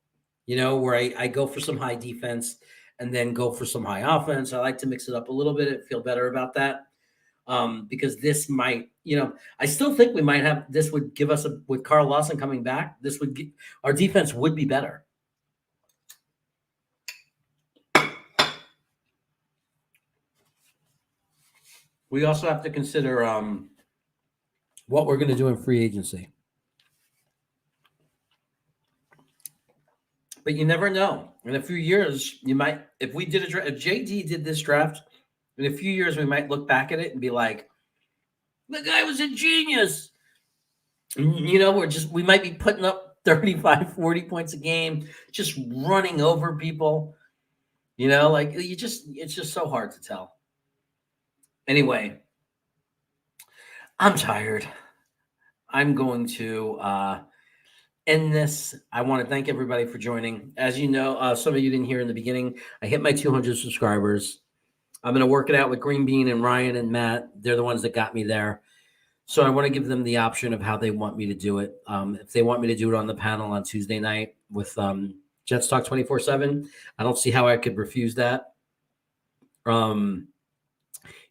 where I go for some high defense and then go for some high offense. I like to mix it up a little bit and feel better about that. Because this might, I still think we might have, this would give us with Carl Lawson coming back, our defense would be better. We also have to consider, what we're going to do in free agency. But you never know. In a few years, you might, if JD did this draft, in a few years, we might look back at it and be like, the guy was a genius. We might be putting up 35, 40 points a game, just running over people. It's just so hard to tell. Anyway, I'm tired. I'm going to end this. I want to thank everybody for joining. As you know, some of you didn't hear in the beginning, I hit my 200 subscribers. I'm going to work it out with Green Bean and Ryan and Matt. They're the ones that got me there. So I want to give them the option of how they want me to do it. If they want me to do it on the panel on Tuesday night with Jets Talk 24/7, I don't see how I could refuse that.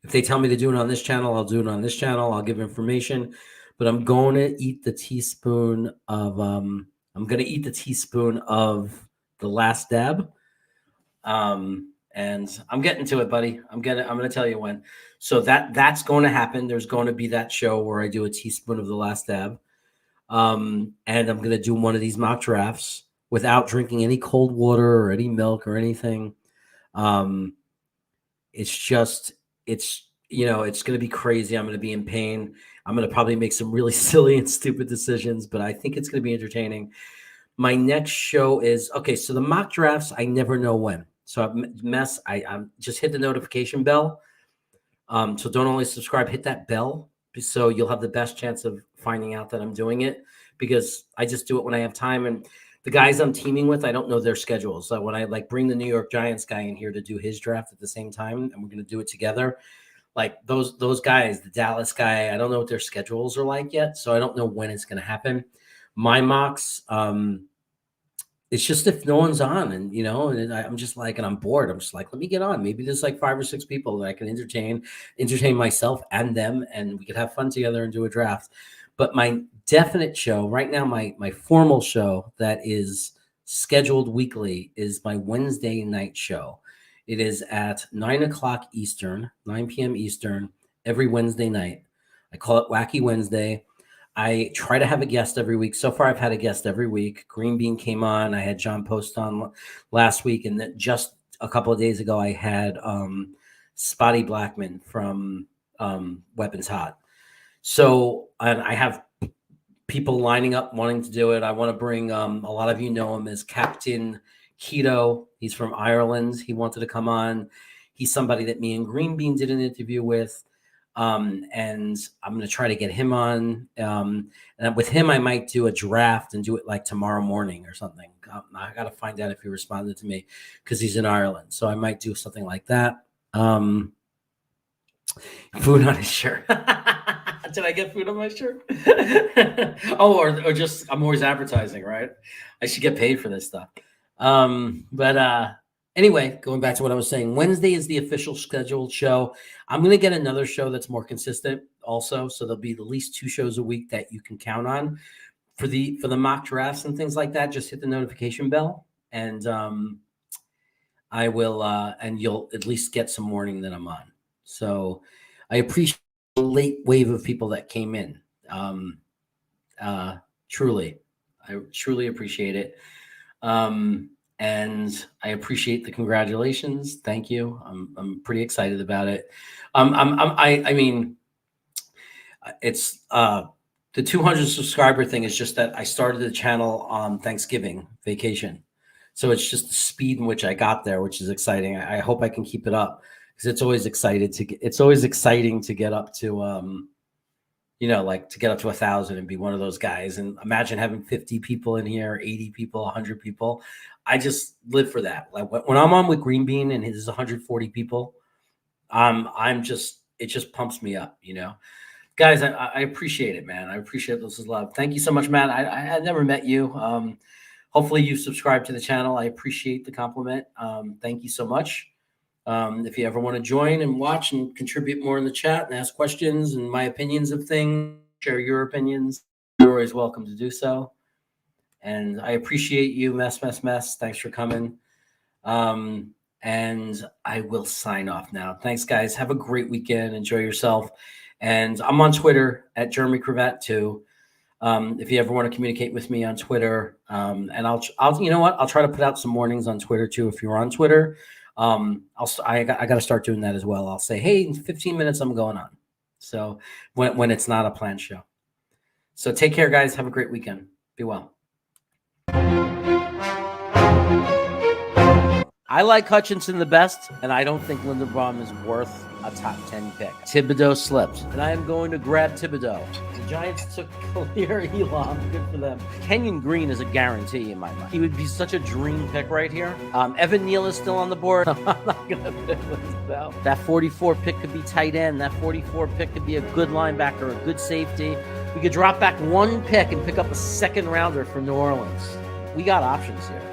If they tell me to do it on this channel, I'll do it on this channel. I'll give information, but I'm going to eat the teaspoon of the last dab. And I'm getting to it, buddy. I'm going to tell you when. So that's going to happen. There's going to be that show where I do a teaspoon of the last dab. And I'm going to do one of these mock drafts without drinking any cold water or any milk or anything. It's going to be crazy. I'm going to be in pain. I'm going to probably make some really silly and stupid decisions, but I think it's going to be entertaining. My next show is, so the mock drafts, I never know when. So I'm just hit the notification bell. So don't only subscribe, hit that bell so you'll have the best chance of finding out that I'm doing it, because I just do it when I have time. And the guys I'm teaming with, I don't know their schedules. So when I bring the New York Giants guy in here to do his draft at the same time, and we're going to do it together, those guys, the Dallas guy, I don't know what their schedules are like yet. So I don't know when it's going to happen. My mocks, it's just if no one's on, and and I'm just and I'm bored. I'm just let me get on. Maybe there's 5 or 6 people that I can entertain myself and them, and we could have fun together and do a draft. But my definite show right now, my formal show that is scheduled weekly is my Wednesday night show. It is at 9:00 Eastern, 9 p.m. Eastern, every Wednesday night. I call it Wacky Wednesday. I try to have a guest every week. So far, I've had a guest every week. Green Bean came on. I had John Post on last week. And then just a couple of days ago, I had Spotty Blackman from Weapons Hot. So, and I have people lining up wanting to do it. I want to bring, a lot of you know him as Captain Keto. He's from Ireland. He wanted to come on. He's somebody that me and Green Bean did an interview with. And I'm going to try to get him on. And with him, I might do a draft and do it like tomorrow morning or something. I got to find out if he responded to me because he's in Ireland. So I might do something like that. Food on his shirt. Did I get food on my shirt? Oh, or just I'm always advertising, right? I should get paid for this stuff. Anyway, going back to what I was saying, Wednesday is the official scheduled show. I'm going to get another show that's more consistent also. So there'll be at least 2 shows a week that you can count on for the mock drafts and things like that. Just hit the notification bell and I will, and you'll at least get some warning that I'm on. So I appreciate the late wave of people that came in. Truly, I truly appreciate it. And I appreciate the congratulations. Thank you. I'm pretty excited about it. I mean, it's the 200 subscriber thing is just that I started the channel on Thanksgiving vacation, so it's just the speed in which I got there, which is exciting. I hope I can keep it up because it's always exciting to get up to like to get up to 1,000 and be one of those guys. And imagine having 50 people in here, 80 people, 100 people. I just live for that. Like when I'm on with Green Bean and there's 140 people, it just pumps me up, Guys, I appreciate it, man. I appreciate this love. Thank you so much, Matt. I had never met you. Hopefully you subscribe to the channel. I appreciate the compliment. Thank you so much. If you ever want to join and watch and contribute more in the chat and ask questions and my opinions of things, share your opinions, you're always welcome to do so. And I appreciate you, Mess. Thanks for coming. And I will sign off now. Thanks, guys. Have a great weekend. Enjoy yourself. And I'm on Twitter at Jeremy Cravat too. If you ever want to communicate with me on Twitter, and I'll you know what? I'll try to put out some mornings on Twitter too. If you're on Twitter, I got to start doing that as well. I'll say, hey, in 15 minutes, I'm going on. So when it's not a planned show. So take care, guys. Have a great weekend. Be well. I like Hutchinson the best, and I don't think Linderbaum is worth a top 10 pick. Thibodeau slipped, and I am going to grab Thibodeau. The Giants took Khalil Elam. Good for them. Kenyon Green is a guarantee in my mind. He would be such a dream pick right here. Evan Neal is still on the board. I'm not going to pick Linderbaum. That 44 pick could be tight end. That 44 pick could be a good linebacker, a good safety. We could drop back 1 pick and pick up a second rounder for New Orleans. We got options here.